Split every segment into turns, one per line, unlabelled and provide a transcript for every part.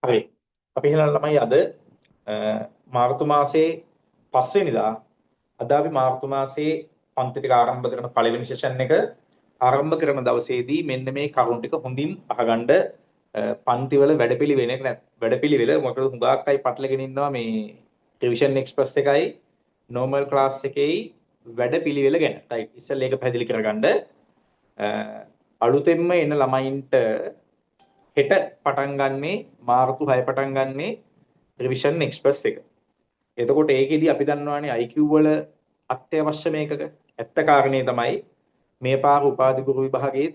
හරි. අපි එහෙනම් ළමයි අද මාර්තු මාසේ 5 වෙනිදා අද අපි මාර්තු මාසේ පන්ති ටික ආරම්භ කරන පළවෙනි සෙෂන් එක ආරම්භ කරන දවසේදී මෙන්න මේ කරුණු ටික හොඳින් අහගන්න පන්තිවල වැඩපිළිවෙල මොකද හුඟක් අය පටලගෙන ඉන්නවා මේ රිවිෂන් එක්ස්ප්‍රස් එකයි නෝමල් ක්ලාස් එකේයි වැඩපිළිවෙල ගැන. රයිට්. ඉස්සෙල්ලා ඒක පැහැදිලි කරගන්න. අලුතෙන්ම එන ළමයින්ට හෙට පටන් ගන්නේ මාර්තු 6 පටන් ගන්නේ රිවිෂන් එක්ස්ප්‍රස් එක. එතකොට ඒකෙදි අපි දන්නවානේ IQ වල අත්‍යවශ්‍ය මේකක ඇත්ත කාරණේ තමයි මේ පාර උපාධි ගුරු විභාගයේ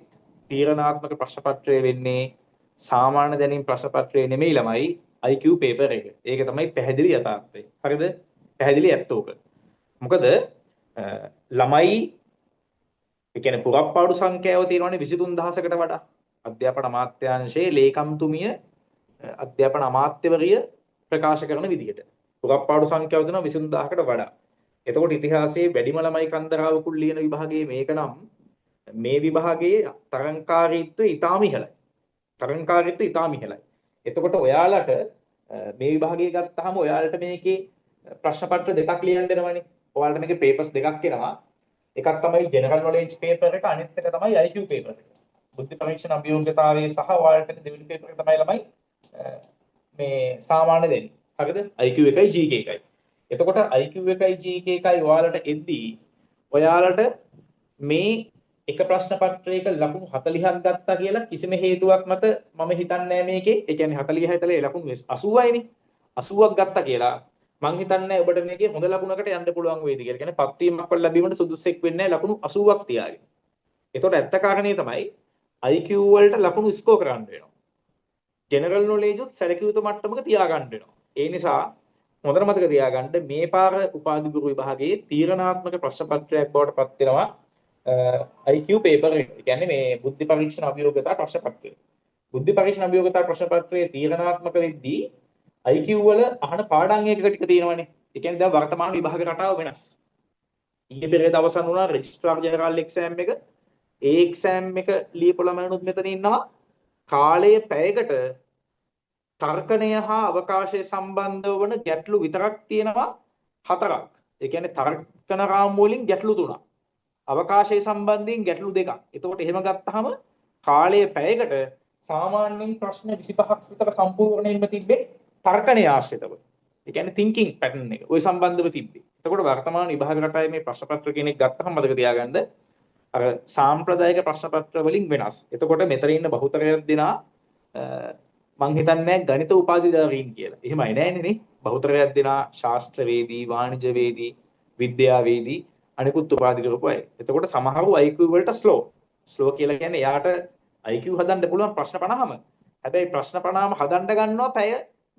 තීරණාත්මක ප්‍රශ්න පත්‍රය වෙන්නේ සාමාන්‍ය දැනීම් ප්‍රශ්න පත්‍රය නෙමෙයි ළමයි IQ පේපර් එක. ඒක තමයි පැහැදිලි යථාර්ථය. හරිද? පැහැදිලි ඇත්ත උක. මොකද ළමයි ඒ කියන්නේ පුරප්පාඩු සංඛ්‍යාව තියෙනවානේ 23000කට වඩා. අධ්‍යාපන අමාත්‍යාංශයේ ලේකම්තුමිය අධ්‍යාපන අමාත්‍යවරිය ප්‍රකාශ කරන විදිහට පුරප්පාඩු සංඛ්‍යාව දෙනවා 23000කට වඩා. එතකොට ඉතිහාසයේ වැඩිම ළමයි කන්දරාවකුල් ලියන විභාගයේ මේක නම් මේ විභාගයේ තරංකාරීත්වය ඉතාම ඉහළයි. තරංකාරීත්වය ඉතාම ඉහළයි. එතකොට ඔයාලට මේ විභාගය ගත්තාම ඔයාලට මේකේ ප්‍රශ්න පත්‍ර දෙකක් ලියන්න දෙනවනේ. ඔයාලට මේකේ පේපර්ස් දෙකක් එනවා. එකක් තමයි ජෙනරල් නොලෙජ් පේපර් එක, අනිත් එක තමයි IQ පේපර් එක. බුද්ධි පරීක්ෂණ අභියෝග්‍යතාවයේ සහ ඔයාලට දෙවෙනි පේපර් එක තමයි ළමයි මේ සාමාන්‍ය දෙන්නේ. හරිද? IQ එකයි GK එකයි. එතකොට IQ එකයි GK එකයි ඔයාලට එද්දී ඔයාලට මේ එක ප්‍රශ්න පත්‍රයක ලකුණු 40ක් ගත්තා කියලා කිසිම හේතුවක් මත මම හිතන්නේ නැහැ මේකේ. ඒ කියන්නේ 40 හිතලා ලකුණු 80යිනේ. 80ක් ගත්තා කියලා මං හිතන්නේ ඔබට මේකේ හොඳ ලකුණකට යන්න පුළුවන් වෙයිද කියලා. කියන්නේ පත්වීමක් වල ලැබීමට සුදුසුෙක් වෙන්නේ නැහැ ලකුණු 80ක් තියාගෙන. එතකොට ඇත්ත කාරණේ තමයි IQ වලට ලකුණු ස්කෝර් කරන්න වෙනවා. ජෙනරල් නොලෙජ් උත් සැලකිය යුතු මට්ටමක තියාගන්න වෙනවා. ඒ නිසා හොඳට මතක තියාගන්න මේ පාර උපාධි ගුරු විභාගයේ තීරණාත්මක ප්‍රශ්න පත්‍රයක් බවට පත් වෙනවා IQ පේපර් එක. ඒ කියන්නේ මේ බුද්ධි පරීක්ෂණ අභියෝගතා ප්‍රශ්න පත්‍රය. බුද්ධි පරීක්ෂණ අභියෝගතා ප්‍රශ්න පත්‍රයේ තීරණාත්මක වෙද්දී IQ වල අහන පාඩම් එකක ටික තියෙනවනේ. ඒ කියන්නේ දැන් වර්තමාන විභාග රටාව වෙනස්. ඊයේ පෙරේද අවසන් වුණා රෙජිස්ට්‍රාර් ජෙනරල් එක්සෑම් එක. ඒ එක්සෑම් එක ලියපු ළමයිනුත් මෙතන ඉන්නවා. කාලය පැයකට තර්කණය හා අවකාශය සම්බන්ධව වන ගැටලු විතරක් තියෙනවා 4ක්. ඒ කියන්නේ තර්කන රාමු වලින් ගැටලු 3ක්. අවකාශය සම්බන්ධයෙන් ගැටලු 2ක්. එතකොට එහෙම ගත්තාම කාලය පැයකට සාමාන්‍යයෙන් ප්‍රශ්න 25ක් විතර සම්පූර්ණයෙන්ම තිබ්බේ තර්කණය ආශ්‍රිතව. ඒ කියන්නේ thinking pattern එක. ওই සම්බන්ධව තිබ්බේ. එතකොට වර්තමාන විභාග රටාවේ මේ ප්‍රශ්න පත්‍ර කෙනෙක් ගත්තහම මතක තියාගන්න අර සාම්ප්‍රදායික ප්‍රශ්න පත්‍ර වලින් වෙනස්. එතකොට මෙතන ඉන්න බහුතරයක් දෙනා මං හිතන්නේ ගණිත උපාධිධාරීන් කියලා. එහෙමයි නෑනේ නේ. බහුතරයක් දෙනා ශාස්ත්‍රවේදී, වාණිජවේදී, විද්‍යාවේදී අනිකුත් උපාධි කරපු අය. එතකොට සමහරව IQ වලට ස්ලෝ. ස්ලෝ කියලා කියන්නේ එයාට IQ හදන්න පුළුවන් ප්‍රශ්න 50ම. හැබැයි ප්‍රශ්න 50ම හදන්න ගන්නවා පැය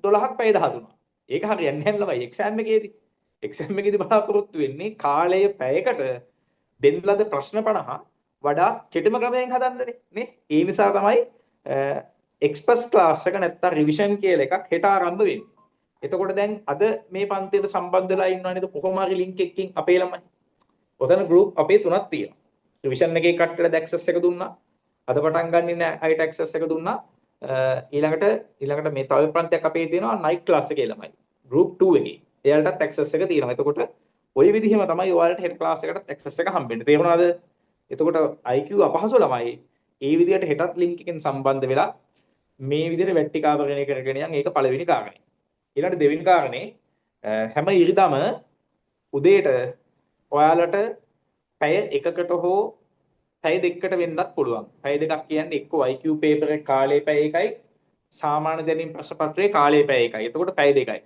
12ක් පැය 13ක්. ඒක හරියන්නේ නැහැ ළමයි එක්සෑම් එකේදී. එක්සෑම් එකේදී බලාපොරොත්තු වෙන්නේ කාලය පැයකට දෙන්න ලද ප්‍රශ්න 50 වඩා කෙටිම ක්‍රමයෙන් හදන්නනේ නේ. ඒ නිසා තමයි එක්ස්ප්‍රස් ක්ලාස් එක නැත්තම් රිවිෂන් කියලා එකක් හෙට ආරම්භ වෙන්නේ. එතකොට දැන් අද මේ පන්තියට සම්බන්ධ වෙලා ඉන්නවා නේද කොහොම හරි ලින්ක් එකකින් අපේ ළමයි. ඔතන ගෲප් අපේ තුනක් තියෙනවා. රිවිෂන් එකේ කට්ටියට ඇක්සස් එක දුන්නා. අද පටන් ගන්න ඉන්න අයට ඇක්සස් එක දුන්නා. ඊළඟට මේ තව ප්‍රන්තයක් අපේ තියෙනවා නයිට් ක්ලාස් එකේ ළමයි. ගෲප් 2 එකේ. එයාලටත් ඇක්සස් එක තියෙනවා. එතකොට ওই විදිහම තමයි ඔයාලට හෙට ක්ලාස් එකකට ඇක්සස් එක හම්බෙන්නේ. තේරුණාද? එතකොට IQ අපහසු ළමයි ඒ විදිහට හෙටත් ලින්ක් එකෙන් සම්බන්ධ වෙලා මේ විදිහට වැට්ටිකාවරණය කරගෙන යන් ඒක පළවෙනි කාරණේ. ඊළඟට දෙවෙනි කාරණේ හැම ඉරිදම උදේට ඔයාලට පැය එකකට හෝ පැය දෙකකට වෙන්නත් පුළුවන්. පැය දෙකක් කියන්නේ එක්ක IQ පේපර් එක කාලේ පැය එකයි සාමාන්‍ය දැනීම් ප්‍රශ්න පත්‍රයේ කාලේ පැය එකයි. එතකොට පැය දෙකයි.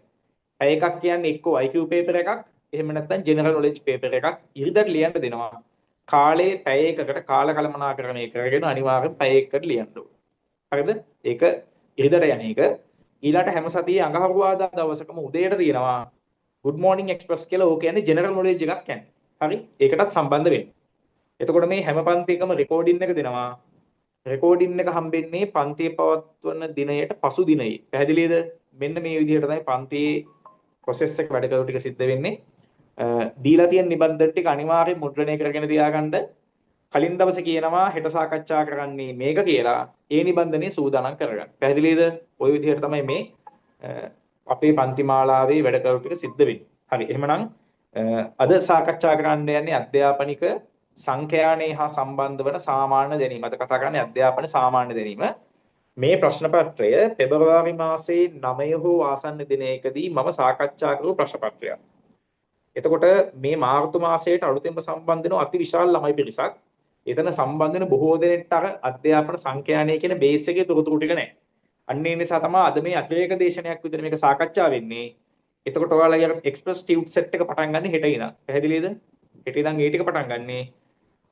පැය එකක් කියන්නේ එක්ක IQ පේපර් එකක් එහෙම නැත්නම් ජෙනරල් නොලෙජ් පේපර් එකක් ඉරිදට ලියන්න දෙනවා. කාලේ පැය එකකට කාල කළමනාකරණය කරගෙන අනිවාර්යෙන් පැය එකකට ලියන්න ඕනේ. හරිද? ඒක ඉරිදට යන එක. ඊළාට හැම සතියේ අඟහරුවාදා දවසකම උදේට තියෙනවා good morning express කියලා. ඕක කියන්නේ ජෙනරල් නොලෙජ් එකක් කියන්නේ. හරි? ඒකටත් සම්බන්ධ වෙන්න. එතකොට මේ හැම පන්තියකම රෙකෝඩින් එක දෙනවා. රෙකෝඩින් එක හම්බෙන්නේ පන්තිය පවත්වන දිනයට පසු දිනයේ. පැහැදිලිද? මෙන්න මේ විදිහට තමයි පන්තියේ process එක වැඩ කරු ටික සිද්ධ වෙන්නේ. දීලා තියෙන නිබන්ධන ටික අනිවාර්යෙන් මුද්‍රණය කරගෙන තියාගන්න. කලින් දවසේ කියනවා හෙට සාකච්ඡා කරන්නේ මේක කියලා. ඒ නිබන්ධනේ සූදානම් කරගන්න. පැහැදිලිද? ওই විදිහට තමයි මේ අපේ පන්ති මාලාවේ වැඩ කටයුතු ටික සිද්ධ වෙන්නේ. හරි. එහෙමනම් අද සාකච්ඡා කරන්න යන්නේ අධ්‍යාපනික සංඛ්‍යානයේ හා සම්බන්ධ වන සාමාන්‍ය දැනීම. අද කතා කරන්නේ අධ්‍යාපන සාමාන්‍ය දැනීම. මේ ප්‍රශ්න පත්‍රය පෙබරවාරි මාසයේ 9 හෝ ආසන්න දිනයකදී මම සාකච්ඡා කරපු ප්‍රශ්න පත්‍රයක්. එතකොට මේ මාර්තු මාසයට අලුතෙන්ම සම්බන්ධ වෙන අති විශාල ළමයි පිරිසක්. එතන සම්බන්ධ වෙන බොහෝ දෙනෙක්ට අර අධ්‍යාපන සංඛ්‍යානය කියන බේස් එකේ තොරතුරු ටික නැහැ. අන්න ඒ නිසා තමයි අද මේ අතිරේක දේශනයක් විදිහට මේක සාකච්ඡා වෙන්නේ. එතකොට ඔයාලගේ අර එක්ස්ප්‍රස් ටියුට් සෙට් එක පටන් ගන්න හෙට ඉඳන්. පැහැදිලිද? හෙට ඉඳන් ඒ ටික පටන් ගන්නේ.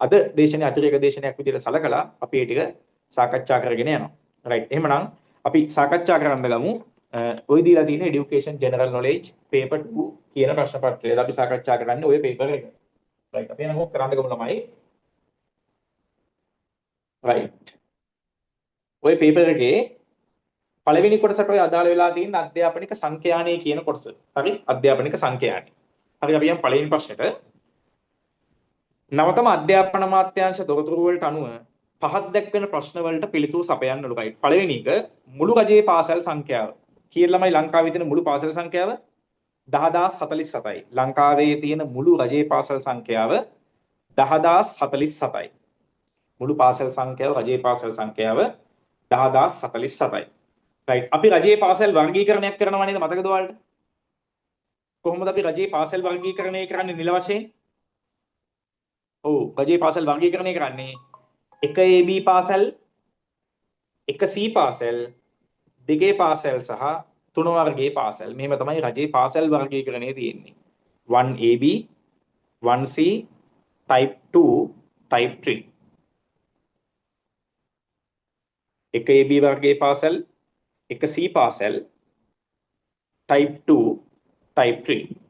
අද දේශනේ අතිරේක දේශනයක් විදිහට සලකලා අපි ඒ ටික සාකච්ඡා කරගෙන යනවා. රයිට්. එහෙමනම් අපි සාකච්ඡා කරන්න ගමු. ඔය දීලා තියෙන education general knowledge paper 2 කියන ප්‍රශ්න පත්‍රය. අපි සාකච්ඡා කරන්නේ ඔය paper එක. රයිට්. අපි එනකො කරන්න ගමු ළමයි. රයිට්. ඔය paper එකේ පළවෙනි කොටසට ඔය අදාළ වෙලා තියෙන අධ්‍යාපනික සංඛ්‍යානය කියන කොටස. හරි? අධ්‍යාපනික සංඛ්‍යානය. හරි අපි යම් පළවෙනි ප්‍රශ්නෙට. නවතම අධ්‍යාපන අමාත්‍යාංශ තොරතුරු වලට අනුව පහත් දැක්වෙන ප්‍රශ්න වලට පිළිතුරු සපයන්න ඕන. රයිට්. පළවෙනි එක මුළු රජයේ පාසල් සංඛ්‍යාව. කීයට ළමයි ලංකාවේ තියෙන මුළු පාසල් සංඛ්‍යාව? 10047යි. ලංකාවේ තියෙන මුළු රජයේ පාසල් සංඛ්‍යාව 10047යි. මුළු පාසල් සංඛ්‍යාව රජයේ පාසල් සංඛ්‍යාව 10047යි. රයිට්. අපි රජයේ පාසල් වර්ගීකරණයක් කරනවා නේද? මතකද ඔයාලට? කොහොමද අපි රජයේ පාසල් වර්ගීකරණය කරන්නේ නිල වශයෙන්? ඔව් රජයේ පාසල් වර්ගීකරණය කරන්නේ 1 AB පාසල්, 1 C පාසල්, 2 පාසල් සහ 3 වර්ගයේ පාසල්. මෙහෙම තමයි රජයේ පාසල් වර්ගීකරණය තියෙන්නේ. 1AB, 1C, type 2, type 3. 1 AB වර්ගයේ පාසල්, 1 C පාසල්, type 2, type 3.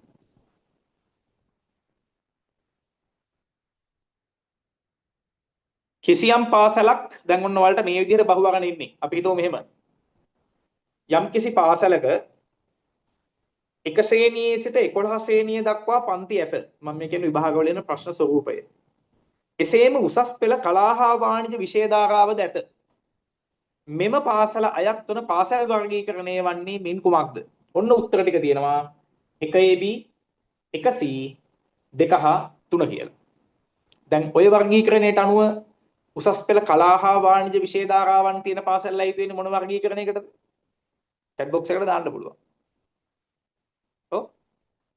කිසියම් පාසලක් දැන් ඔන්න ඔයාලට මේ විදිහට බහුවගෙන ඉන්නේ. අපි හිතුව මෙහෙම. යම් කිසි පාසලක එක ශ්‍රේණියේ සිට 11 ශ්‍රේණිය දක්වා පන්ති ඇත. මම මේ කියන්නේ විභාගවල එන ප්‍රශ්න ස්වරූපය. එසේම උසස් පෙළ කලා හා වාණිජ විෂය ධාරාවද ඇත. මෙම පාසල අයත් වන පාසල් වර්ගීකරණය වන්නේ මින් කුමක්ද? ඔන්න උත්තර ටික තියෙනවා 1AB, 1C, 2 හා 3 කියලා. දැන් ඔය වර්ගීකරණයට අනුව උසස් පෙළ කලා හා වාණිජ විෂය ධාරාවන් තියෙන පාසල් අයිති වෙන්නේ මොන වර්ගීකරණයකටද? chat box එකට දාන්න පුළුවන්. ඔව්.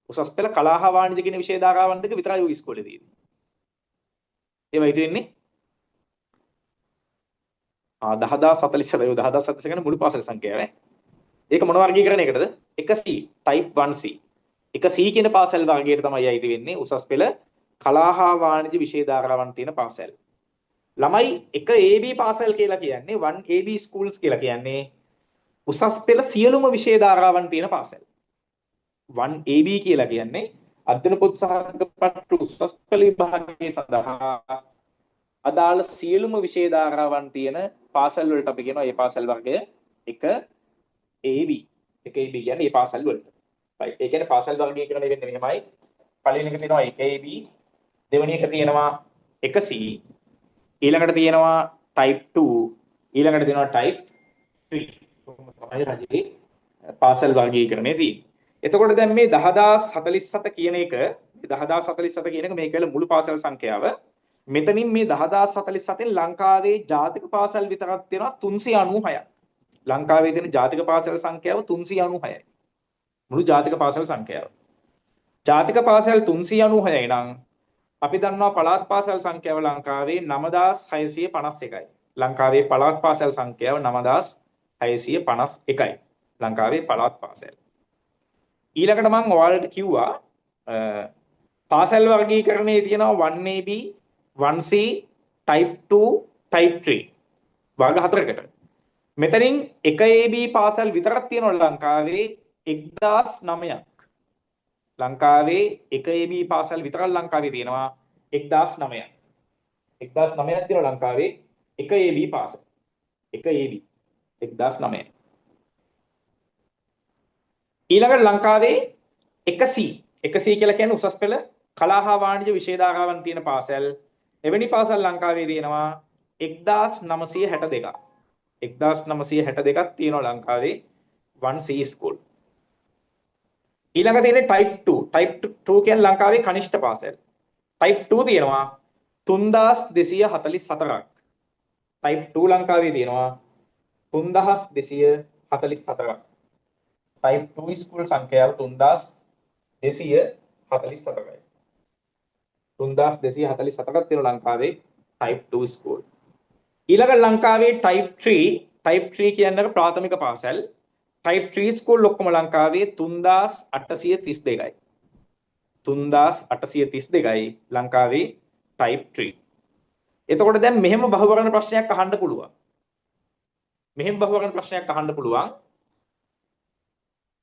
උසස් පෙළ කලා හා වාණිජ කියන විෂය ධාරාවන් දෙක විතරයි ඔය ඉස්කෝලේ තියෙන්නේ. ඒවා අයිති වෙන්නේ 10047 10047 කියන්නේ මුළු පාසල් සංඛ්‍යාව ඈ. ඒක මොන වර්ගීකරණයකටද? 1C type 1C. 1C කියන පාසල් වර්ගයට තමයි අයිති වෙන්නේ උසස් පෙළ කලා හා වාණිජ විෂය ධාරාවන් තියෙන පාසල්. ළමයි 1AB පාසල් කියලා කියන්නේ 1AB schools කියලා කියන්නේ උසස් පෙළ සියලුම විෂය ධාරාවන් තියෙන පාසල්. 1AB කියලා කියන්නේ අධ්‍යයන පොත් සහගත උසස් පෙළ විභාගයේ සඳහා අදාළ සියලුම විෂය ධාරාවන් තියෙන පාසල් වලට අපි කියනවා මේ පාසල් වර්ගය 1AB. 1AB කියන්නේ මේ පාසල් වලට. right. ඒ කියන්නේ පාසල් වර්ගීකරණය වෙන්නේ මෙහෙමයි. පළවෙනි එක තියෙනවා 1AB, දෙවෙනි එක තියෙනවා 1C, ඊළඟට තියෙනවා type 2, ඊළඟට තියෙනවා type 3. තමයි රජයේ පාසල් වර්ගීකරණය තියෙන්නේ. එතකොට දැන් මේ 10047 කියන එක 10047 කියන එක මේක වල මුළු පාසල් සංඛ්‍යාව. මෙතනින් මේ 10047න් ලංකාවේ ජාතික පාසල් විතරක් තියෙනවා 396ක්. ලංකාවේ තියෙන ජාතික පාසල් සංඛ්‍යාව 396යි. මුළු ජාතික පාසල් සංඛ්‍යාව. ජාතික පාසල් 396යි නම් අපි දන්නවා පළාත් පාසල් සංඛ්‍යාව ලංකාවේ 9651යි. ලංකාවේ පළාත් පාසල් සංඛ්‍යාව 9651යි. ලංකාවේ පළාත් පාසල්. ඊළඟට මම ඔයාලට කිව්වා පාසල් වර්ගීකරණයේ තියෙනවා 1AB, 1C, type 2, type 3 වර්ග හතරකට. මෙතනින් 1AB පාසල් විතරක් තියෙනවා ලංකාවේ 1009ක්. ලංකාවේ 1AB පාසල් විතරක් ලංකාවේ තියෙනවා 1009ක්. 1009ක් තියෙනවා ලංකාවේ 1AB පාසල්. 1AB 1009. ඊළඟට ලංකාවේ 1C. 1C කියලා කියන්නේ උසස් පෙළ කලා හා වාණිජ විෂය ධාරාවන් තියෙන පාසල්. එවැනි පාසල් ලංකාවේ තියෙනවා 1962ක්. 1962ක් තියෙනවා ලංකාවේ 1C school. ඊළඟ තියෙන්නේ type 2. type 2 කියන්නේ ලංකාවේ කනිෂ්ඨ පාසල්. type 2 තියෙනවා 3244ක්. type 2 ලංකාවේ තියෙනවා 3244ක්. type 2 ස්කූල් සංඛ්‍යාව 3244යි. 3244ක් තියෙනවා ලංකාවේ type 2 ස්කූල්. ඊළඟ ලංකාවේ type 3 කියන්නේ ප්‍රාථමික පාසල්. type 3 ස්කූල් ඔක්කොම ලංකාවේ 3832යි. 3832යි ලංකාවේ type 3. එතකොට දැන් මෙහෙම බහුවර්ණ ප්‍රශ්නයක් අහන්න පුළුවන්.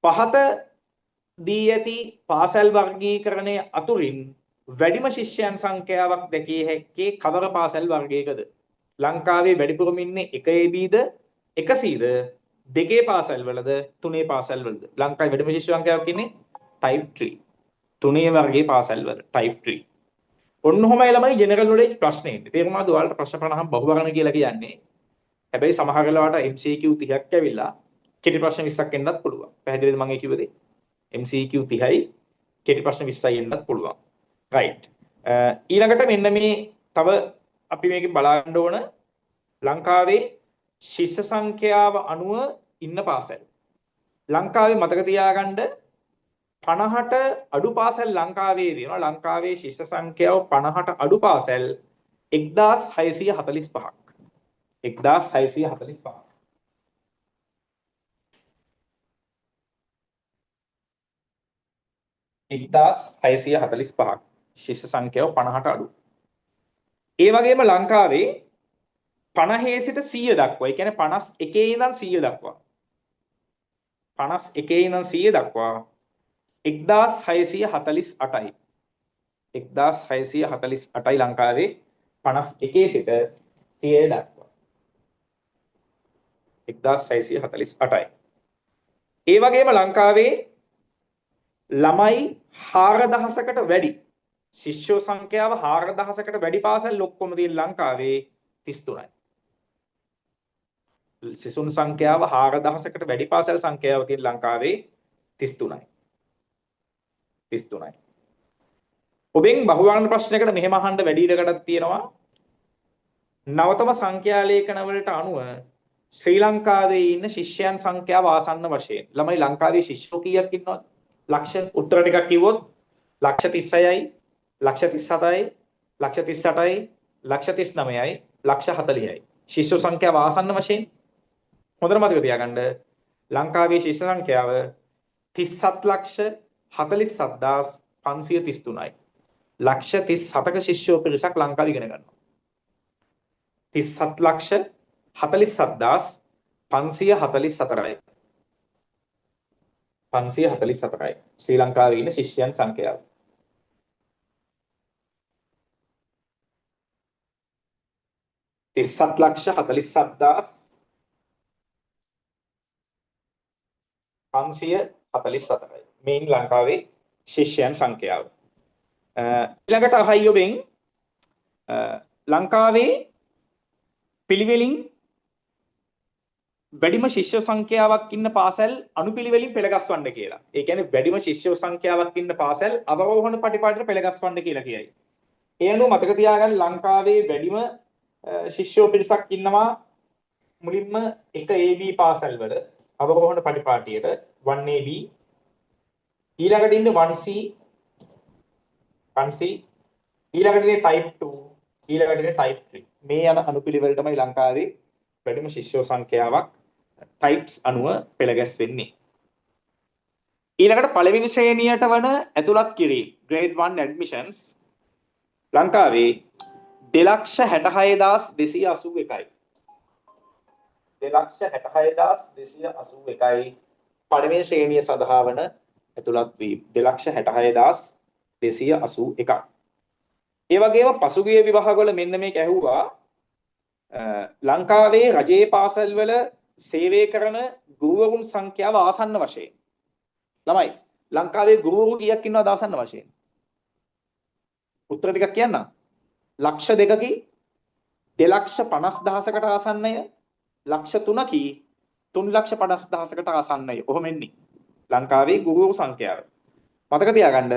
පහත දී ඇති පාසල් වර්ගීකරණයේ අතුරින් වැඩිම ශිෂ්‍යයන් සංඛ්‍යාවක් දැකිය හැක්කේ කවර පාසල් වර්ගයකද? ලංකාවේ වැඩිපුරම ඉන්නේ 1ABද 1Cද 2 පාසල්වලද 3 පාසල්වලද? ලංකාවේ වැඩිම ශිෂ්‍ය සංඛ්‍යාවක් ඉන්නේ type 3. 3 වර්ගයේ පාසල්වල type 3. ඔන්නෝමයි ළමයි ජෙනරල් නොලෙජ් ප්‍රශ්නේ. තේරුණාද? ඔයාලට ප්‍රශ්න 50ක් බහුවර්ණ කියලා කියන්නේ. හැබැයි සමහර වෙලාවට MCQ 30ක් ඇවිල්ලා කෙටි ප්‍රශ්න 20ක් එන්නත් පුළුවන්. පැහැදිලිද මම කිව්ව දේ? MCQ 30යි කෙටි ප්‍රශ්න 20යි එන්නත් පුළුවන්. right. ඊළඟට මෙන්න මේ තව අපි මේකෙන් බලන්න ඕන ලංකාවේ ශිෂ්‍ය සංඛ්‍යාව අනුව ඉන්න පාසල්. ලංකාවේ මතක තියාගන්න 50ට අඩු පාසල් ලංකාවේ තියෙනවා. ලංකාවේ ශිෂ්‍ය සංඛ්‍යාව 50ට අඩු පාසල් 1645ක්. 1645. ශිෂ්‍ය සංඛ්‍යාව 50ට අඩු. ඒ වගේම ලංකාවේ 50 සිට 100 දක්වා, ඒ කියන්නේ 51 ඉඳන් 100 දක්වා. 51 ඉඳන් 100 දක්වා 1648යි. 1648යි ලංකාවේ 51 සිට 100 දක්වා. 1648යි. ඒ වගේම ලංකාවේ ළමයි 4000කට වැඩි ශිෂ්‍ය සංඛ්‍යාව 4000කට වැඩි පාසල් ඔක්කොම තියෙන ලංකාවේ 33යි. සිසුන් සංඛ්‍යාව 4000කට වැඩි පාසල් සංඛ්‍යාව තියෙන ලංකාවේ 33යි. 33යි. ඔබෙන් බහුවර්ණ ප්‍රශ්නයකට මෙහෙම අහන්න වැඩි ඉඩකඩක් තියෙනවා. නවතම සංඛ්‍යා ලේඛන වලට අනුව ශ්‍රී ලංකාවේ ඉන්න ශිෂ්‍යයන් සංඛ්‍යාව ආසන්න වශයෙන් ළමයි ලංකාවේ ශිෂ්‍යෝ කීයක් ඉන්නවද? ලක්ෂ උත්තර ටිකක් කිව්වොත් ලක්ෂ 36යි, ලක්ෂ 37යි, ලක්ෂ 38යි, ලක්ෂ 39යි, ලක්ෂ 40යි. ශිෂ්‍ය සංඛ්‍යාව ආසන්න වශයෙන් හොඳට මතක තියාගන්න ලංකාවේ ශිෂ්‍ය සංඛ්‍යාව 3747533යි. ලක්ෂ 37ක ශිෂ්‍යෝ පිරිසක් ලංකාවේ ඉගෙන ගන්නවා. 3747544යි. 544යි ශ්‍රී ලංකාවේ ඉන්න ශිෂ්‍යයන් සංඛ්‍යාව. තිස්සත් ලක්ෂ 47544යි මේන් ලංකාවේ ශිෂ්‍යයන් සංඛ්‍යාව. ඊළඟට අහයි ඔබෙන් ලංකාවේ පිළිවෙලින් වැඩිම ශිෂ්‍ය සංඛ්‍යාවක් ඉන්න පාසල් අනුපිළිවෙලින් පෙළගස්වන්න කියලා. ඒ කියන්නේ වැඩිම ශිෂ්‍ය සංඛ්‍යාවක් ඉන්න පාසල් අවරෝහණ පටිපාටියට පෙළගස්වන්න කියලා කියයි. ඒ අනුව මතක තියාගන්න ලංකාවේ වැඩිම ශිෂ්‍යෝ පිරිසක් ඉන්නවා මුලින්ම 1AB පාසල් වල අවරෝහණ පටිපාටියට 1AB ඊළඟට ඉන්නේ 1C ඊළඟට ඉන්නේ type 2 ඊළඟට ඉන්නේ type 3 මේ යන අනුපිළිවෙල තමයි ලංකාවේ වැඩිම ශිෂ්‍යෝ සංඛ්‍යාවක් types අනුව පෙළගැස්වෙන්නේ. ඊළඟට පළවෙනි ශ්‍රේණියට වන ඇතුළත් කිරීම grade 1 admissions ලංකාවේ 266281යි. 266281යි පළවෙනි ශ්‍රේණිය සඳහා වන ඇතුළත් වීම 266281ක්. ඒ වගේම පසුගිය විභාගවල මෙන්න මේක ඇහුවා ලංකාවේ රජයේ පාසල් වල සේවය කරන ගුරුවරුන් සංඛ්‍යාව ආසන්න වශයෙන් ළමයි ලංකාවේ ගුරුවරු කීයක් ඉන්නවද ආසන්න වශයෙන්? උත්තර ටිකක් කියන්න. ලක්ෂ 2කි 2,50,000කට ආසන්නය ලක්ෂ 3කි 3,50,000කට ආසන්නයි. කොහොම එන්නේ? ලංකාවේ ගුරු සංඛ්‍යාව. මතක තියාගන්න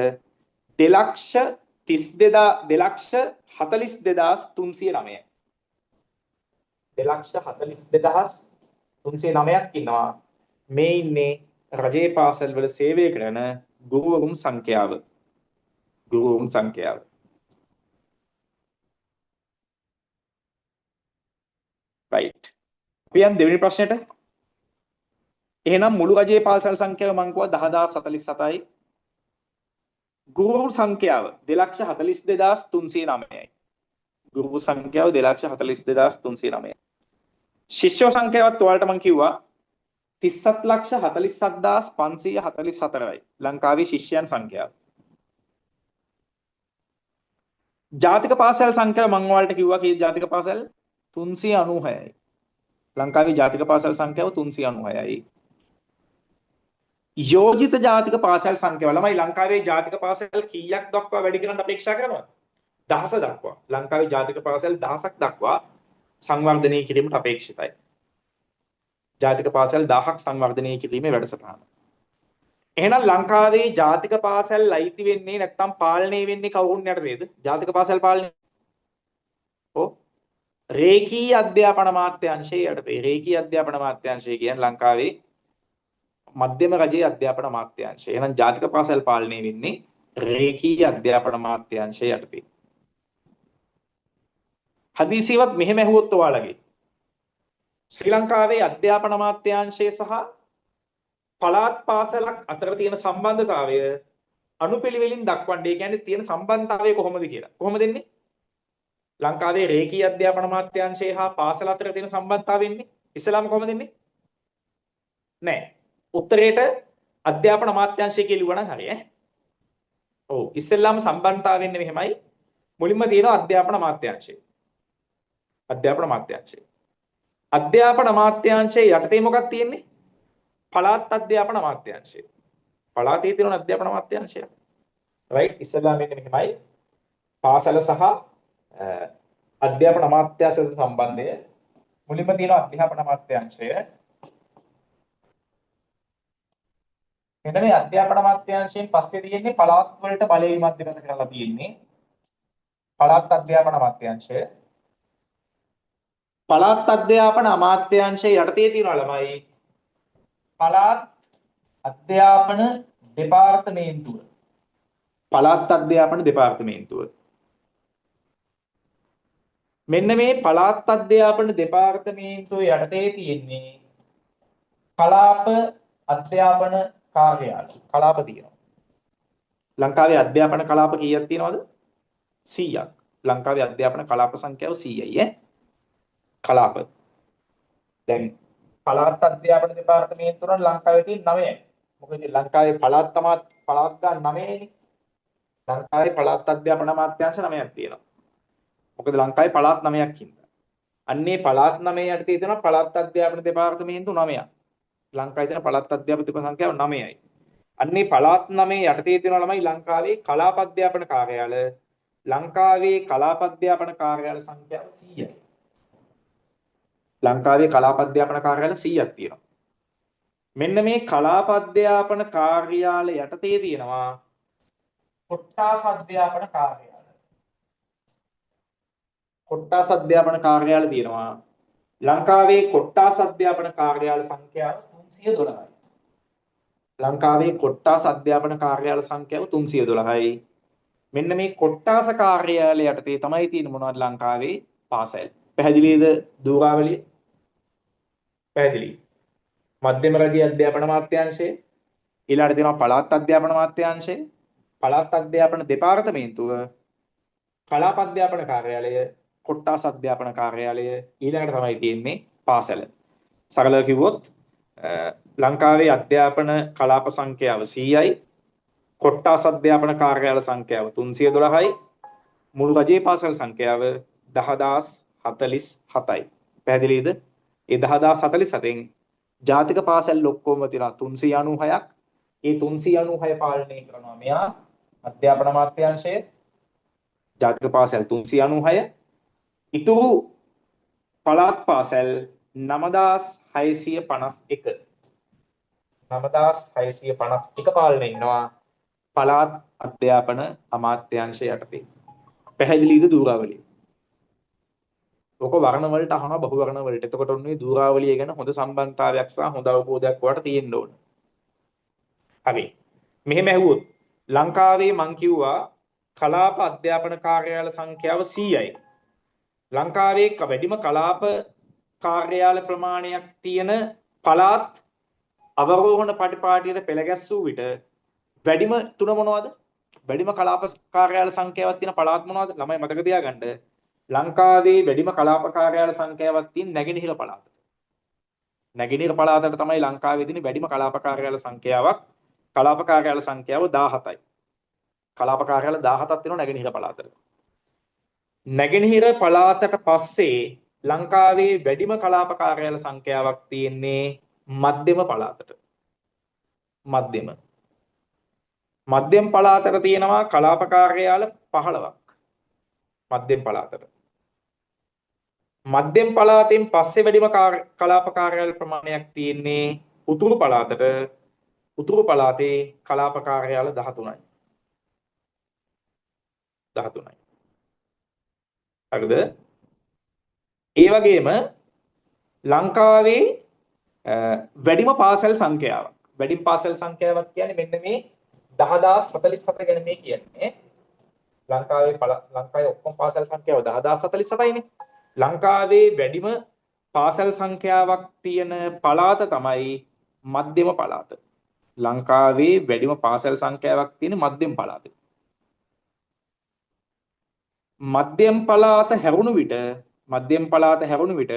2,42,309යි. 2,42,309ක් ඉන්නවා. මේ ඉන්නේ රජයේ පාසල් වල සේවය කරන ගුරුවරුන් සංඛ්‍යාව. ගුරුවරුන් සංඛ්‍යාව. right. අපි යන් දෙවෙනි ප්‍රශ්නෙට. එහෙනම් මුළු රජයේ පාසල් සංඛ්‍යාව මම කිව්වා 10047යි. ගුරු සංඛ්‍යාව 2,42,309යි. ගුරු සංඛ්‍යාව 2,42,309යි. ශිෂ්‍ය සංඛ්‍යාවත් ඔයාලට මම කිව්වා 37,47,544යි. ලංකාවේ ශිෂ්‍යයන් සංඛ්‍යාව. ජාතික පාසල් සංඛ්‍යාව මම ඔයාලට කිව්වා කී ජාතික පාසල් 396යි. ලංකාවේ ජාතික පාසල් සංඛ්‍යාව 396යි. යෝජිත ජාතික පාසල් සංඛ්‍යාව ළමයි ලංකාවේ ජාතික පාසල් කීයක් දක්වා වැඩි කරන්න අපේක්ෂා කරනවද? 1000 දක්වා. ලංකාවේ ජාතික පාසල් 1000ක් දක්වා සංවර්ධනය කිරීමට අපේක්ෂිතයි. ජාතික පාසල් 1000ක් සංවර්ධනය කිරීමේ වැඩසටහන. එහෙනම් ලංකාවේ ජාතික පාසල් අයිති වෙන්නේ නැත්නම් පාලනය වෙන්නේ කවුරුන් යටතේද? ජාතික පාසල් පාලනය. ඔව්. රේඛීය අධ්‍යාපන අමාත්‍යාංශයේ යටතේ. රේඛීය අධ්‍යාපන අමාත්‍යාංශය කියන්නේ ලංකාවේ මධ්‍යම රජයේ අධ්‍යාපන අමාත්‍යාංශය. එහෙනම් ජාතික පාසල් පාලනය වෙන්නේ රේඛීය අධ්‍යාපන අමාත්‍යාංශය යටතේ. හදිසියවත් මෙහෙම ඇහුවොත් ඔයාලගේ ශ්‍රී ලංකාවේ අධ්‍යාපන අමාත්‍යාංශය සහ පළාත් පාසලක් අතර තියෙන සම්බන්ධතාවය අනුපිළිවෙලින් දක්වන්නේ. ඒ කියන්නේ තියෙන සම්බන්ධතාවය කොහොමද කියලා. කොහොමද එන්නේ? ලංකාවේ රේඛීය අධ්‍යාපන අමාත්‍යාංශය හා පාසල අතර තියෙන සම්බන්ධතාවය එන්නේ ඉස්ලාම කොහොමද එන්නේ? නෑ. උත්තරේට අධ්‍යාපන අමාත්‍යාංශය කියලා ලිව්වා නම් හරි ඈ. ඔව් ඉස්ලාම සම්බන්ධතාවය වෙන්නේ මෙහෙමයි. මුලින්ම තියෙනවා අධ්‍යාපන අමාත්‍යාංශය. අධ්‍යාපන අමාත්‍යාංශය. අධ්‍යාපන අමාත්‍යාංශයේ යටතේ මොකක්ද තියෙන්නේ? පළාත් අධ්‍යාපන අමාත්‍යාංශය. පළාතේ තියෙන අධ්‍යාපන අමාත්‍යාංශය. රයිට් ඉස්ලාම වෙන්නේ මෙහෙමයි. පාසල සහ අධ්‍යාපන අමාත්‍යාංශය සම්බන්ධය මුලින්ම තියෙන අධ්‍යාපන අමාත්‍යාංශය. එතන මේ අධ්‍යාපන අමාත්‍යාංශයෙන් පස්සේ තියෙන්නේ පළාත් වලට බලය විමර්ශනය කරලා තියෙන්නේ. පළාත් අධ්‍යාපන අමාත්‍යාංශය. පළාත් අධ්‍යාපන අමාත්‍යාංශයේ යටතේ තියෙනවා ළමයි පළාත් අධ්‍යාපන දෙපාර්තමේන්තුව. පළාත් අධ්‍යාපන දෙපාර්තමේන්තුව. මෙන්න මේ පළාත් අධ්‍යාපන දෙපාර්තමේන්තුව යටතේ තියෙන්නේ කලාප අධ්‍යාපන කාර්යාලය. කලාප තියෙනවා. ලංකාවේ අධ්‍යාපන කලාප කීයක් තියෙනවද? 100ක්. ලංකාවේ අධ්‍යාපන කලාප සංඛ්‍යාව 100යි ඈ. කලාප. දැන් පළාත් අධ්‍යාපන දෙපාර්තමේන්තුව නම් ලංකාවේ තියෙන 9යි. මොකද ලංකාවේ පළාත් ගන්න 9යිනේ. ලංකාවේ පළාත් අධ්‍යාපන අමාත්‍යාංශ 9ක් තියෙනවා. මොකද ලංකාවේ පළාත් 9ක් හින්දා. අන්නේ පළාත් 9 යටතේ තියෙනවා පළාත් අධ්‍යාපන දෙපාර්තමේන්තු 9ක්. ලංකාවේ තියෙන පළාත් අධ්‍යාපන සංඛ්‍යාව 9යි. අන්නේ පළාත් 9 යටතේ තියෙනවා ළමයි ලංකාවේ කලාප අධ්‍යාපන කාර්යාලය. ලංකාවේ කලාප අධ්‍යාපන කාර්යාල සංඛ්‍යාව 100යි. ලංකාවේ කලාප අධ්‍යාපන කාර්යාල 100ක් තියෙනවා. මෙන්න මේ කලාප අධ්‍යාපන කාර්යාල යටතේ තියෙනවා කොට්ටාස අධ්‍යාපන කාර්යාල. කොට්ටාස අධ්‍යාපන කාර්යාල තියෙනවා. ලංකාවේ කොට්ටාස අධ්‍යාපන කාර්යාල සංඛ්‍යාව 312යි. ලංකාවේ කොට්ටාස අධ්‍යාපන කාර්යාල සංඛ්‍යාව 312යි. මෙන්න මේ කොට්ටාස කාර්යාලය යටතේ තමයි තියෙන මොනවද ලංකාවේ පාසල්. පැහැදිලිද දූරාවලිය? පැහැදිලි. මධ්‍යම රජයේ අධ්‍යාපන අමාත්‍යාංශය ඊළඟට තියෙනවා පළාත් අධ්‍යාපන අමාත්‍යාංශය, පළාත් අධ්‍යාපන දෙපාර්තමේන්තුව, කලාප අධ්‍යාපන කාර්යාලය, කොට්ටාස අධ්‍යාපන කාර්යාලය ඊළඟට තමයි තියෙන්නේ පාසල. සරලව කිව්වොත් ලංකාවේ අධ්‍යාපන කලාප සංඛ්‍යාව 100යි, කොට්ටාස අධ්‍යාපන කාර්යාල සංඛ්‍යාව 312යි, මුළු රජයේ පාසල් සංඛ්‍යාව 10047යි. පැහැදිලිද? ඒ 10047න් ජාතික පාසල් ඔක්කොම තියෙනවා 396ක්. ඒ 396 පාලනය කරනවා මෙයා අධ්‍යාපන අමාත්‍යාංශය. ජාතික පාසල් 396. ඉතුරු පළාත් පාසල් 9651 9651 පාලන ඉන්නවා පළාත් අධ්‍යාපන අමාත්‍යාංශය යටතේ. පැහැදිලිද දූරාවලිය? ඔක වර්ණ වලට අහනවා බහු වර්ණ වලට. එතකොට ඔන්නේ දූරාවලිය ගැන හොඳ සම්බන්ධතාවයක් සහ හොඳ අවබෝධයක් වට තියෙන්න ඕන. හරි. මෙහෙම ඇහුවොත් ලංකාවේ මං කිව්වා කලාප අධ්‍යාපන කාර්යාල සංඛ්‍යාව 100යි. ලංකාවේ වැඩිම කලාප කාර්යාල ප්‍රමාණයක් තියෙන පළාත් අවරෝහණ පටිපාටියට පෙළ ගැස්සූ විට වැඩිම තුන මොනවද? වැඩිම කලාප කාර්යාල සංඛ්‍යාවක් තියෙන පළාත් මොනවද? ළමයි මතක තියාගන්න. ලංකාවේ වැඩිම කලාප කාර්යාල සංඛ්‍යාවක් තියෙන නැගෙනහිර පළාත. නැගෙනහිර පළාතට තමයි ලංකාවේ තියෙන වැඩිම කලාප කාර්යාල සංඛ්‍යාවක්. කලාප කාර්යාල සංඛ්‍යාව 17යි. කලාප කාර්යාල 17ක් තියෙනවා නැගෙනහිර පළාතට. නැගෙනහිර පළාතට පස්සේ ලංකාවේ වැඩිම කලාප කාර්යාල සංඛ්‍යාවක් තියෙන්නේ මධ්‍යම පළාතට. මධ්‍යම පළාතට තියෙනවා කලාප කාර්යාල 15ක්. මධ්‍යම පළාතට. මධ්‍යම පළාතෙන් පස්සේ වැඩිම කලාප කාර්යාල ප්‍රමාණයක් තියෙන්නේ උතුරු පළාතට. උතුරු පළාතේ කලාප කාර්යාල 13යි. 13යි. හරිද? ඒ වගේම ලංකාවේ වැඩිම පාසල් සංඛ්‍යාවක්. වැඩිම පාසල් සංඛ්‍යාවක් කියන්නේ මෙන්න මේ 10047 ගැන මේ කියන්නේ. ලංකාවේ ඔක්කොම පාසල් සංඛ්‍යාව 10047යිනේ. ලංකාවේ වැඩිම පාසල් සංඛ්‍යාවක් තියෙන පළාත තමයි මධ්‍යම පළාත. ලංකාවේ වැඩිම පාසල් සංඛ්‍යාවක් තියෙන මධ්‍යම පළාත. මධ්‍යම පළාත හැරුණු විට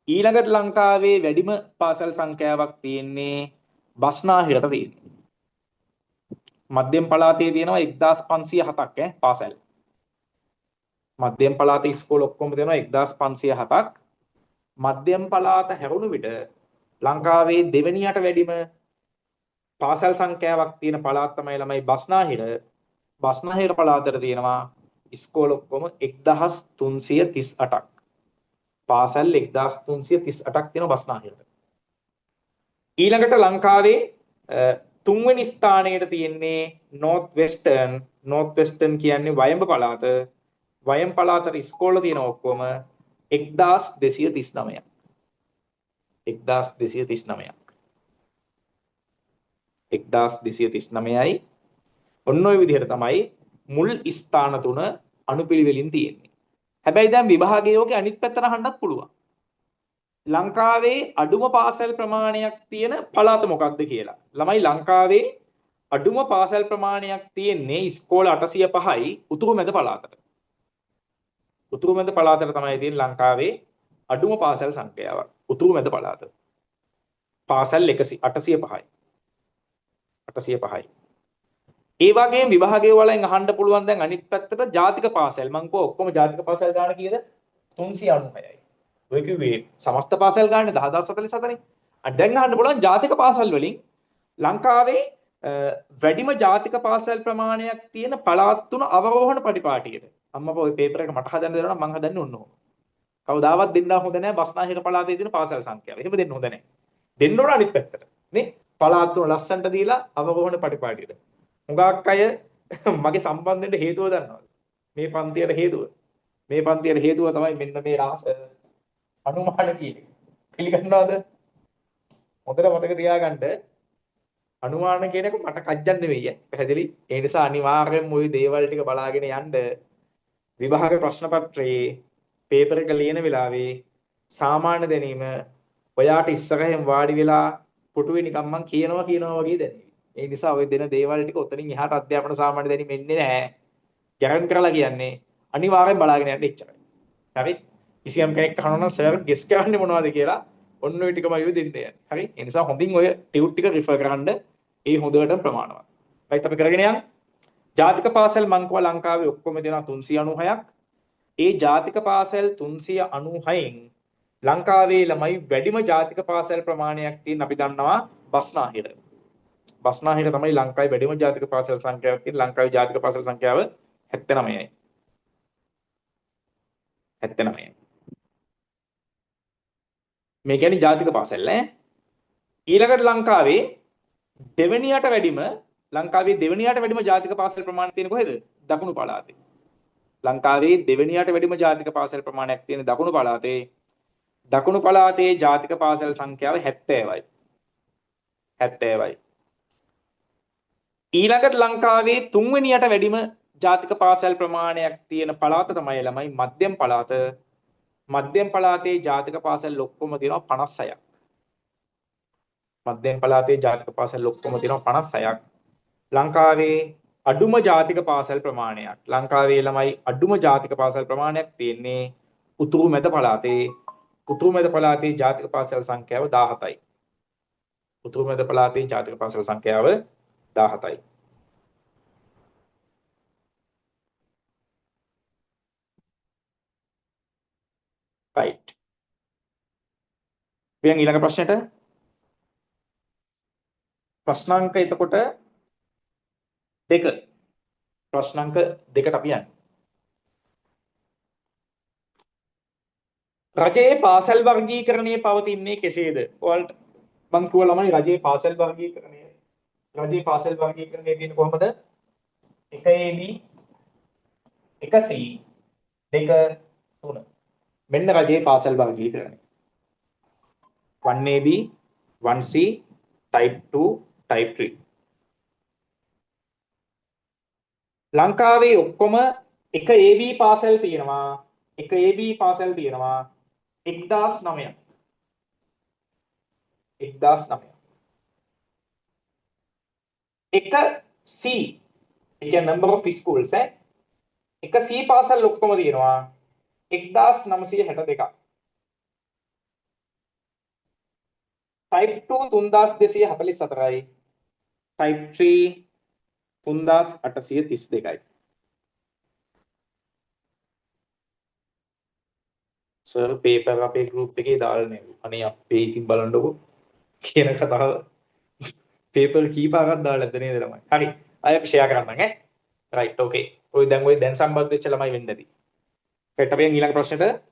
ඊළඟට ලංකාවේ වැඩිම පාසල් සංඛ්‍යාවක් තියෙන්නේ බස්නාහිරට තියෙන්නේ. මධ්‍යම පළාතේ තියෙනවා 1507ක් පාසල්. මධ්‍යම පළාතේ ඉස්කෝල ඔක්කොම තියෙනවා 1507ක්. මධ්‍යම පළාත හැරුණු විට ලංකාවේ දෙවෙනියට වැඩිම පාසල් සංඛ්‍යාවක් තියෙන පළාත තමයි ළමයි බස්නාහිර. බස්නාහිර පළාතට තියෙනවා ඉස්කෝල ඔක්කොම 1338ක්. පාසල් 1338ක් තියෙනවා බස්නාහිරට. ඊළඟට ලංකාවේ තුන්වෙනි ස්ථානයට තියෙන්නේ නෝර්ත් වෙස්ටර්න් කියන්නේ වයඹ පළාත. වයඹ පළාතට ඉස්කෝල තියෙනවා ඔක්කොම 1239ක්. 1239යි. ඔන්න ඔය විදිහට තමයි මුල් ස්ථාන තුන අනුපිළිවෙලින් තියෙන්නේ. හැබැයි දැන් විභාගයේ ඔකේ අනිත් පැත්තට අහන්නත් පුළුවන්. ලංකාවේ අඩුම පාසල් ප්‍රමාණයක් තියෙන පළාත මොකක්ද කියලා. ළමයි ලංකාවේ අඩුම පාසල් ප්‍රමාණයක් තියෙන්නේ ඉස්කෝල 805යි උතුරු මැද පළාතට. උතුරු මැද පළාතට තමයි තියෙන්නේ ලංකාවේ අඩුම පාසල් සංඛ්‍යාවක්. උතුරු මැද පළාත. පාසල් 805යි. ඒ වගේම විභාගයේ වලින් අහන්න පුළුවන් දැන් අනිත් පැත්තට ජාතික පාසල්. මං කෝ ඔක්කොම ජාතික පාසල් ගන්න කීයද? 396යි. ඔය කිව්වේ සමස්ත පාසල් ගන්න 10047නේ. දැන් අහන්න පුළුවන් ජාතික පාසල් වලින් ලංකාවේ වැඩිම ජාතික පාසල් ප්‍රමාණයක් තියෙන පළාත් තුන අවරෝහණ පටිපාටියට. අම්මා ඔය පේපර් එක මට හදන්න දෙනවා නම් මං හදන්නේ ඔන්න ඕක. කවදාවත් දෙන්න හොඳ නැහැ බස්නාහිර පළාතේ තියෙන පාසල් සංඛ්‍යාව. එහෙම දෙන්න හොඳ නැහැ. දෙන්න ඕන අනිත් පැත්තට. නේ? පළාත් තුන ලස්සන්ට දීලා අවරෝහණ පටිපාටියට. හුඟක් අය මගේ සම්බන්ධෙන්ට හේතුව දන්නවද? මේ පන්තියට හේතුව තමයි මෙන්න මේ රහස අනුමාන කියන්නේ. පිළිගන්නවද? හොඳට මතක තියාගන්න අනුමාන කියන එක මට කජ්ජන් නෙවෙයි පැහැදිලි. ඒ නිසා අනිවාර්යෙන්ම ওই දේවල් ටික බලාගෙන යන්න විභාග ප්‍රශ්න පත්‍රයේ පේපර් එක ලියන වෙලාවේ සාමාන්‍ය දැනීම ඔයාට ඉස්සරහින් වාඩි වෙලා පුටුවේ නිකන් මං කියනවා වගේ දැනෙයි. ඒ නිසා ඔය දෙන දේවල් ටික උතනින් එහාට අධ්‍යාපන සාමාන්‍ය දැනීම එන්නේ නැහැ. ගැරන්ටි කරලා කියන්නේ අනිවාර්යෙන් බලාගෙන යන්න එච්චරයි. හරි? කිසියම් කෙනෙක් අහනවා නම් සර් ගෙස් කරන්නේ මොනවද කියලා ඔන්න ඔය ටිකමයි ඔය දෙන්න යන්නේ. හරි? ඒ නිසා හොඳින් ඔය ටියුට් ටික රිෆර් කරන්න ඒ හොඳටම ප්‍රමාණවත්. රයිට් අපි කරගෙන යන්න. ජාතික පාසල් මං කව ලංකාවේ ඔක්කොම දෙනවා 396ක්. ඒ ජාතික පාසල් 396න් ලංකාවේ ළමයි වැඩිම ජාතික පාසල් ප්‍රමාණයක් තියෙන අපි දන්නවා බස්නාහිර. බස්නාහිර තමයි ලංකාවේ වැඩිම ජාතික පාසල් සංඛ්‍යාවක් තියෙන. ලංකාවේ ජාතික පාසල් සංඛ්‍යාව 79යි. 79යි. මේ කියන්නේ ජාතික පාසල් ඈ. ඊළඟට ලංකාවේ දෙවෙනියට වැඩිම ජාතික පාසල් ප්‍රමාණය තියෙන කොහෙද? දකුණු පළාතේ. ලංකාවේ දෙවෙනියට වැඩිම ජාතික පාසල් ප්‍රමාණයක් තියෙන දකුණු පළාතේ. දකුණු පළාතේ ජාතික පාසල් සංඛ්‍යාව 70යි. 70යි. ඊළඟට ලංකාවේ තුන්වෙනියට වැඩිම ජාතික පාසල් ප්‍රමාණයක් තියෙන පළාත තමයි ළමයි මධ්‍යම පළාත. මධ්‍යම පළාතේ ජාතික පාසල් ඔක්කොම තියෙනවා 56ක්. මධ්‍යම පළාතේ ජාතික පාසල් ඔක්කොම තියෙනවා 56ක්. ලංකාවේ අඩුම ජාතික පාසල් ප්‍රමාණයක්. ලංකාවේ ළමයි අඩුම ජාතික පාසල් ප්‍රමාණයක් තියෙන්නේ උතුරු මැද පළාතේ. උතුරු මැද පළාතේ ජාතික පාසල් සංඛ්‍යාව 17යි. උතුරු මැද පළාතේ ජාතික පාසල් සංඛ්‍යාව 17යි. right. පියන් ඊළඟ ප්‍රශ්නෙට ප්‍රශ්නාංක එතකොට 2. ප්‍රශ්නාංක 2ට අපි යන්නේ. රජයේ පාසල් වර්ගීකරණයේ පවතින්නේ කෙසේද? ඔයාලට මං කිව්වා ළමයි රජයේ පාසල් වර්ගීකරණයේ තියෙන්නේ කොහොමද? 1AB 1C 2 3. මෙන්න රජයේ පාසල් වර්ගීකරණය. 1AB 1C type 2 type 3. ලංකාවේ ඔක්කොම 1AB පාසල් තියෙනවා. 1AB පාසල් තියෙනවා 1009ක්. 1009. 1C ඒ කියන්නේ number of schools 1C පාසල් ඔක්කොම තියෙනවා 1962ක්. type 2 3244යි. type 3 3832යි. සර් පේපර් අපේ ගෲප් එකේ දාලා නේ. අනේ අපේ ඉතින් බලන්නකො කියන කතාව. පේපර් කීපාරක් දාලා නැද්ද නේද ළමයි? හරි. අය ෂෙයා කරන්න ඈ. රයිට් ඕකේ. ඔය දැන් සම්බන්ධ වෙච්ච ළමයි වෙන්න ඇති. රයිට් අපි ඊළඟ ප්‍රශ්නෙට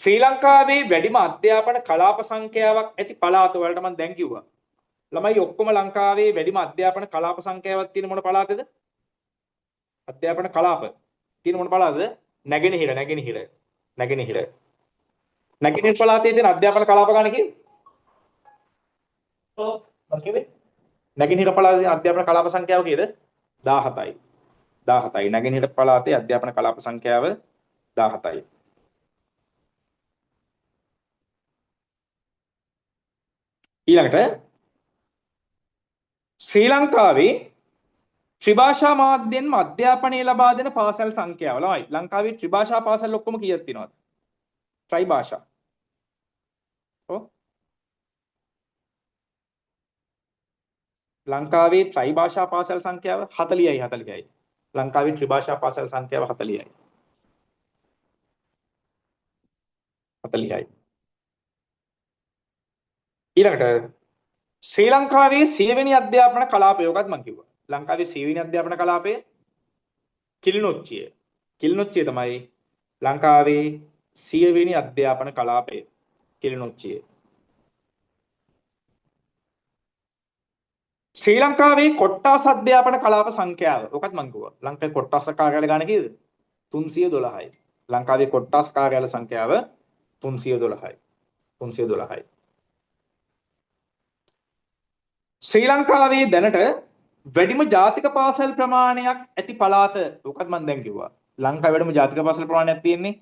ශ්‍රී ලංකාවේ වැඩිම අධ්‍යාපන කලාප සංඛ්‍යාවක් ඇති පළාත වලට මම දැන් කිව්වා. ළමයි ඔක්කොම ලංකාවේ වැඩිම අධ්‍යාපන කලාප සංඛ්‍යාවක් තියෙන මොන පළාතද? අධ්‍යාපන කලාප තියෙන මොන පළාතද? නැගෙනහිර පළාතේ තියෙන අධ්‍යාපන කලාප ගන්න කිව්වේ. ඔව් මම කිව්වේ. නැගෙනහිර පළාතේ අධ්‍යාපන කලාප සංඛ්‍යාව කීයද? 17යි. 17යි. නැගෙනහිර පළාතේ අධ්‍යාපන කලාප සංඛ්‍යාව 17යි. ඊළඟට ශ්‍රී ලංකාවේ ත්‍රිභාෂා මාධ්‍යෙන්ම අධ්‍යාපනය ලබා දෙන පාසල් සංඛ්‍යාව ළමයි ලංකාවේ ත්‍රිභාෂා පාසල් ඔක්කොම කීයක් තියෙනවද? ත්‍රිභාෂා. ඔව්. ලංකාවේ ත්‍රිභාෂා පාසල් සංඛ්‍යාව 40යි. ලංකාවේ ත්‍රිභාෂා පාසල් සංඛ්‍යාව 40යි. 40යි. ඊළඟට ශ්‍රී ලංකාවේ 100 වෙනි අධ්‍යාපන කලාපය ඔකත් මම කිව්වා. ලංකාවේ 100 වෙනි අධ්‍යාපන කලාපය කිලිනොච්චිය. කිලිනොච්චිය තමයි ලංකාවේ 100 වෙනි අධ්‍යාපන කලාපය. කිලිනොච්චිය. ශ්‍රී ලංකාවේ කොට්ටාස අධ්‍යාපන කලාප සංඛ්‍යාව ඔකත් මම කිව්වා. ලංකාවේ කොට්ටාස කාර්යාල ගාන කීයද? 312යි. ලංකාවේ කොට්ටාස කාර්යාල සංඛ්‍යාව 312යි. 312යි. ශ්‍රී ලංකාවේ දැනට වැඩිම ජාතික පාසල් ප්‍රමාණයක් ඇති පළාත ඔකත් මම දැන් කිව්වා. ලංකාවේ වැඩිම ජාතික පාසල් ප්‍රමාණයක් තියෙන්නේ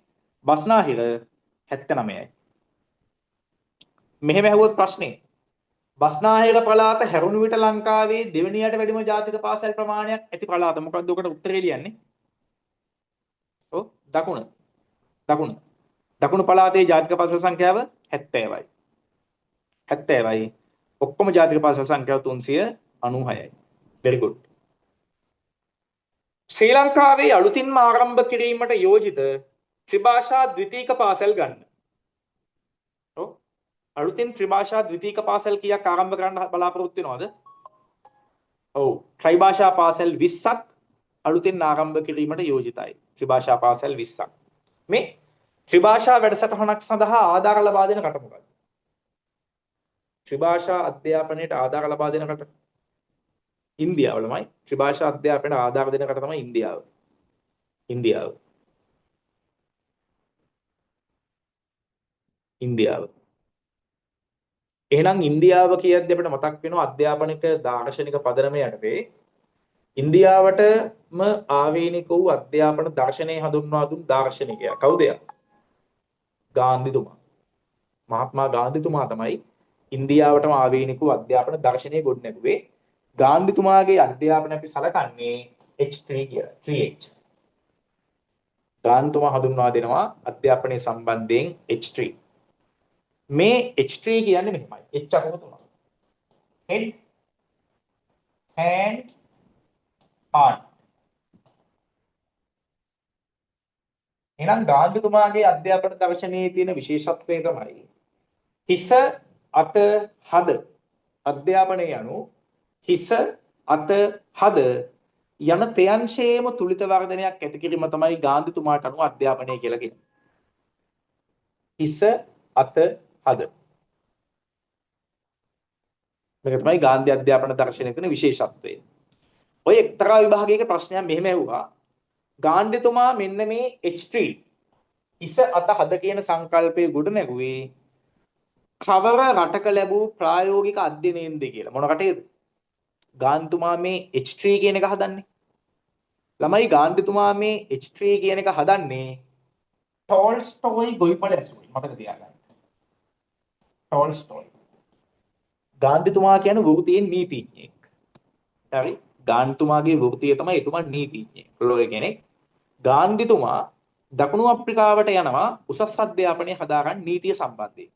බස්නාහිර 79යි. මෙහෙම ඇහුවොත් ප්‍රශ්නේ බස්නාහිර පළාත හැරුණු විට ලංකාවේ දෙවෙනියට වැඩිම ජාතික පාසල් ප්‍රමාණයක් ඇති පළාත මොකක්ද ඔකට උත්තරේ ලියන්නේ? ඔව් දකුණු පළාතේ ජාතික පාසල් සංඛ්‍යාව 70යි. 70යි. ඔක්කොම ජාතික පාසල් සංඛ්‍යාව 396යි. very good. ශ්‍රී ලංකාවේ අලුතින්ම ආරම්භ කිරීමට යෝජිත ත්‍රිභාෂා ද්විතීක පාසල් ගන්න. ඔව්. අලුතින් ත්‍රිභාෂා ද්විතීක පාසල් කීයක් ආරම්භ කරන්න බලාපොරොත්තු වෙනවද? ඔව්. ත්‍රිභාෂා පාසල් 20ක් අලුතින් ආරම්භ කිරීමට යෝජිතයි. ත්‍රිභාෂා පාසල් 20ක්. මේ ත්‍රිභාෂා වැඩසටහනක් සඳහා ආධාර ලබා දෙන කට මොකක්ද? ත්‍රිභාෂා අධ්‍යාපනයට ආධාර ලබා දෙන රට ඉන්දියාවලමයි. ත්‍රිභාෂා අධ්‍යාපනයට ආධාර දෙන රට තමයි ඉන්දියාව. ඉන්දියාව. ඉන්දියාව. එහෙනම් ඉන්දියාව කියද්දී අපිට මතක් වෙනවා අධ්‍යාපනික දාර්ශනික පදනම යටතේ ඉන්දියාවටම ආවේනික වූ අධ්‍යාපන දර්ශනය හඳුන්වා දුන් දාර්ශනිකයා කවුද? ගාන්ධිතුමා. මහත්මා ගාන්ධිතුමා තමයි ඉන්දියාවටම ආවේනික වූ අධ්‍යාපන දර්ශනය ගොඩනැගුවේ. ගාන්ධිතුමාගේ අධ්‍යාපනය අපි සලකන්නේ H3 කියලා. 3H. ගාන්ධිතුමා හඳුන්වා දෙනවා අධ්‍යාපනයේ සම්බන්ධයෙන් H3. මේ H3 කියන්නේ මෙහෙමයි. H අකුර තුනක්. head, hand, heart. එහෙනම් ගාන්ධිතුමාගේ අධ්‍යාපන දර්ශනයේ තියෙන විශේෂත්වය තමයි හිස අත හද අධ්‍යාපනය යනු හිස අත හද යන තයන්ශේම තුලිත වර්ධනයක් ඇති කිරීම තමයි ගාන්ධිතුමාට අනුව අධ්‍යාපනය කියලා කියන්නේ. හිස අත හද. මේක තමයි ගාන්ධි අධ්‍යාපන දර්ශනයේ තියෙන විශේෂත්වය. ඔය එක්තරා විභාගයක ප්‍රශ්නයක් මෙහෙම ඇහුවා. ගාන්ධිතුමා මෙන්න මේ H3 හිස අත හද කියන සංකල්පයේ ගොඩ නැගුවේ කවර රටක ලැබූ ප්‍රායෝගික අධ්‍යයනයෙන්ද කියලා. මොන රටේද? ගාන්ධිතුමා මේ H3 කියන එක හදන්නේ. ළමයි ගාන්ධිතුමා මේ H3 කියන එක හදන්නේ ටෝල්ස්ටෝයි ගොවිපළ ඇසුරේ. මතක තියාගන්න. ටෝල්ස්ටෝයි. ගාන්ධිතුමා කියන වෘත්තීය නීතිඥයෙක්. හරි? ගාන්ධිතුමාගේ වෘත්තිය තමයි එතුමා නීතිඥයෙක්. ලෝය කෙනෙක්. ගාන්ධිතුමා දකුණු අප්‍රිකාවට යනවා උසස් අධ්‍යාපනය හදාගන්න නීතිය සම්බන්ධයෙන්.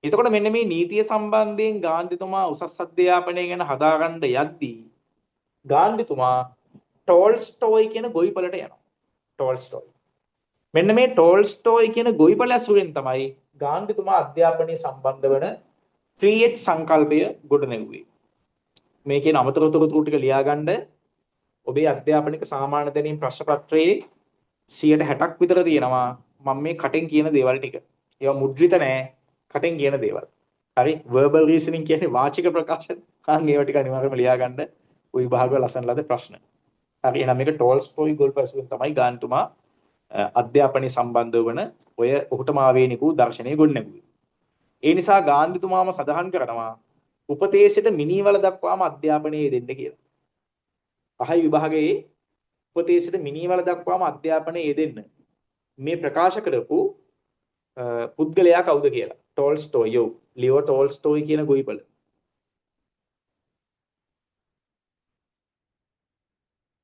එතකොට මෙන්න මේ නීතිය සම්බන්ධයෙන් ගාන්ධිතුමා උසස් අධ්‍යාපනය ගැන හදාගන්න යද්දී ගාන්ධිතුමා ටෝල්ස්ටෝයි කියන ගොවිපළට යනවා. ටෝල්ස්ටෝයි. මෙන්න මේ ටෝල්ස්ටෝයි කියන ගොවිපළ ඇසුරෙන් තමයි ගාන්ධිතුමා අධ්‍යාපනයේ සම්බන්ධ වන 3H සංකල්පය ගොඩනැගුවේ. මේකේ අමතර තොරතුරු ටික ලියාගන්න ඔබේ අධ්‍යාපනික සාමාන්‍ය දැනීම් ප්‍රශ්න පත්‍රයේ 60ක් විතර තියෙනවා. මම මේ කටින් කියන දේවල් ටික. ඒවා මුද්‍රිත නෑ. කටින් කියන දේවල්. හරි? verbal reasoning කියන්නේ වාචික ප්‍රකාශන. ඒවා ටික අනිවාර්යයෙන්ම ලියාගන්න. ওই විභාගවල ලස්සන ලද ප්‍රශ්න. හරි? එහෙනම් මේක ටෝල්ස්ටෝයි ගොල්පැසුවෙන් තමයි ගාන්ධිතුමා අධ්‍යාපනයේ සම්බන්ධ වන ඔය ඔහුටම ආවේනික වූ දර්ශනය ගොඩනැගුවේ. ඒ නිසා ගාන්ධිතුමාම සඳහන් කරනවා උපදේශයට මිනිවල දක්වාම අධ්‍යාපනයේ දෙන්න කියලා. පහයි විභාගයේ උපදේශයට මිනිවල දක්වාම අධ්‍යාපනයේ දෙන්න මේ ප්‍රකාශ කරපු පුද්ගලයා කවුද කියලා. ටෝල්ස්ටෝයි. ලියෝ ටෝල්ස්ටෝයි කියන ගොවිපළ.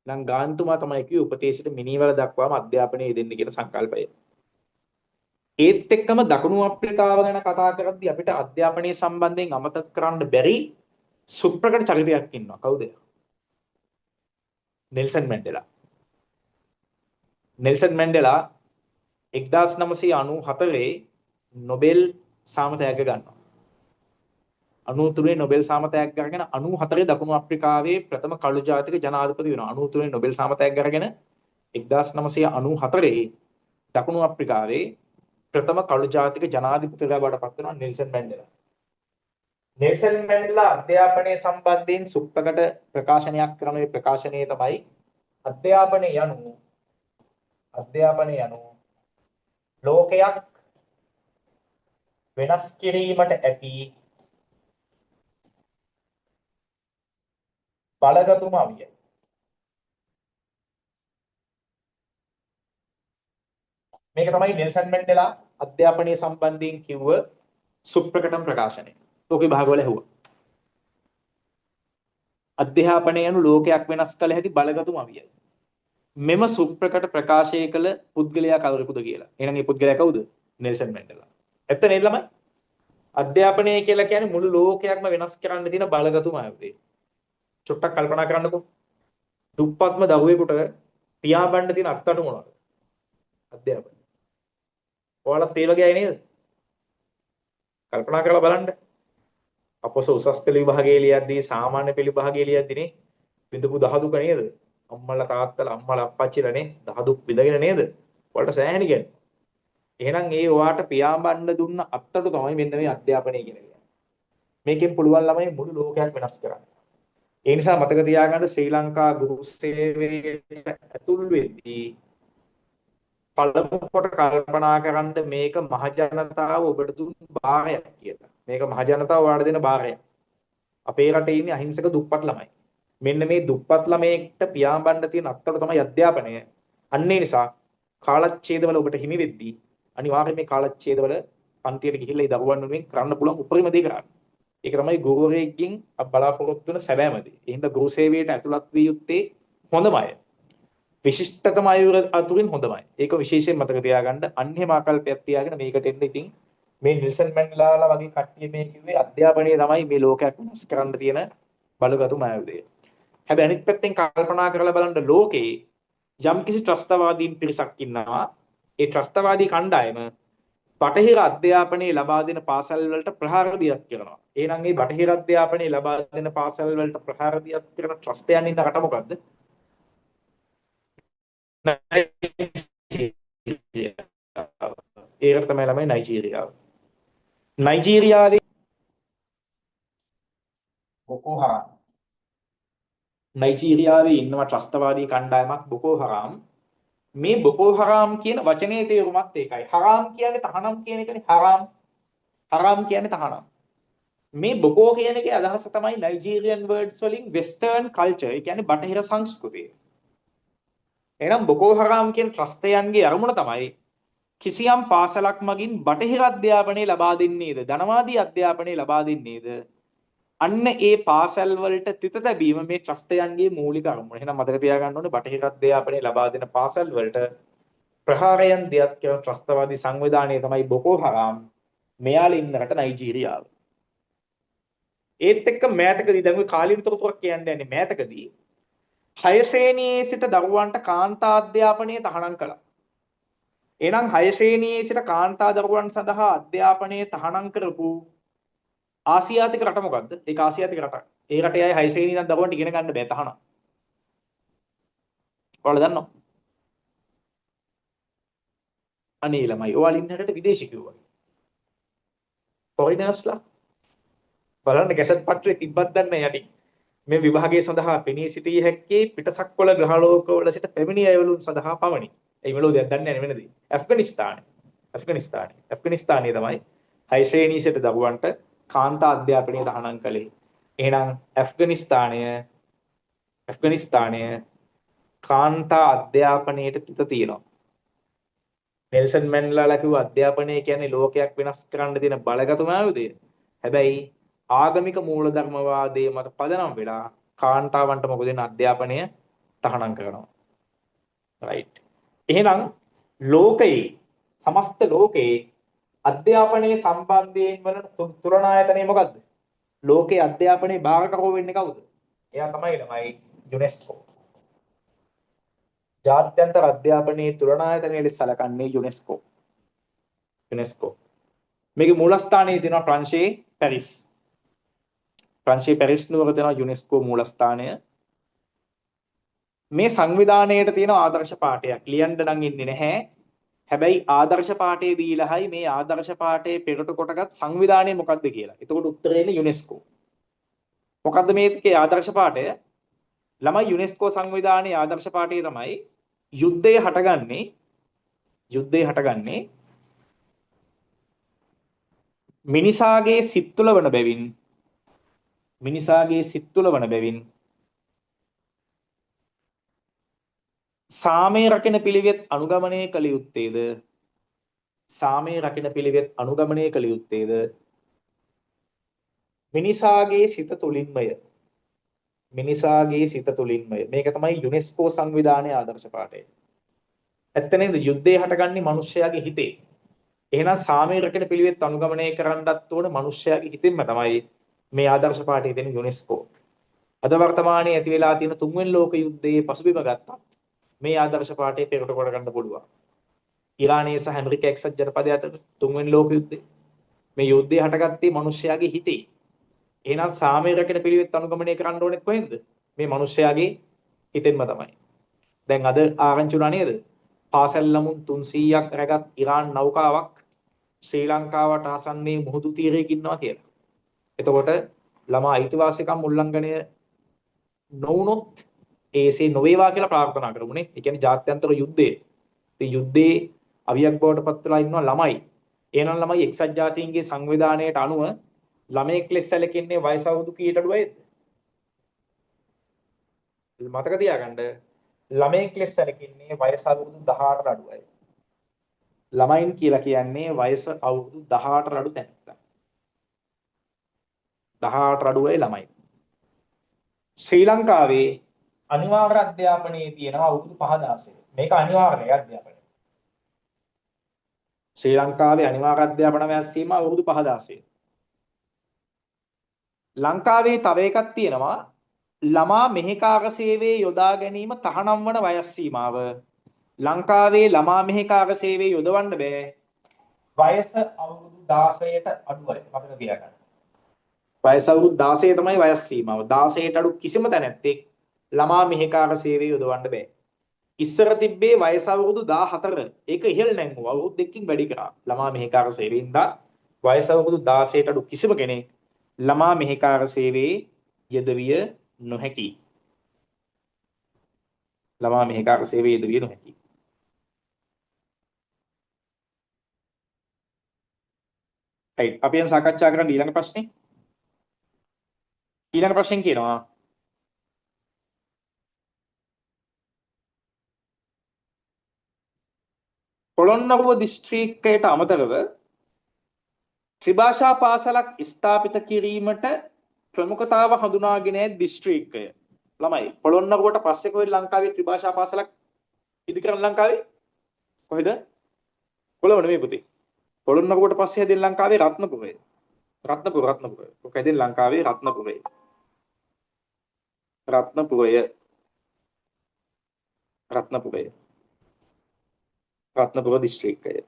නම් ගාන්ධිතුමා තමයි කිව්වේ උපදේශයට මිනිවල දක්වාම අධ්‍යාපනයේ දෙන්න කියන සංකල්පය. ඒත් එක්කම දකුණු අප්‍රිකාව ගැන කතා කරද්දී අපිට අධ්‍යාපනයේ සම්බන්ධයෙන් අමතක කරන්න බැරි සුප්‍රකට චරිතයක් ඉන්නවා. කවුද? Nelson Mandela. Nelson Mandela 1994 Nobel සාමතෑග්ග ගන්නවා. 93 නොබෙල් සාමතෑග්ග අරගෙන 94 දකුණු අප්‍රිකාවේ ප්‍රථම කළු ජාතික ජනාධිපති වෙනවා. 93 නොබෙල් සාමතෑග්ග අරගෙන 1994 දකුණු අප්‍රිකාවේ ප්‍රථම කළු ජාතික ජනාධිපතිවරයා බවට පත් වෙනවා නෙල්සන් මැන්ඩෙලා. නෙල්සන් මැන්ඩෙලා අධ්‍යාපනයේ සම්බන්ධයෙන් සුප්‍රකට ප්‍රකාශනයක් කරන මේ ප්‍රකාශනයේ තමයි අධ්‍යාපනය යනු ලෝකයක් වෙනස් කිරීමට ඇති බලගතුම අවිය. මේක තමයි නෙල්සන් මැන්ඩෙලා අධ්‍යාපනයේ සම්බන්ධයෙන් කිව්ව සුප්‍රකටම ප්‍රකාශනය. ඔක විභාගවල ඇහුවා. අධ්‍යාපනය යනු ලෝකයක් වෙනස් කළ හැකි බලගතුම අවියයි. මෙම සුප්‍රකට ප්‍රකාශය කළ පුද්ගලයා කවුරුද කියලා. එහෙනම් මේ පුද්ගලයා කවුද? Nelson Mandela. ඇත්ත නේද ළමයි? අධ්‍යාපනය කියලා කියන්නේ මුළු ලෝකයක්ම වෙනස් කරන්න තියෙන බලගතුම අවියයි. චුට්ටක් කල්පනා කරන්නකෝ. දුප්පත්ම දරුවෙකුට පියාඹන්න තියෙන අත්තට මොනවද? අධ්‍යාපනය. ඔයාලත් ඒ වගේ අය නේද? කල්පනා කරලා බලන්න. අපොස උසස් පෙළ විභාගයේ ලියද්දී සාමාන්‍ය පෙළ විභාගයේ ලියද්දී නේ විඳපු දහදුක නේද? අම්මලා තාත්තලා අම්මලා අප්පච්චිලා නේ දහදුක් විඳගෙන නේද? ඔයාලට සෑහෙන කියන්නේ. එහෙනම් ඒ ඔයාට පියාඹන්න දුන්න අත්තට තමයි මෙන්න මේ අධ්‍යාපනය කියන්නේ. මේකෙන් පුළුවන් ළමයි මුළු ලෝකයක් වෙනස් කරන්න. ඒ නිසා මතක තියාගන්න ශ්‍රී ලංකා ගුරු සේවයට ඇතුල් වෙද්දී පළමු කොට කල්පනා කරන්න මේක මහ ජනතාව ඔබට දුන් බාරයක් කියලා. මේක මහ ජනතාව ඔයාලට දෙන බාරයක්. අපේ රටේ ඉන්නේ අහිංසක දුප්පත් ළමයි. මෙන්න මේ දුප්පත් ළමයෙක්ට පියාඹන්න තියෙන අත්තර තමයි අධ්‍යාපනය. අන්න ඒ නිසා කාලච්ඡේදවල ඔබට හිමි වෙද්දී අනිවාර්යයෙන් මේ කාලච්ඡේදවල පන්තියට ගිහිල්ලා ඒ දරුවන් වෙනුවෙන් කරන්න පුළුවන් උපරිම දේ කරන්න. ඒක තමයි ගුරුවරයෙක්ගෙන් බලාපොරොත්තු වෙන සැබෑම දේ. ඒ හින්දා ගුරු සේවයට ඇතුළත් විය යුත්තේ හොඳම අය. විශිෂ්ටතම අය අතුරින් හොඳමයි. ඒක විශේෂයෙන් මතක තියාගන්න. අන්‍යම ආකල්පයක් තියාගෙන මේකට එන්න ඉතින් මේ නෙල්සන් මැන්ඩෙලාලා වගේ කට්ටිය මේ කිව්වේ අධ්‍යාපනය තමයි මේ ලෝකයක් වෙනස් කරන්න තියෙන බලගතුම ආයුධය. හැබැයි අනිත් පැත්තෙන් කල්පනා කරලා බලන්න ලෝකේ යම්කිසි ත්‍රස්තවාදීන් පිරිසක් ඉන්නවා. ඒ ත්‍රස්තවාදී කණ්ඩායම බටහිර අධ්‍යාපනයේ ලබා දෙන පාසල් වලට ප්‍රහාර දියක් කරනවා. එහෙනම් මේ බටහිර අධ්‍යාපනයේ ලබා දෙන පාසල් වලට ප්‍රහාර දියක් කරන ත්‍රස්තයන් ඉන්න රට මොකද්ද? ඒකට තමයි ළමයි නයිජීරියාව. නයිජීරියාවේ බොකෝ හරාම්. නයිජීරියාවේ ඉන්නවා ත්‍රස්තවාදී කණ්ඩායමක් බොකෝ හරාම්. මේ බොකෝ හරාම් කියන වචනේ තේරුමත් ඒකයි. හරාම් කියන්නේ තහනම් කියන එකනේ හරාම්. හරාම් කියන්නේ තහනම්. මේ බොකෝ කියන එකේ අදහස තමයි නයිජීරියන් වර්ඩ්ස් වලින් වෙස්ටර්න් කල්චර්. ඒ කියන්නේ බටහිර සංස්කෘතිය. එහෙනම් බොකෝ හරාම් කියන ත්‍රස්තයන්ගේ අරමුණ තමයි කිසියම් පාසලක් මගින් බටහිර අධ්‍යාපනය ලබා දෙන්නේද ධනවාදී අධ්‍යාපනය ලබා දෙන්නේද අන්න ඒ පාසල් වලට තිත තැබීම මේ ත්‍රස්තයන්ගේ මූලික අරමුණ. එහෙනම් මතක තියාගන්න ඕනේ බටහිර අධ්‍යාපනය ලබා දෙන පාසල් වලට ප්‍රහාරයන් දෙයක් කියන ත්‍රස්තවාදී සංවිධානය තමයි බොකෝ හරාම්. මෙයාලා ඉන්න රට නයිජීරියාව. ඒත් එක්ක මෑතකදී දැන් ඔය කාලීන තොරතුරක් කියන්නේ නැහැ. මෑතකදී 6 ශ්‍රේණියේ සිට දරුවන්ට කාන්තා අධ්‍යාපනය තහනම් කළා. එහෙනම් 6 ශ්‍රේණියේ සිට කාන්තා දරුවන් සඳහා අධ්‍යාපනය තහනම් කරපු ආසියාතික රට මොකද්ද? ඒක ආසියාතික රටක්. ඒ රටේ අය 6 ශ්‍රේණිය ඉඳන් දරුවන්ට ඉගෙන ගන්න බෑ තහනම්. ඔයාලා දන්නව? අනේ ළමයි ඔයාලා ඉන්න රටට විදේශිකයෝ වගේ. ෆොරිනර්ස්ලා බලන්න කැසට් පත්‍රයේ තිබ්බත් දන්නේ යටි. මේ විභාගයේ සඳහා පෙනී සිටිය හැක්කේ පිටසක්වල ග්‍රහලෝකවල සිට පැමිණි අයවලුන් සඳහා පමණි. ඒ මෙලෝදියක් දන්නේ නැහැ වෙනදී. ඇෆ්ගනිස්තානයේ තමයි 6 ශ්‍රේණිය සිට දරුවන්ට කාන්තා අධ්‍යාපනය තහනම් කළේ. එහෙනම් ඇෆ්ගනිස්තානය කාන්තා අධ්‍යාපනයට තිත තියෙනවා. නෙල්සන් මැන්ඩෙලාලා කිව්ව අධ්‍යාපනය කියන්නේ ලෝකයක් වෙනස් කරන්න තියෙන බලගතුම ආයුධය. හැබැයි ආගමික මූලධර්මවාදයේ මත පදනම් වෙලා කාන්තාවන්ට මොකද වෙන අධ්‍යාපනය තහනම් කරනවා. රයිට්. එහෙනම් ලෝකයේ සමස්ත ලෝකයේ අධ්‍යාපනයේ සම්බන්ධයෙන් වන තුලනායතනය මොකද්ද? ලෝකයේ අධ්‍යාපනයේ භාගකරුවෝ වෙන්නේ කවුද? එයා තමයි ළමයි යුනෙස්කෝ. ජාත්‍යන්තර අධ්‍යාපනයේ තුලනායතනයේ සැලකන්නේ යුනෙස්කෝ. මේකේ මූලස්ථානයේ තියෙනවා ප්‍රංශයේ පැරිස්. ප්‍රංශයේ පැරිස් නුවර තියෙනවා යුනෙස්කෝ මූලස්ථානය. මේ සංවිධානයේට තියෙන ආදර්ශ පාඨයක් ලියන්න නම් ඉන්නේ නැහැ. හැබැයි ආදර්ශ පාඨයේ දීලායි මේ ආදර්ශ පාඨයේ පෙරට කොටගත් සංවිධානය මොකක්ද කියලා. එතකොට උත්තරේ එන්නේ යුනෙස්කෝ. මොකද්ද මේකේ ආදර්ශ පාඨය? ළමයි යුනෙස්කෝ සංවිධානයේ ආදර්ශ පාඨය තමයි යුද්ධය හටගන්නේ මිනිසාගේ සිත් තුළ වන බැවින් සාමයේ රකින පිළිවෙත් අනුගමනය කළ යුත්තේද මිනිසාගේ සිත තුළින්මය. මේක තමයි යුනෙස්කෝ සංවිධානයේ ආදර්ශ පාඨය. ඇත්ත නේද? යුද්ධය හටගන්නේ මිනිස්යාගේ හිතේ. එහෙනම් සාමයේ රකින පිළිවෙත් අනුගමනය කරන්නත් ඕන මිනිස්යාගේ හිතෙන්ම තමයි මේ ආදර්ශ පාඨයේ තියෙන යුනෙස්කෝ. අද වර්තමානයේ ඇති වෙලා තියෙන තුන්වෙනි ලෝක යුද්ධයේ පසුබිම ගත්තා මේ ආදර්ශ පාඨයේ පෙරට කොට ගන්න පුළුවන්. ඉරානයේ සහ ඇමරිකා එක්සත් ජනපදය අතර තුන්වෙනි ලෝක යුද්ධය. මේ යුද්ධය හටගත්තේ මිනිස්යාගේ හිතේ. එහෙනම් සාමයේ රකින පිළිවෙත් අනුගමනය කරන්න ඕනේ කොහෙන්ද? මේ මිනිස්යාගේ හිතෙන්ම තමයි. දැන් අද ආරංචි වුණා නේද? පාසල් ළමුන් 300ක් රැගත් ඉරාන් නෞකාවක් ශ්‍රී ලංකාවට ආසන්නයේ මුහුදු තීරයක ඉන්නවා කියලා. එතකොට ළමා අයිතිවාසිකම් උල්ලංඝනය නොවුනොත් ඒසේ නොවේවා කියලා ප්‍රාර්ථනා කරමුනේ. ඒ කියන්නේ ජාත්‍යන්තර යුද්ධයේ. ඉතින් යුද්ධයේ අවියක් බවට පත් වෙලා ඉන්නවා ළමයි. එහෙනම් ළමයි එක්සත් ජාතීන්ගේ සංවිධානයට අනුව ළමයෙක් ලෙස සැලකෙන්නේ වයස අවුරුදු කීයට අඩුයිද? මතක තියාගන්න ළමයෙක් ලෙස සැලකෙන්නේ වයස අවුරුදු 18ට අඩුයි. ළමයින් කියලා කියන්නේ වයස අවුරුදු 18ට අඩු තැනැත්තා. 18ට අඩුයි ළමයි. ශ්‍රී ලංකාවේ අනිවාර්ය අධ්‍යාපනයේ තියෙනවා අවුරුදු 5-16. මේක අනිවාර්යයි අධ්‍යාපනය. ශ්‍රී ලංකාවේ අනිවාර්ය අධ්‍යාපන වයස සීමා අවුරුදු 5-16. ලංකාවේ තව එකක් තියෙනවා ළමා මෙහෙකාර සේවයේ යොදා ගැනීම තහනම් වන වයස් සීමාව. ලංකාවේ ළමා මෙහෙකාර සේවයේ යොදවන්න බෑ. වයස අවුරුදු 16ට අඩුයි. මතක තියාගන්න. වයස අවුරුදු 16 තමයි වයස් සීමාව. 16ට අඩු කිසිම තැනැත්තෙක් ළමා මෙහෙකාර සේවයේ යොදවන්න බෑ. ඉස්සර තිබ්බේ වයස අවුරුදු 14. ඒක ඉහළ නැංගුවා. අවුරුදු දෙකකින් වැඩි කරා. ළමා මෙහෙකාර සේවයෙන් දා වයස අවුරුදු 16ට අඩු කිසිම කෙනෙක් ළමා මෙහෙකාර සේවයේ යෙදවිය නොහැකි. ළමා මෙහෙකාර සේවයේ යෙදවිය නොහැකි. right අපි දැන් සාකච්ඡා කරන්න ඊළඟ ප්‍රශ්නේ. ඊළඟ ප්‍රශ්නෙන් කියනවා පොළොන්නරුව දිස්ත්‍රික්කයට අමතරව ත්‍රිභාෂා පාසලක් ස්ථාපිත කිරීමට ප්‍රමුඛතාව හඳුනාගෙන ඇති දිස්ත්‍රික්කය. ළමයි පොළොන්නරුවට පස්සේ කොහෙද ලංකාවේ ත්‍රිභාෂා පාසලක් ඉදි කරන්න ලංකාවේ? කොහෙද? කොළඹ නෙමෙයි පුතේ. පොළොන්නරුවට පස්සේ හැදෙන ලංකාවේ රත්නපුරේ. රත්නපුර. කොහෙද ලංකාවේ රත්නපුරේ? රත්නපුර දිස්ත්‍රික්කය.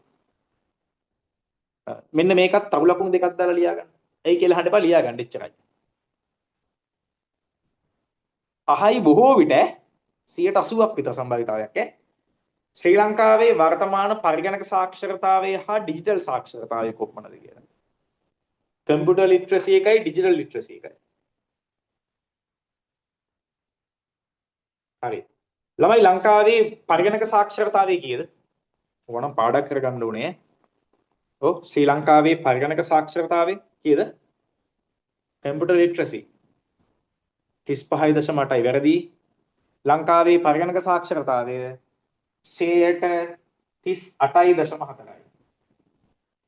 මෙන්න මේකත් තරු ලකුණු දෙකක් දාලා ලියා ගන්න. එයි කියලා අහන්න එපා ලියා ගන්න එච්චරයි. අහයි බොහෝ විට 80%ක් විතර සම්භාවිතාවයක් ශ්‍රී ලංකාවේ වර්තමාන පරිගණක සාක්ෂරතාවය හා ඩිජිටල් සාක්ෂරතාවය කොපමණද කියලා. කම්පියුටර් ලිටරසි එකයි ඩිජිටල් ලිටරසි එකයි. හරි. ළමයි ලංකාවේ පරිගණක සාක්ෂරතාවය කීයද? ඕනම් පාඩක් කරගන්න ඕනේ. ඔව් ශ්‍රී ලංකාවේ පරිගණක සාක්ෂරතාවය කීයද? කම්පියුටර් ලිටරසි 35.8යි වැරදි. ලංකාවේ පරිගණක සාක්ෂරතාවය 38.4යි.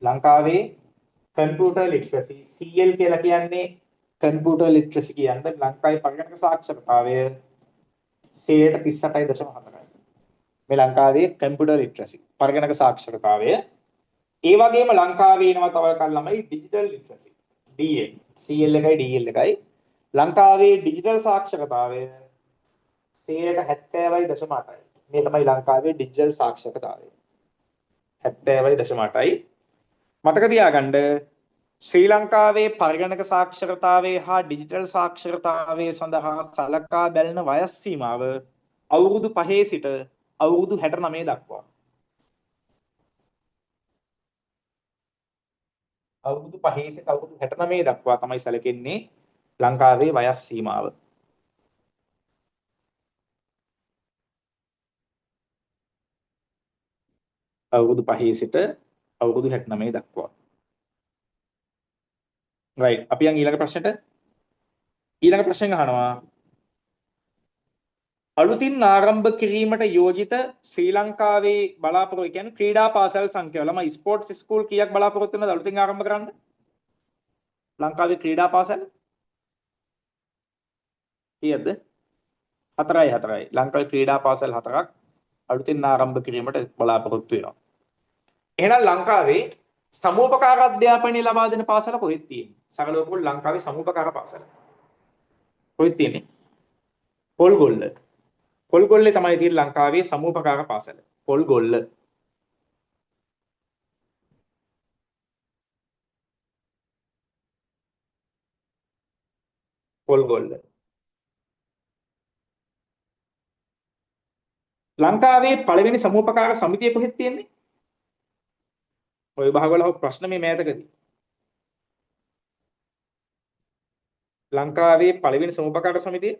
ලංකාවේ කම්පියුටර් ලිටරසි CL කියලා කියන්නේ කම්පියුටර් ලිටරසි කියන්නේ ලංකාවේ පරිගණක සාක්ෂරතාවය 38.4යි. මේ ලංකාවේ කම්පියුටර් ලිටරසි පරිගණක සාක්ෂරතාවය. ඒ වගේම ලංකාවේ එනවා තව එකක් ළමයි ඩිජිටල් ලිටරසි DL. CL එකයි DL එකයි. ලංකාවේ ඩිජිටල් සාක්ෂරතාවය 70.8යි. මේ තමයි ලංකාවේ ඩිජිටල් සාක්ෂරතාවය. 70.8යි. මතක තියාගන්න ශ්‍රී ලංකාවේ පරිගණක සාක්ෂරතාවයේ හා ඩිජිටල් සාක්ෂරතාවයේ සඳහා සලකා බැලන වයස් සීමාව අවුරුදු 5 සිට අවුරුදු 69 දක්වා. අවුරුදු 5 සිට අවුරුදු 69 දක්වා තමයි සැලකෙන්නේ ලංකාවේ වයස් සීමාව. අවුරුදු 5 සිට අවුරුදු 69 දක්වා. right අපි යන් ඊළඟ ප්‍රශ්නෙට. ඊළඟ ප්‍රශ්නෙන් අහනවා අලුතින් ආරම්භ කිරීමට යෝජිත ශ්‍රී ලංකාවේ බලාපොරොත්තු කියන්නේ ක්‍රීඩා පාසල් සංඛ්‍යාව. ළමයි ස්පෝර්ට්ස් ස්කූල් කීයක් බලාපොරොත්තු වෙනවද අලුතින් ආරම්භ කරන්න? ලංකාවේ ක්‍රීඩා පාසල් කීයද? 4යි. ලංකාවේ ක්‍රීඩා පාසල් 4ක් අලුතින් ආරම්භ කිරීමට බලාපොරොත්තු වෙනවා. එහෙනම් ලංකාවේ සමූපකාර අධ්‍යාපනය ලබා දෙන පාසල කොහෙද තියෙන්නේ? සරලව පොල් ලංකාවේ සමූපකාර පාසල. කොහෙද තියෙන්නේ? පොල්ගොල්ල. පොල්ගොල්ලේ තමයි තියෙන්නේ ලංකාවේ සමූපකාර පාසල. පොල්ගොල්ල. පොල්ගොල්ල. ලංකාවේ පළවෙනි සමූපකාර සමිතිය කොහෙද තියෙන්නේ? ඔය භාගවල ප්‍රශ්න මේ මෑතකදී. ලංකාවේ පළවෙනි සමුපකාර සමිතිය.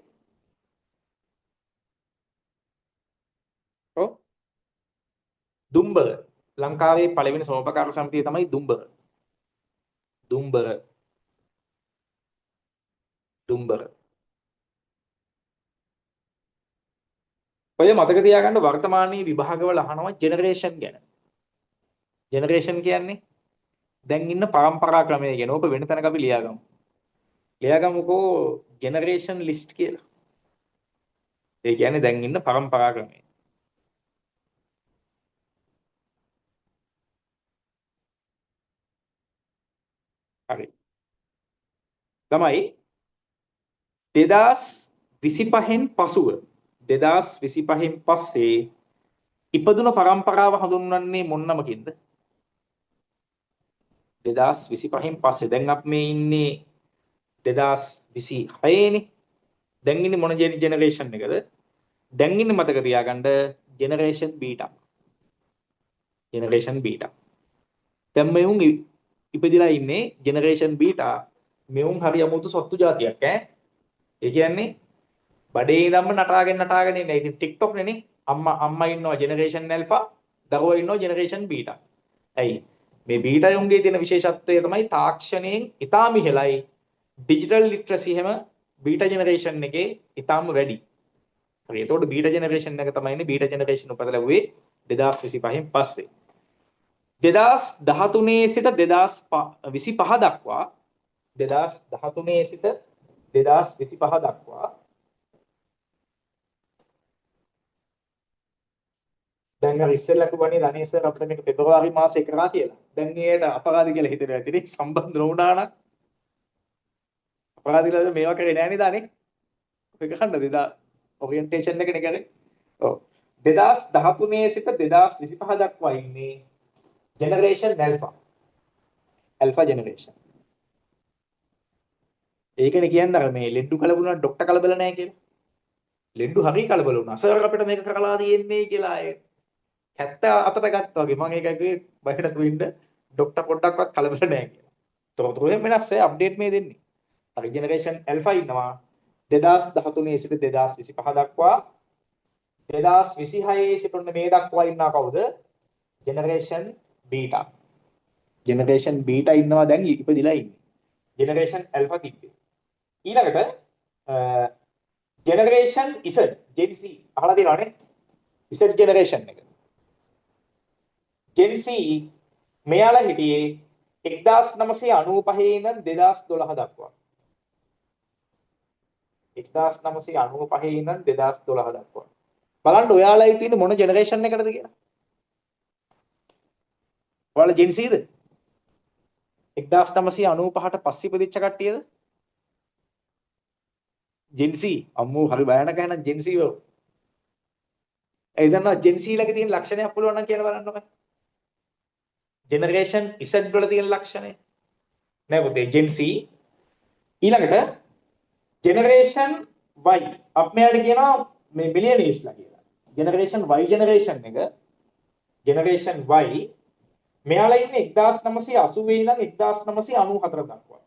ඔව්. දුම්බර. ලංකාවේ පළවෙනි සමුපකාර සමිතිය තමයි දුම්බර. දුම්බර. දුම්බර. ඔය මතක තියාගන්න වර්තමානයේ විභාගවල අහනවා ජෙනරේෂන් ගැන. ජෙනරේෂන් කියන්නේ දැන් ඉන්න පරම්පරා ක්‍රමය ගැන. ඕක වෙන තැනක අපි ලියාගමු. ලියාගමුකෝ ජෙනරේෂන් ලිස්ට් කියලා. ඒ කියන්නේ දැන් ඉන්න පරම්පරා ක්‍රමය. හරි. තමයි 2025න් පසුව 2025න් පස්සේ ඉපදුන පරම්පරාව හඳුන්වන්නේ මොන නමකින්ද? 2025න් පස්සේ දැන් අපි මේ ඉන්නේ 2026 නේ. දැන් ඉන්නේ මොන ජෙනරේෂන් එකද? දැන් ඉන්නේ මතක තියාගන්න ජෙනරේෂන් බීටා. Generation beta. දැන් මෙවුන් ඉපදිලා ඉන්නේ ජෙනරේෂන් බීටා. මෙවුන් හරි අමුතු සොත්තු జాතියක් ඈ. ඒ කියන්නේ බඩේ ඉඳන්ම නටාගෙන ඉන්නේ. ඉතින් TikTok නේ අම්මා ඉන්නවා ජෙනරේෂන් ඇල්ෆා, දරුවා ඉන්නවා ජෙනරේෂන් බීටා. ඇයි? මේ බීටා යුන්ගේ තියෙන විශේෂත්වය තමයි තාක්ෂණයෙන් ඉතාම ඉහළයි. ඩිජිටල් ලිටරසි හැම බීටා ජෙනරේෂන් එකේ ඉතාම වැඩි. හරි. එතකොට බීටා ජෙනරේෂන් එක තමයි ඉන්නේ බීටා ජෙනරේෂන් උපත ලැබුවේ 2025න් පස්සේ. 2013 සිට 2025 දක්වා 2013 සිට 2025 දක්වා දැන් අර ඉස්සෙල්ලා කිව්වනේ ධනේශ සර් අපිට මේක පෙබරවාරි මාසේ කරා කියලා. දැන් ඒකට අපරාධ කියලා හිතෙනවා ඇතිනේ සම්බන්ධ නොවුණා නම් අපරාධිලා මේවා කරේ නෑ නේද අනේ? ඔය ගහන්නද එදා ඔරියන්ටේෂන් එකනේ කරේ. ඔව් 2013 සිට 2025 දක්වා ඉන්නේ ජෙනරේෂන් ඇල්ෆා ජෙනරේෂන්. ඒකනේ කියන්නේ අර මේ ලෙඩ්ඩු කලබල වුණා ડોක්ටර් කලබල නැහැ කියලා. ලෙඩ්ඩු හරි කලබල වුණා. සර් අපිට මේක කරලා තියෙන්නේ කියලා අය 70 අතට ගත්තා වගේ. මම ඒකයි බයකට තුින්න ડોක්ටර් පොඩ්ඩක්වත් කලබල නැහැ කියලා. තොරතුරු වෙනස් ඒ අප්ඩේට් මේ දෙන්නේ. හරි ජෙනරේෂන් ඇල්ෆා ඉන්නවා 2013 සිට 2025 දක්වා 2026 සිට මේ දක්වා ඉන්නා කවුද? Generation beta. ජෙනරේෂන් බීටා ඉන්නවා දැන් ඉපදිලා ඉන්නේ. ජෙනරේෂන් ඇල්ෆා කිව්වේ. ඊළඟට ජෙනරේෂන් Z Gen Z අහලා තියෙනවනේ. Z ජෙනරේෂන් එක. Gen Z මෙයාලා හිටියේ 1995 ඉඳන් 2012 දක්වා. 1995 ඉඳන් 2012 දක්වා. බලන්න ඔයාලා ඉතින් මොන ජෙනරේෂන් එකකටද කියලා. ඔයාලා Gen Zද? 1995ට පස්සේ ඉපදිච්ච කට්ටියද? Gen Z අම්මෝ හරි භයානක එහෙනම් Gen Z වල. ඒ දන්නවා Gen Z ලගේ තියෙන ලක්ෂණයක් පුළුවන් නම් කියලා බලන්න ඔය. ජෙනරේෂන් Z වල තියෙන ලක්ෂණය. නෑ පුතේ Gen Z ඊළඟට ජෙනරේෂන් Y අප මෙයාට කියනවා මේ මිලියනීස්ලා කියලා. ජෙනරේෂන් Y ජෙනරේෂන් එක ජෙනරේෂන් Y මෙයාලා ඉන්නේ 1980 ඉඳන් 1994 දක්වා.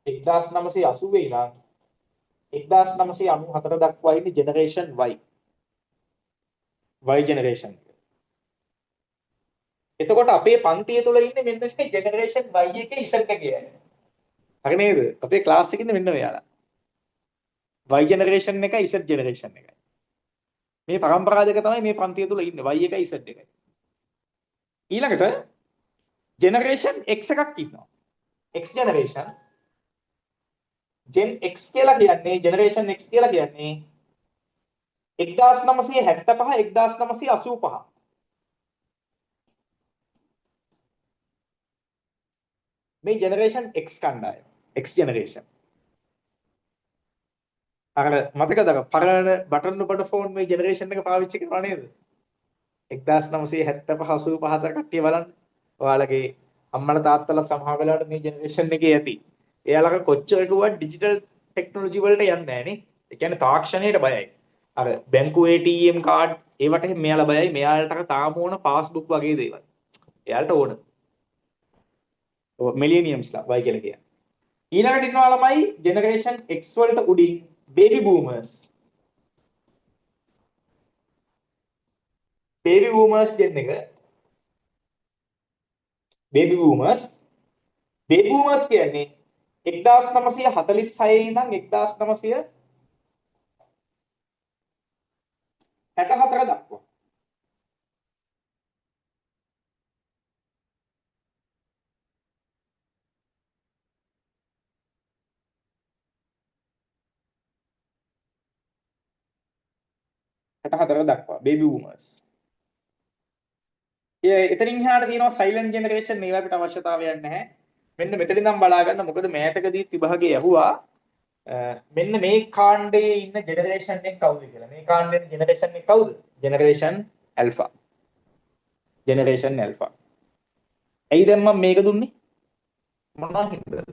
1980 ඉඳන් 1994 දක්වා ඉන්නේ ජෙනරේෂන් Y. Y ජෙනරේෂන් එක. එතකොට අපේ පන්තිය තුල ඉන්නේ මෙන්න මේ ජෙනරේෂන් Y එකේ ඉසර් එක කියන්නේ. හරි නේද? අපේ ක්ලාස් එකේ ඉන්නේ මෙන්න මෙයාලා. Y ජෙනරේෂන් එකයි Z ජෙනරේෂන් එකයි. මේ පරම්පරා දෙක තමයි මේ පන්තිය තුල ඉන්නේ Y එකයි Z එකයි. ඊළඟට ජෙනරේෂන් X එකක් ඉන්නවා. X ජෙනරේෂන් Gen X කියලා කියන්නේ ජෙනරේෂන් X කියලා කියන්නේ 1975 1985 මේ ජෙනරේෂන් X කණ්ඩායම X ජෙනරේෂන් අර මතකද පරණ බටන් නුබට ෆෝන් මේ ජෙනරේෂන් එක පාවිච්චි කරනවා නේද 1975 85 කට්ටිය බලන්න ඔයාලගේ අම්මලා තාත්තලා සමහර වෙලාවට මේ ජෙනරේෂන් එකේ ඇති එයාලක කොච්චර කිව්වත් ඩිජිටල් ටෙක්නොලොජි වලට යන්නේ නැහැ නේ ඒ කියන්නේ තාක්ෂණයට බයයි අර බැංකු ATM කාඩ් ඒවට මෙයාලා බයයි මෙයාලට තාම ඕන පාස්බුක් වගේ දේවල් එයාලට ඕන මිලේනියම්ස්ලා වයි කියලා කියන්නේ ඊළඟට ඉන්නවා ළමයි ජෙනරේෂන් X වලට උඩින් බේබි බූමර්ස්. බේබි බූමර්ස් කියන එක බේබි බූමර්ස් කියන්නේ 1946 ඉඳන් 1964 දක්වා. දක්වා බේබි බූමර්ස්. එතනින් එහාට තියෙනවා සයිලන්ට් ජෙනරේෂන්. මේවා අපිට අවශ්‍යතාවයක් නැහැ. මෙන්න මෙතන ඉඳන් බලා ගන්න. මොකද මෑතකදී විභාගයේ ඇහුවා මෙන්න මේ කාණ්ඩයේ ඉන්න ජෙනරේෂන් එක කවුද කියලා. මේ කාණ්ඩයේ ජෙනරේෂන් එක කවුද? Generation alpha. Generation alpha. ඇයි දැන් මම මේක දුන්නේ? මොනවා හින්දාද?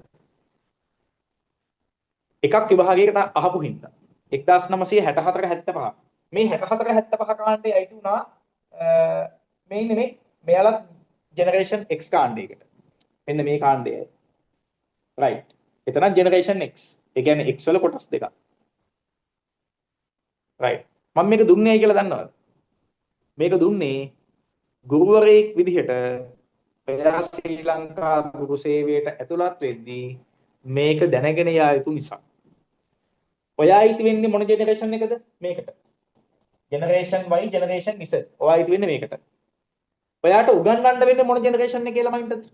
එකක් විභාගයකට අහපු හින්දා. 1964 75. මේ 64 75 කාණ්ඩේ අයිති වුණා මේ නෙමෙයි මෙයාලා ජෙනරේෂන් X කාණ්ඩයකට. මෙන්න මේ කාණ්ඩයයි. රයිට්. එතන ජෙනරේෂන් X. ඒ කියන්නේ X වල කොටස් දෙකක්. රයිට්. මම මේක දුන්නේයි කියලා දන්නවද? මේක දුන්නේ ගුරුවරයෙක් විදිහට එයා ශ්‍රී ලංකා ගුරු සේවයට ඇතුළත් වෙද්දී මේක දැනගෙන යා යුතු නිසා. ඔයා අයිති වෙන්නේ මොන ජෙනරේෂන් එකද? මේකට. Generation Y generation Z. ඔයා අයිති වෙන්නේ මේකට. ඔයාට උගන්වන්න වෙන්නේ මොන ජෙනරේෂන් එක කියලා මයින්ටද?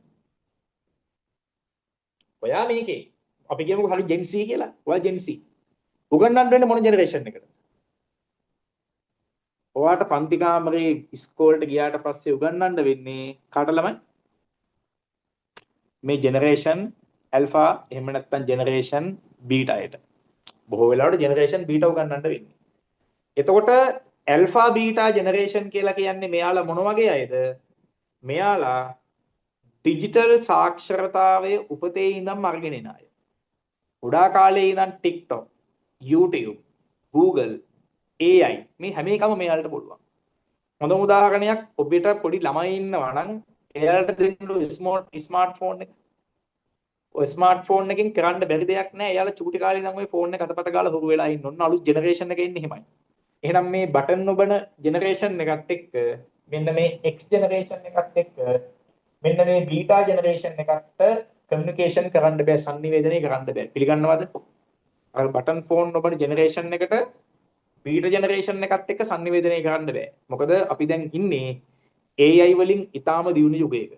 ඔයා මේකේ අපි කියමුකෝ හරි ජෙන් C කියලා. ඔයා ජෙන් C. උගන්වන්න වෙන්නේ මොන ජෙනරේෂන් එකද? ඔයාට පන්ති කාමරේ ඉස්කෝලේට ගියාට පස්සේ උගන්වන්න වෙන්නේ කාට ළමයි? මේ ජෙනරේෂන් ඇල්ෆා එහෙම නැත්නම් ජෙනරේෂන් බීටායට. බොහෝ වෙලාවට ජෙනරේෂන් බීටා උගන්වන්න වෙන්නේ. එතකොට ඇල්ෆා බීටා ජෙනරේෂන් කියලා කියන්නේ මෙයාලා මොන වගේ අයද? මෙයාලා ඩිජිටල් සාක්ෂරතාවයේ උපතේ ඉඳන් අරගෙන එන අය. උඩා කාලේ ඉඳන් TikTok, YouTube, Google, AI මේ හැම එකම මෙයාලට පුළුවන්. හොඳම උදාහරණයක් ඔබට පොඩි ළමයි ඉන්නවා නම් එයාලට දෙන්න ස්මාර්ට්ෆෝන් එක. ඔය ස්මාර්ට්ෆෝන් එකෙන් කරන්න බැරි දෙයක් නැහැ. එයාලා චූටි කාලේ ඉඳන් ওই ෆෝන් එක අතපත ගාලා හුරු වෙලා ඉන්න ඕන. අලුත් ජෙනරේෂන් එකේ ඉන්නේ එහෙමයි. එහෙනම් මේ බටන් නොබන ජෙනරේෂන් එකත් එක්ක මෙන්න මේ X ජෙනරේෂන් එකත් එක්ක මෙන්න මේ බීටා ජෙනරේෂන් එකට කමියුනිකේෂන් කරන්න බෑ, sannivedanaya කරන්න බෑ. පිළිගන්නවද? අර බටන් ෆෝන් නොබන ජෙනරේෂන් එකට බීටා ජෙනරේෂන් එකත් එක්ක sannivedanaya කරන්න බෑ. මොකද අපි දැන් ඉන්නේ AI වලින් ඊටාම දියුණු යුගයක.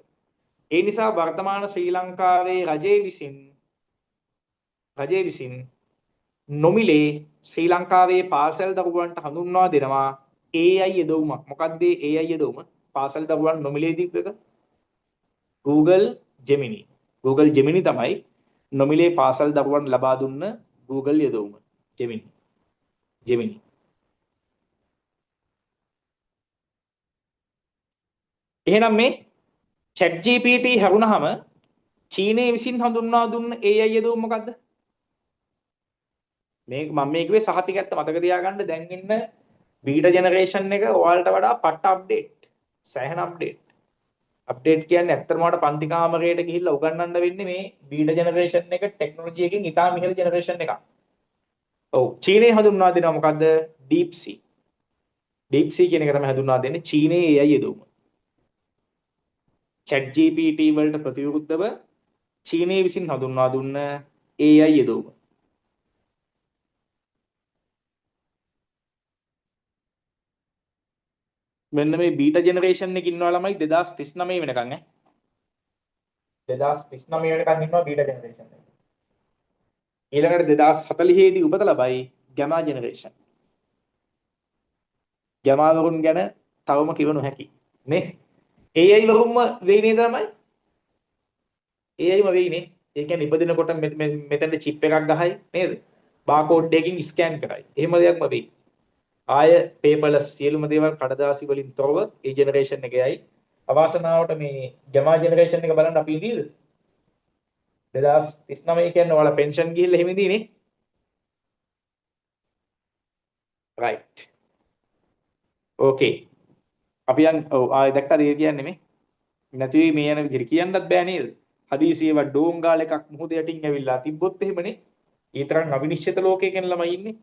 ඒ නිසා වර්තමාන ශ්‍රී ලංකාවේ රජය විසින් නොමිලේ ශ්‍රී ලංකාවේ පාසල් දරුවන්ට හඳුන්වා දෙනවා AI යදවුමක්. මොකක්ද AI යදවුම? පාසල් දරුවන් නොමිලේ දීප එක Google Gemini. Google Gemini තමයි නොමිලේ පාසල් දරුවන් ලබා දුන්න Google යදවුම. Gemini. එහෙනම් මේ ChatGPT හැරුණාම චීනයේ විසින් හඳුන්වා දුන්න AI යදවුම මොකද්ද? මේක මම මේ කිව්වේ සහතික ඇත්ත මතක තියාගන්න. දැන් ඉන්න බීටා ජෙනරේෂන් එක ඔයාලට වඩා පට්ට අප්ඩේට්. සෑහෙන අප්ඩේට් කියන්නේ ඇත්තටම ඔයාලට පන්ති කාමරයට ගිහිල්ලා උගන්වන්න වෙන්නේ මේ බීටා ජෙනරේෂන් එක ටෙක්නොලොජි එකකින් ඉතාම ඉහළ ජෙනරේෂන් එකක්. ඔව් චීනයේ හඳුන්වා දෙනවා මොකද්ද? DeepSeek. DeepSeek කියන එක තමයි හඳුන්වා දෙන්නේ චීනයේ AI යදවුම. ChatGPT වලට ප්‍රතිවිරුද්ධව චීනයේ විසින් හඳුන්වා දුන්න AI යදවුම. මෙන්න මේ බීටා ජෙනරේෂන් එකේ ඉන්නවා ළමයි 2039 වෙනකන් 2039 වෙනකන් ඉන්නවා බීටා ජෙනරේෂන් එක. ඊළඟට 2040 දී උපත ලබයි ගැමා ජෙනරේෂන්. ගැමා වරුන් ගැන තවම කිව නොහැකි නේ. AI වරුන්ම වෙයි නේද ළමයි? AIම වෙයිනේ. ඒ කියන්නේ ඉපදිනකොට මෙතන චිප් එකක් ගහයි නේද? බාකෝඩ් එකකින් ස්කෑන් කරයි. එහෙම දෙයක්ම වෙයි. ආය පේපර්ලස් සියලුම දේවල් කඩදාසි වලින් තොරව ඒ ජෙනරේෂන් එකේයි අවාසනාවට මේ ගැමා ජෙනරේෂන් එක බලන්න අපි ඉඳීද 2039 කියන්නේ ඔයාලා පෙන්ෂන් ගිහිල්ලා එහෙම ඉඳීනේ රයිට් ඕකේ අපි යන් ඔව් ආයෙ දැක්කද ඒ කියන්නේ මේ නැති මේ යන විදිහට කියන්නත් බෑ නේද හදිසියෙව ඩෝංගාල එකක් මුහුද යටින් ඇවිල්ලා තිබ්බොත් එහෙමනේ. ඒ තරම් අවිනිශ්චිත ලෝකයකින් ළමයි ඉන්නේ.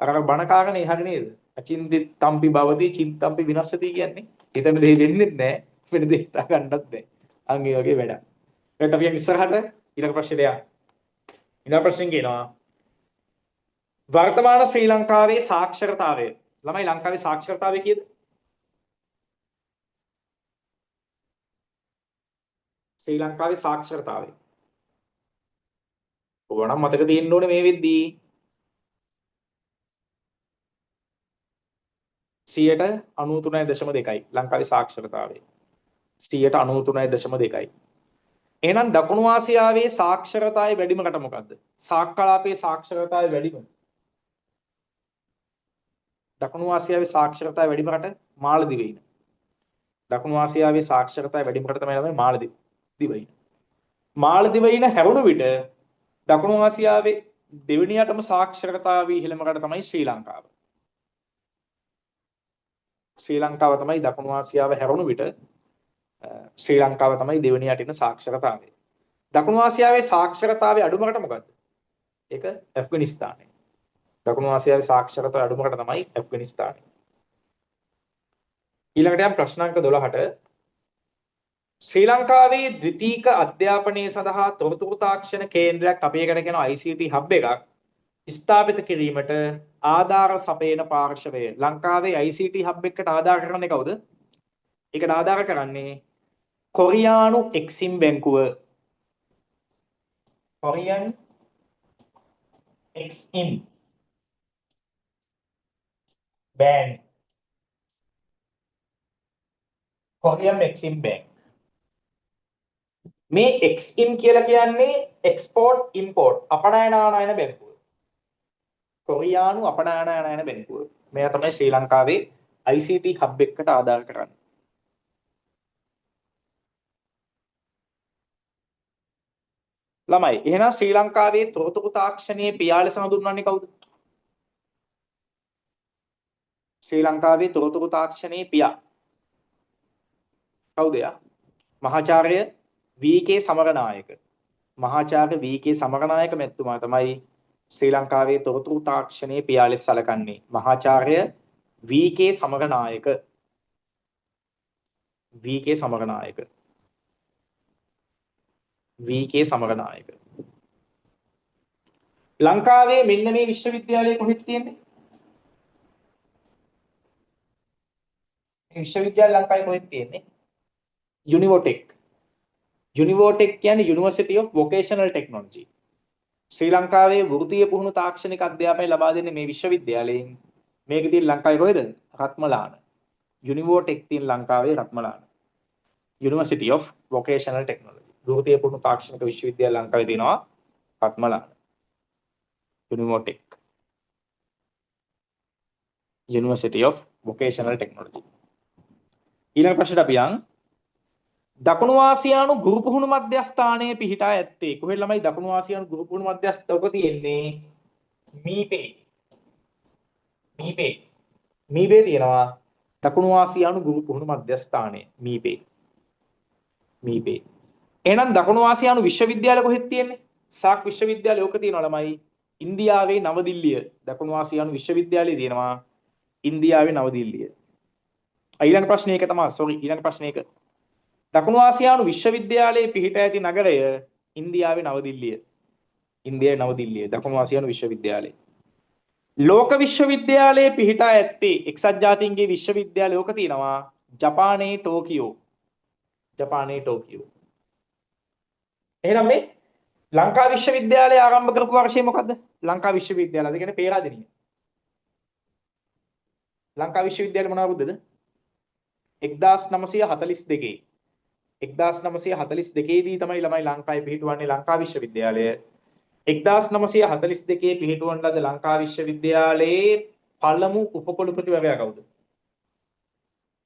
අර බණ කාරණේ හරි නේද? අචින්ති තම්පි භවති චින්තම්පි විනස්සති කියන්නේ. හිතන දේ වෙන්නේ නැහැ. වෙන දේ හිතා ගන්නත් බෑ. අන් ඒ වගේ වැඩක්. ඊට අපි ඉස්සරහට ඊළඟ ප්‍රශ්නෙට යන්න. ඊළඟ ප්‍රශ්නෙන් කියනවා වර්තමාන ශ්‍රී ලංකාවේ සාක්ෂරතාවය. ළමයි ලංකාවේ සාක්ෂරතාවය කීයද? ශ්‍රී ලංකාවේ සාක්ෂරතාවය. ඕනම් මතක තියෙන්න ඕනේ මේ වෙද්දී 93.2යි ලංකාවේ සාක්ෂරතාවය. 93.2යි. එහෙනම් දකුණු ආසියාවේ සාක්ෂරතාවය වැඩිම රට මොකද්ද? සාක්කලාපයේ සාක්ෂරතාවය වැඩිම. දකුණු ආසියාවේ සාක්ෂරතාවය වැඩිම රට මාලදිවයින. දකුණු ආසියාවේ සාක්ෂරතාවය වැඩිම රට තමයි මාලදිවයින. මාලදිවයින හැරුණු විට දකුණු ආසියාවේ දෙවෙනියටම සාක්ෂරතාවය ඉහළම රට තමයි ශ්‍රී ලංකාව. ශ්‍රී ලංකාව තමයි දකුණු ආසියාව හැරුණු විට ශ්‍රී ලංකාව තමයි දෙවෙනියට ඉන්න සාක්ෂරතාවය. දකුණු ආසියාවේ සාක්ෂරතාවයේ අඩුම රට මොකද්ද? ඒක ඇෆ්ගනිස්තානය. දකුණු ආසියාවේ සාක්ෂරතාවයේ අඩුම රට තමයි ඇෆ්ගනිස්තානය. ඊළඟට යම් ප්‍රශ්නාංක 12ට ශ්‍රී ලංකාවේ ද්විතීක අධ්‍යාපනය සඳහා තොරතුරු තාක්ෂණ කේන්ද්‍රයක් අපි එකට කියනවා ICT හබ් එකක් ස්ථාපිත කිරීමට ආධාර සපයන පාර්ශවය. ලංකාවේ ICT හබ් එකට ආධාර කරන්නේ කවුද? ඒකට ආධාර කරන්නේ කොරියානු එක්සිම් බැංකුව. Korean Exim bank. Korean Exim bank. මේ එක්සිම් කියලා කියන්නේ එක්ස්පෝර්ට් ඉම්පෝර්ට් අපනයන ආනයන බැංකුව. කොරියානු අපනයන ආනයන බැංකුව. මෙයා තමයි ශ්‍රී ලංකාවේ ICT හබ් එකට ආධාර කරන්නේ. ළමයි එහෙනම් ශ්‍රී ලංකාවේ තොරතුරු තාක්ෂණයේ පියා ලෙස හඳුන්වන්නේ කවුද? ශ්‍රී ලංකාවේ තොරතුරු තාක්ෂණයේ පියා කවුද යා? මහාචාර්ය VK සමරනායක. මහාචාර්ය VK සමරනායක මැතිතුමා තමයි ශ්‍රී ලංකාවේ තොරතුරු තාක්ෂණයේ පියා ලෙස සැලකන්නේ. මහාචාර්ය VK Samaranayake. VK Samaranayake. VK Samaranayake. ලංකාවේ මෙන්න මේ විශ්වවිද්‍යාලය කොහෙද තියෙන්නේ? මේ විශ්වවිද්‍යාල ලංකාවේ කොහෙද තියෙන්නේ? යුනිවෝටෙක්. යුනිවෝටෙක් කියන්නේ University of Vocational Technology. ශ්‍රී ලංකාවේ වෘත්තීය පුහුණු තාක්ෂණික අධ්‍යාපනය ලබා දෙන්නේ මේ විශ්වවිද්‍යාලයෙන්. මේක තියෙන ලංකාවේ කොහෙද? රත්මලාන. යුනිවෝටෙක් තියෙන ලංකාවේ Ratmalana. University of Vocational Technology. වෘත්තීය පුහුණු තාක්ෂණික විශ්වවිද්‍යාල ලංකාවේ තියෙනවා Ratmalana. යුනිවෝටෙක්. University of Vocational Technology. ඊළඟ ප්‍රශ්නට අපි යන් දකුණු ආසියානු ගුරු පුහුණු මධ්‍යස්ථානයේ පිහිටා ඇත්තේ කොහෙද ළමයි? දකුණු ආසියානු ගුරු පුහුණු මධ්‍යස්ථානක තියෙන්නේ මීපේ. මීපේ තියෙනවා දකුණු ආසියානු ගුරු පුහුණු මධ්‍යස්ථානය මීපේ. එහෙනම් දකුණු ආසියානු විශ්වවිද්‍යාල කොහෙද තියෙන්නේ? සාක් විශ්වවිද්‍යාලය ඕක තියෙනවා ළමයි ඉන්දියාවේ නවදිල්ලිය. දකුණු ආසියානු විශ්වවිද්‍යාලය තියෙනවා ඉන්දියාවේ නවදිල්ලිය. ඊළඟ ප්‍රශ්නේ එක තමයි ඊළඟ ප්‍රශ්නේ එක දකුණු ආසියානු විශ්වවිද්‍යාලයේ පිහිට ඇති නගරය ඉන්දියාවේ නවදිල්ලිය. ඉන්දියාවේ නවදිල්ලිය දකුණු ආසියානු විශ්වවිද්‍යාලය. ලෝක විශ්වවිද්‍යාලයේ පිහිටා ඇත්තේ එක්සත් ජාතීන්ගේ විශ්වවිද්‍යාලය ඕක තියෙනවා ජපානයේ ටෝකියෝ. එහෙනම් මේ ලංකා විශ්වවිද්‍යාලය ආරම්භ කරපු වර්ෂය මොකද්ද? ලංකා විශ්වවිද්‍යාලය කියන්නේ පේරාදෙණිය. ලංකා විශ්වවිද්‍යාලය මොන අවුරුද්දද? 1942. 1942 දී තමයි ළමයි ලංකාවේ පිහිටුවන්නේ ලංකා විශ්වවිද්‍යාලය. 1942 පිහිටුවන ලද ලංකා විශ්වවිද්‍යාලයේ පළමු උපකුලපතිවරයා කවුද?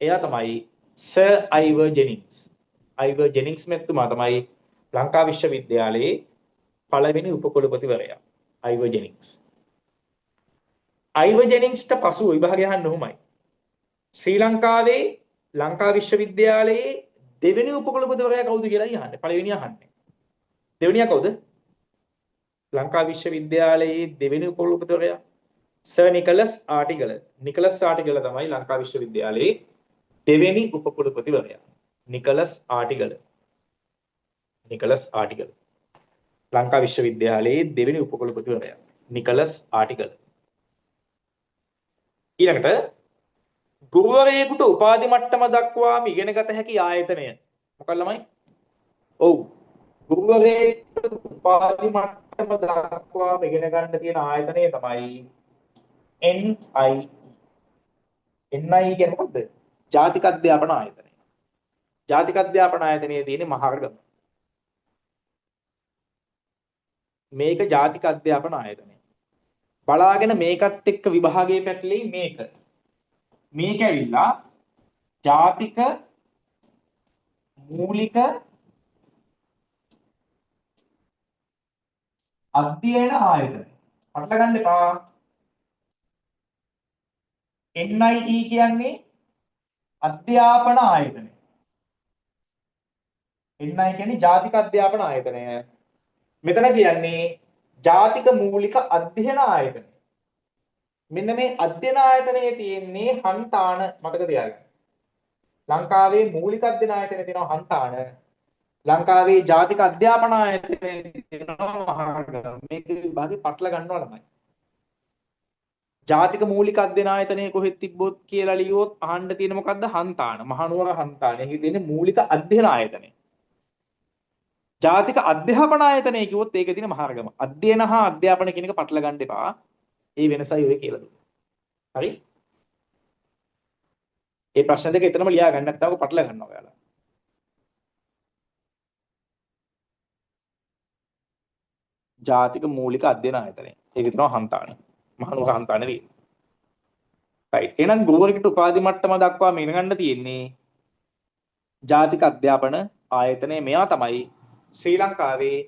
එයා තමයි සර් අයිවර් ජෙනින්ග්ස්. අයිවර් ජෙනින්ග්ස් මැතිතුමා තමයි ලංකා විශ්වවිද්‍යාලයේ පළවෙනි උපකුලපතිවරයා. අයිවර් ජෙනින්ග්ස්. අයිවර් ජෙනින්ග්ස්ට පසු විභාගය අහන්න උමයි. ශ්‍රී ලංකාවේ ලංකා විශ්වවිද්‍යාලයේ දෙවෙනි උපකුලපතිවරයා කවුද කියලා අහන්නේ. පළවෙනි අහන්නේ. දෙවෙනියා කවුද? ලංකා විශ්වවිද්‍යාලයේ දෙවෙනි උපකුලපතිවරයා සර් නිකලස් ආටිගල. නිකලස් ආටිගල තමයි ලංකා විශ්වවිද්‍යාලයේ දෙවෙනි උපකුලපතිවරයා. නිකලස් ආටිගල. නිකලස් ආටිගල. ලංකා විශ්වවිද්‍යාලයේ දෙවෙනි උපකුලපතිවරයා. නිකලස් ආටිගල. ඊළඟට ගුරුවරයෙකුට උපාධි මට්ටම දක්වාම ඉගෙන ගත හැකි ආයතනය මොකක්ද ළමයි? ඔව්. ගුරුවරයෙකුට උපාධි මට්ටම දක්වාම ඉගෙන ගන්න තියෙන ආයතනය තමයි NIE. NIE කියන්නේ මොකද්ද? ජාතික අධ්‍යාපන ආයතනය. ජාතික අධ්‍යාපන ආයතනයේ තියෙන මහරගම. මේක ජාතික අධ්‍යාපන ආයතනය. බලාගෙන මේකත් එක්ක විභාගයේ පැටලෙයි මේක. මේක ඇවිල්ලා ජාතික මූලික අධ්‍යයන ආයතනය. පටල ගන්න එපා. NIE කියන්නේ අධ්‍යාපන ආයතනය. NIE කියන්නේ ජාතික අධ්‍යාපන ආයතනය. මෙතන කියන්නේ ජාතික මූලික අධ්‍යයන ආයතනය. මෙන්න මේ අධ්‍යයන ආයතනයේ තියෙන්නේ හන්තාන මතක තියාගන්න. ලංකාවේ මූලික අධ්‍යයන ආයතනයේ තියෙනවා හන්තාන. ලංකාවේ ජාතික අධ්‍යාපන ආයතනයේ තියෙනවා මහරගම. මේක විභාගේ පටල ගන්නවා ළමයි. ජාතික මූලික අධ්‍යයන ආයතනයේ කොහෙද තිබ්බොත් කියලා ලියුවොත් අහන්න තියෙන මොකද්ද? හන්තාන. මහනුවර හන්තාන. ඒකේ තියෙන මූලික අධ්‍යයන ආයතනය. ජාතික අධ්‍යාපන ආයතනය කිව්වොත් ඒකේ තියෙන මහරගම. අධ්‍යයන හා අධ්‍යාපන කියන එක පටල ගන්න එපා. ඒ වෙනසයි ඔය කියලා දුන්නේ. හරි? මේ ප්‍රශ්න දෙක එතනම ලියා ගන්න නැත්නම් ඔක පටල ගන්නවා ඔයාලා. ජාතික මූලික අධ්‍යයන ආයතනය. ඒක තමයි හන්තාන. මහනුවර හන්තාන නේ. right. එහෙනම් ගුරුවරයෙකුට උපාධි මට්ටම දක්වා ඉගෙන ගන්න තියෙන්නේ ජාතික අධ්‍යාපන ආයතනය. මෙයා තමයි ශ්‍රී ලංකාවේ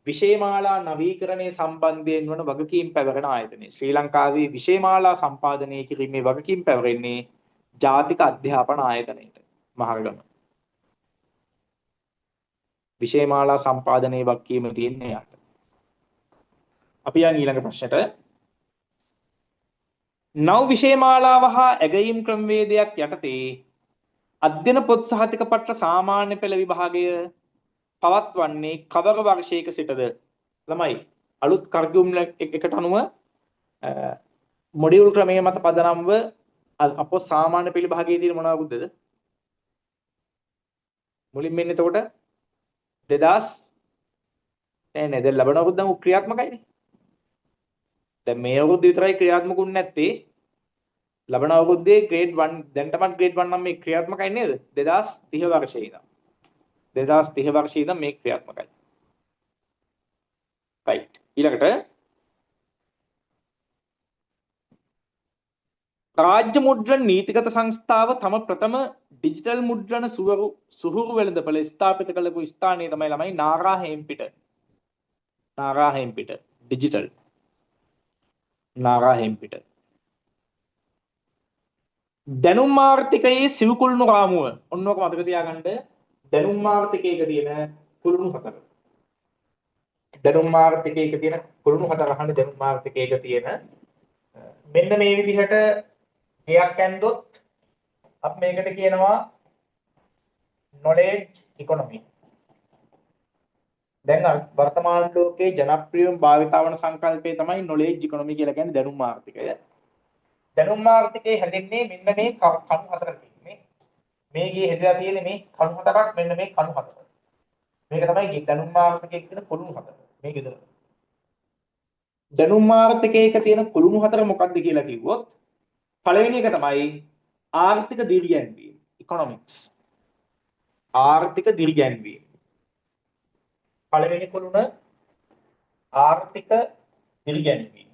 විෂයමාලා නවීකරණය සම්බන්ධයෙන් වන වගකීම් පැවරෙන ආයතනය. ශ්‍රී ලංකාවේ විෂයමාලා සම්පාදනය කිරීමේ වගකීම් පැවරෙන්නේ ජාතික අධ්‍යාපන ආයතනයට. මහරගම. විෂයමාලා සම්පාදනයේ වගකීම තියෙන්නේ යාට. අපි යන් ඊළඟ ප්‍රශ්නට. නව විෂයමාලාව හා ඇගයීම් ක්‍රමවේදයක් යටතේ අධ්‍යයන පොත් සහතික පත්‍ර සාමාන්‍ය පෙළ විභාගය පවත්වන්නේ කවර වර්ෂයක සිටද? ළමයි අලුත් කර්ගුම් එකට අනුව මොඩියුල් ක්‍රමයේ මත පදනම්ව අපෝ සාමාන්‍ය පෙළ විභාගයේ තියෙන මොනවා බුද්දද? මුලින්ම එන්නේ එතකොට 2000 නෑ දැන් ලබන අවුරුද්දම ක්‍රියාත්මකයිනේ. දැන් මේ අවුරුද්ද විතරයි ක්‍රියාත්මකුන් නැත්තේ. ලබන අවුරුද්දේ grade 1 දැන් තමයි grade 1 නම් මේ ක්‍රියාත්මකයි නේද? 2030 වර්ෂයේ ඉඳන්. 2030 වර්ෂයේ ඉඳන් මේ ක්‍රියාත්මකයි. right. ඊළඟට රාජ්‍ය මුද්‍රණ නීතිගත සංස්ථාව තම ප්‍රථම ඩිජිටල් මුද්‍රණ සුහුරු වෙළඳපොළ ස්ථාපිත කළපු ස්ථානය තමයි ළමයි නාරාහෙම්පිට. නාරාහෙම්පිට ඩිජිටල් නාරාහෙම්පිට. දැනුම් ආර්ථිකයේ සිව් කුළුණු රාමුව ඔන්නෝක මතක තියාගන්න. දැනුම් ආර්ථිකයක තියෙන කුළුණු හතර. දැනුම් ආර්ථිකයක තියෙන කුළුණු හතර අහන්න. දැනුම් ආර්ථිකයක තියෙන මෙන්න මේ විදිහට ගයක් ඇන්දොත් අපි මේකට කියනවා knowledge economy. දැන් වර්තමාන ලෝකයේ ජනප්‍රියම භාවිතා වන සංකල්පය තමයි knowledge economy කියලා කියන්නේ දැනුම් ආර්ථිකය. දැනුම් ආර්ථිකයේ හැදෙන්නේ මෙන්න මේ කණු හතරකින්. මේ ගේ හැදලා තියෙන්නේ මේ කණු හතරක්. මෙන්න මේ කණු හතර. මේක තමයි දැනුම් ආර්ථිකයේ තියෙන කුළුණු හතර. මේක ඉදලා. දැනුම් ආර්ථිකයක තියෙන කුළුණු හතර මොකක්ද කියලා කිව්වොත් පළවෙනි එක තමයි ආර්ථික දිරිගැන්වීම. ඉකොනොමික්ස්. ආර්ථික දිරිගැන්වීම. පළවෙනි කුළුණ ආර්ථික දිරිගැන්වීම.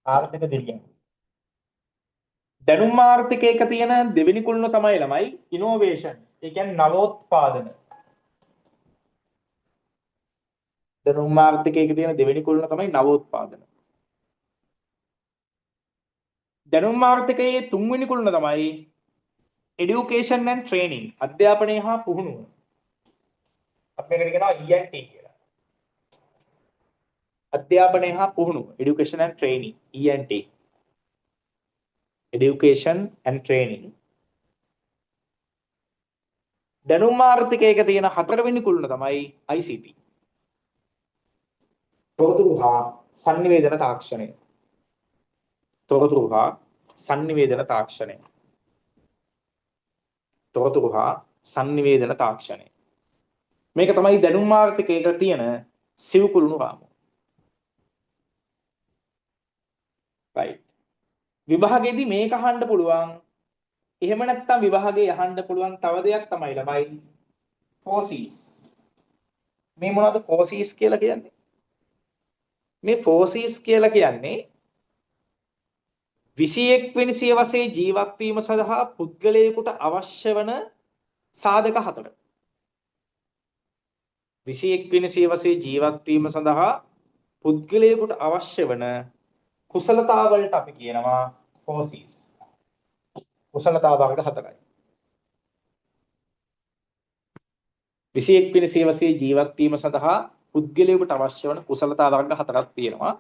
ආර්ථික දිරිගැන්වීම. දැනුම් ආර්ථිකයක තියෙන දෙවෙනි කුළුණ තමයි ළමයි ඉනෝවේෂන්ස්. ඒ කියන්නේ නවෝත්පාදන. දැනුම් ආර්ථිකයක තියෙන දෙවෙනි කුළුණ තමයි නවෝත්පාදන. දැනුම් ආර්ථිකයේ තුන්වෙනි කුළුණ තමයි education and training. අධ්‍යාපනය හා පුහුණුව. අපි මේකට කියනවා ENT කියලා. අධ්‍යාපනය හා පුහුණුව, education and training, ENT. education and training. දැනුම් ආර්ථිකයක තියෙන හතරවෙනි කුළුණ තමයි ICT. තොරතුරු හා sannivedana තාක්ෂණය. තොරතුරු හා sannivedana තාක්ෂණය. තොරතුරු හා sannivedana තාක්ෂණය. මේක තමයි දැනුම් ආර්ථිකයක තියෙන සිව් කුළුණු රාමුව. right. විභාගයේදී මේක අහන්න පුළුවන්. එහෙම නැත්නම් විභාගයේ අහන්න පුළුවන් තව දෙයක් තමයි ළමයි forces. මේ මොනවද forces කියලා කියන්නේ? මේ forces කියලා කියන්නේ 21 වෙනි සියවසේ ජීවත් වීම සඳහා පුද්ගලයෙකුට අවශ්‍ය වන සාධක හතර. 21 වෙනි සියවසේ ජීවත් වීම සඳහා පුද්ගලයෙකුට අවශ්‍ය වන කුසලතාවලට අපි කියනවා forces. කුසලතා වර්ග හතරයි. 21 වෙනි සියවසේ ජීවත් වීම සඳහා පුද්ගලයෙකුට අවශ්‍ය වන කුසලතා වර්ග හතරක් තියෙනවා.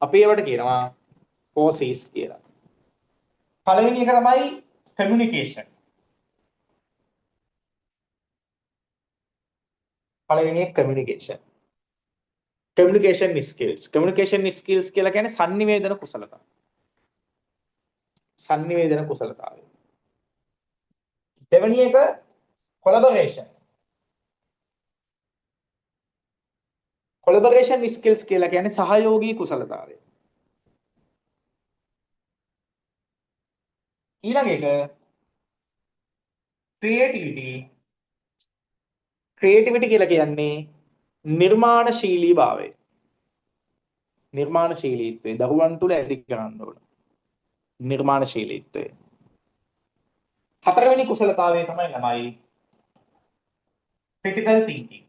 අපි ඒවට කියනවා forces කියලා. පළවෙනි එක තමයි communication. පළවෙනි එක communication. communication skills. communication skills කියලා කියන්නේ sannivedana කුසලතා. sannivedana කුසලතාවය. දෙවෙනි එක collaboration. collaboration skills කියලා කියන්නේ සහයෝගී කුසලතාවය. ඊළඟ එක creativity. creativity කියලා කියන්නේ නිර්මාණශීලී භාවය. නිර්මාණශීලීත්වය දරුවන් තුළ ඇති කරන්න ඕන. නිර්මාණශීලීත්වය. හතරවෙනි කුසලතාවය තමයි ළමයි critical thinking.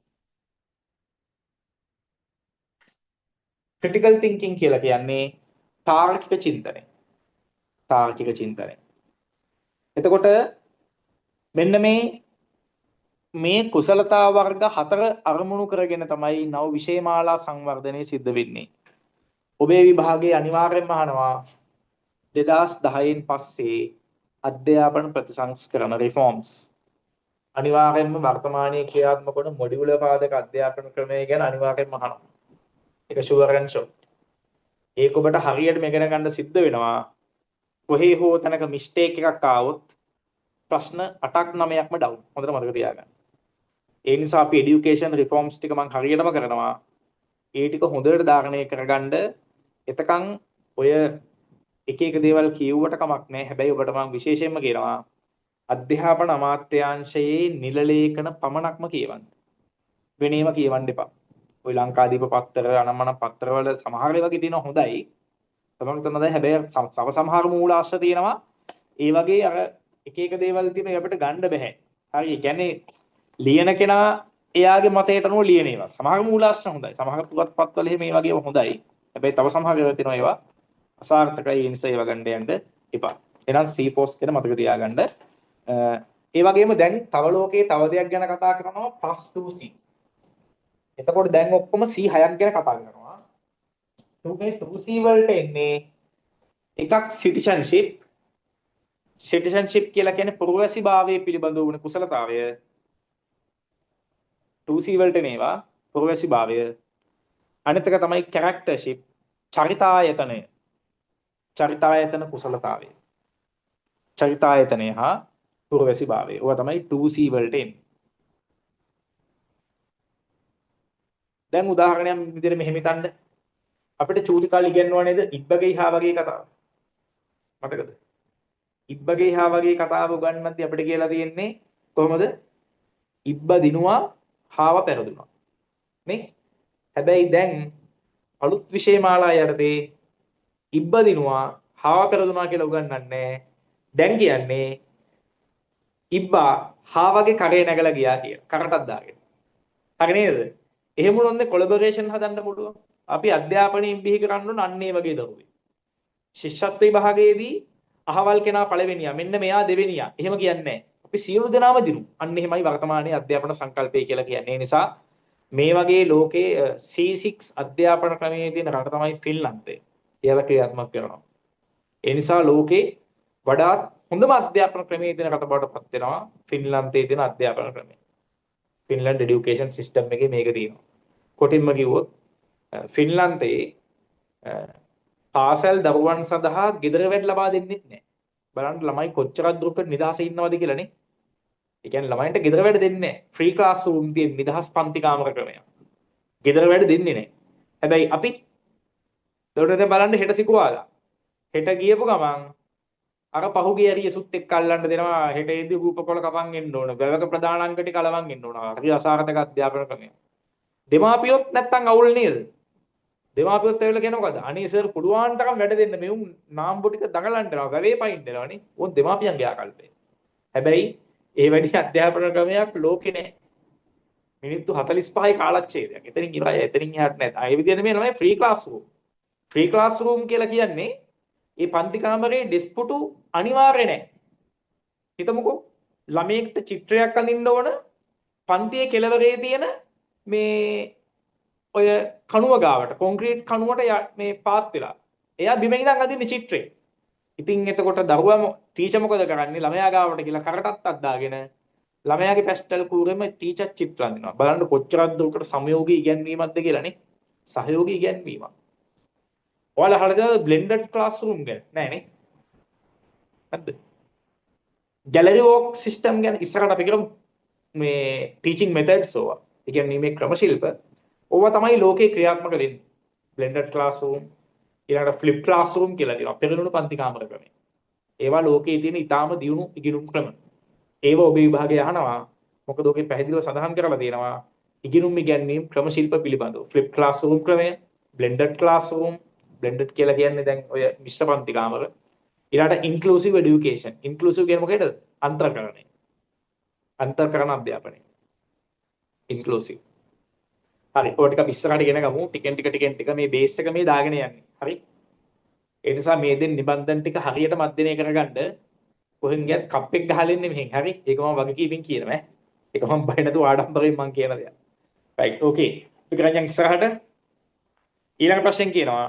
critical thinking කියලා කියන්නේ තාර්කික චින්තනය. තාර්කික චින්තනය. එතකොට මෙන්න මේ කුසලතා වර්ග හතර අරමුණු කරගෙන තමයි නව විෂයමාලා සංවර්ධනය සිද්ධ වෙන්නේ. ඔබේ විභාගයේ අනිවාර්යයෙන්ම අහනවා 2010න් පස්සේ අධ්‍යාපන ප්‍රතිසංස්කරණ reforms අනිවාර්යයෙන්ම වර්තමානයේ ක්‍රියාත්මක වන මොඩියුලර් පාදක අධ්‍යාපන ක්‍රමය ගැන අනිවාර්යයෙන්ම අහනවා. ඒක ෂුවර් ඇන්ඩ් ෂොට්. ඒක ඔබට හරියටම ඉගෙන ගන්න සිද්ධ වෙනවා. කොහේ හෝ තැනක මිස්ටේක් එකක් ආවොත් ප්‍රශ්න 8ක් 9ක්ම ඩවුන්. හොඳට මතක තියාගන්න. ඒ නිසා අපි এডুকেෂන් රිෆෝම්ස් ටික මම හරියටම කරනවා. ඒ ටික හොඳට ධාරණය කරගන්න. එතකන් ඔය එක එක දේවල් කියුවට කමක් නැහැ. හැබැයි ඔබට මම විශේෂයෙන්ම කියනවා අධ්‍යාපන අමාත්‍යාංශයේ නිල ලේඛන පමණක්ම කියවන්න. වෙනේම කියවන්න එපා. ඔය ලංකාදීප පත්තර අනම්මන පත්තරවල සමහර ඒවා තියෙනවා හොඳයි. තමන් තමයි හැබැයි සමහර මූලාශ්‍ර තියෙනවා. ඒ වගේ අර එක එක දේවල් තියෙන අපිට ගන්න බෑ. හරි. ඒ කියන්නේ ලියන කෙනා එයාගේ මතයට අනුව ලියන ඒවා. සමහර මූලාශ්‍ර හොඳයි. සමහර පුවත්පත්වල එහෙම මේ වගේ හොඳයි. හැබැයි තව සමහර ඒවා තියෙනවා ඒවා අසාර්ථකයි. ඒ නිසා ඒවා ගන්න යන්න එපා. එහෙනම් C-post කියන මතක තියාගන්න. ඒ වගේම දැන් තව ලෝකයේ තව දෙයක් ගැන කතා කරනවා +2C. එතකොට දැන් ඔක්කොම C6ක් ගැන කතා කරනවා. මේ 2C වලට එන්නේ එකක් citizenship. citizenship කියලා කියන්නේ පුරවැසිභාවයේ පිළිබඳ වුණ කුසලතාවය. 2C වලට නේවා පුරවැසිභාවය. අනිත් එක තමයි charactership. චරිතායතනය. චරිතායතන කුසලතාවය. චරිතායතනය හා පුරවැසිභාවය. ඔය තමයි 2C වලට එන්නේ. දැන් උදාහරණයක් විදිහට මෙහෙම හිතන්න. අපිට චූටි කාලේ ඉගෙනනවා නේද ඉබ්බගේ හා වගේ කතාව. මතකද? ඉබ්බගේ හා වගේ කතාව උගන්වද්දී අපිට කියලා තියෙන්නේ කොහොමද? ඉබ්බ දිනුවා හාව පෙරදුනා. නේ? හැබැයි දැන් අලුත් විෂයමාලා යටතේ ඉබ්බ දිනුවා හාව පෙරදුනා කියලා උගන්වන්නේ. දැන් කියන්නේ ඉබ්බා හාවගේ කරේ නැගලා ගියා කියලා. කරටක් දාගෙන. හරි නේද? එහෙම වුණොත් කොලැබොරේෂන් හදන්න පුළුවන්. අපි අධ්‍යාපනයෙන් බිහි කරන්න ඕන අන්න ඒ වගේ දරුවෙක්. ශිෂ්‍යත්ව විභාගයේදී අහවල් කෙනා පළවෙනියා මෙන්න මෙයා දෙවෙනියා. එහෙම කියන්නේ නැහැ. අපි සියලු දෙනාම දිනු. අන්න එහෙමයි වර්තමානයේ අධ්‍යාපන සංකල්පය කියලා කියන්නේ. ඒ නිසා මේ වගේ ලෝකයේ C6 අධ්‍යාපන ක්‍රමයේ තියෙන රට තමයි ෆින්ලන්තය. ඒවා ක්‍රියාත්මක කරනවා. ඒ නිසා ලෝකේ වඩාත් හොඳම අධ්‍යාපන ක්‍රමයේ තියෙන රට බවට පත් වෙනවා ෆින්ලන්තයේ තියෙන අධ්‍යාපන ක්‍රමය. ෆින්ලන්ඩ් এডুকেෂන් සිස්ටම් එකේ මේක තියෙනවා. කොටින්ම කිව්වොත් ෆින්ලන්තයේ පාසල් දරුවන් සඳහා ගෙදර වැඩ ලබා දෙන්නේ නැහැ. බලන්න ළමයි කොච්චරක් දුරකට නිදහසේ ඉන්නවද කියලානේ. ඒ කියන්නේ ළමයින්ට ගෙදර වැඩ දෙන්නේ නැහැ. ෆ්‍රී ක්ලාස් රූම් තියෙන නිදහස් පන්ති කාමර ක්‍රමයක්. ගෙදර වැඩ දෙන්නේ නැහැ. හැබැයි අපි ඒකට දැන් බලන්න හෙට සිකුරාදා. හෙට ගියපු ගමන් අර පහුගිය ඇරියසුත් එක්ක අල්ලන්න දෙනවා හෙට එද්දි රූපකොළ කපන් එන්න ඕන. වැවක ප්‍රධාන අංක ටික අලවන් එන්න ඕන. හරි අසාර්ථක අධ්‍යාපන ක්‍රමයක්. දෙමාපියොත් නැත්තම් අවුල් නේද? දෙමාපියොත් ඇවිල්ලා කියන මොකද? අනේ සර් පුළුවන් තරම් වැඩ දෙන්න මෙවුන් නාම්බු ටික දඟලන්න යනවා. වැවේ පයින් දෙනවනේ. ඕන් දෙමාපියන්ගේ ආකල්පය. හැබැයි ඒ වැඩි අධ්‍යාපන ක්‍රමයක් ලෝකේ නැහැ. මිනිත්තු 45යි කාලච්ඡේදයක්. එතනින් ඉවරයි. එතනින් එහාට නැහැ. ආයෙ විදියට මේ ළමයි free class room. Free class room කියලා කියන්නේ මේ පන්ති කාමරේ ඩෙස්ක් පුටු අනිවාර්ය නැහැ. හිතමුකෝ ළමයෙක්ට චිත්‍රයක් අඳින්න ඕන පන්තියේ කෙළවරේ තියෙන මේ ඔය කණුව ගාවට කොන්ක්‍රීට් කණුවට මේ පාත් වෙලා. එයා බිම ඉඳන් අදින්නේ චිත්‍රේ. ඉතින් එතකොට දරුවා ටීචර් මොකද කරන්නේ? ළමයා ගාවට ගිහලා කරටත් අද්දාගෙන ළමයාගේ පැස්ටල් කූරෙම ටීචර් චිත්‍ර අඳිනවා. බලන්න කොච්චරක් දුරකට සමයෝගී ඉගැන්වීමක්ද කියලානේ. සහයෝගී ඉගැන්වීමක්. ඔයාලා අහලා බ්ලෙන්ඩඩ් ක්ලාස් රූම් ගැන නෑනේ. හරිද? ගැලරි වෝක් සිස්ටම් ගැන ඉස්සරහට අපි කරමු. මේ ටීචින් මෙතඩ්ස් ඕවා. ඒ කියන්නේ මේ ක්‍රම ශිල්ප ඕවා තමයි ලෝකේ ක්‍රියාත්මක වෙන්නේ. බ්ලෙන්ඩඩ් ක්ලාස් රූම් ඊළඟට ෆ්ලිප් ක්ලාස් රූම් කියලා තියෙනවා. පෙරළුණු පන්ති කාමර ක්‍රමය. ඒවා ලෝකයේ තියෙන ඉතාම දියුණු ඉගෙනුම් ක්‍රම. ඒව ඔබේ විභාගය අහනවා. මොකද ඔකේ පැහැදිලිව සඳහන් කරලා තියෙනවා ඉගෙනුම් ඉගැන්වීම් ක්‍රම ශිල්ප පිළිබඳව. ෆ්ලිප් ක්ලාස් රූම් ක්‍රමය, බ්ලෙන්ඩඩ් ක්ලාස් රූම්, බ්ලෙන්ඩඩ් කියලා කියන්නේ දැන් ඔය මිශ්‍ර පන්ති කාමර. ඊළඟට ඉන්ක්ලූසිව් এডুকেෂන්. ඉන්ක්ලූසිව් කියන්නේ මොකේද? අන්තර්කරණය. අන්තර්කරණ අධ්‍යාපනය. ඉන්ක්ලූසිව්. හරි ඔය ටික ඉස්සරහට ගෙන ගමු ටිකෙන් ටික මේ බේස් එක මේ දාගෙන යන්නේ හරි ඒ නිසා මේ දෙන්න නිබන්ධන ටික හරියට මැදිනේ කරගන්න කොහෙන් ගියත් කප් එක ගහලා ඉන්නේ මෙහෙන් හරි ඒක මම වගකීමෙන් කියනවා ඒක මම බය නැතුව ආඩම්බරයෙන් මම කියන දෙයක් රයිට් ඕකේ අපි කරන් ඉස්සරහට ඊළඟ ප්‍රශ්නෙන් කියනවා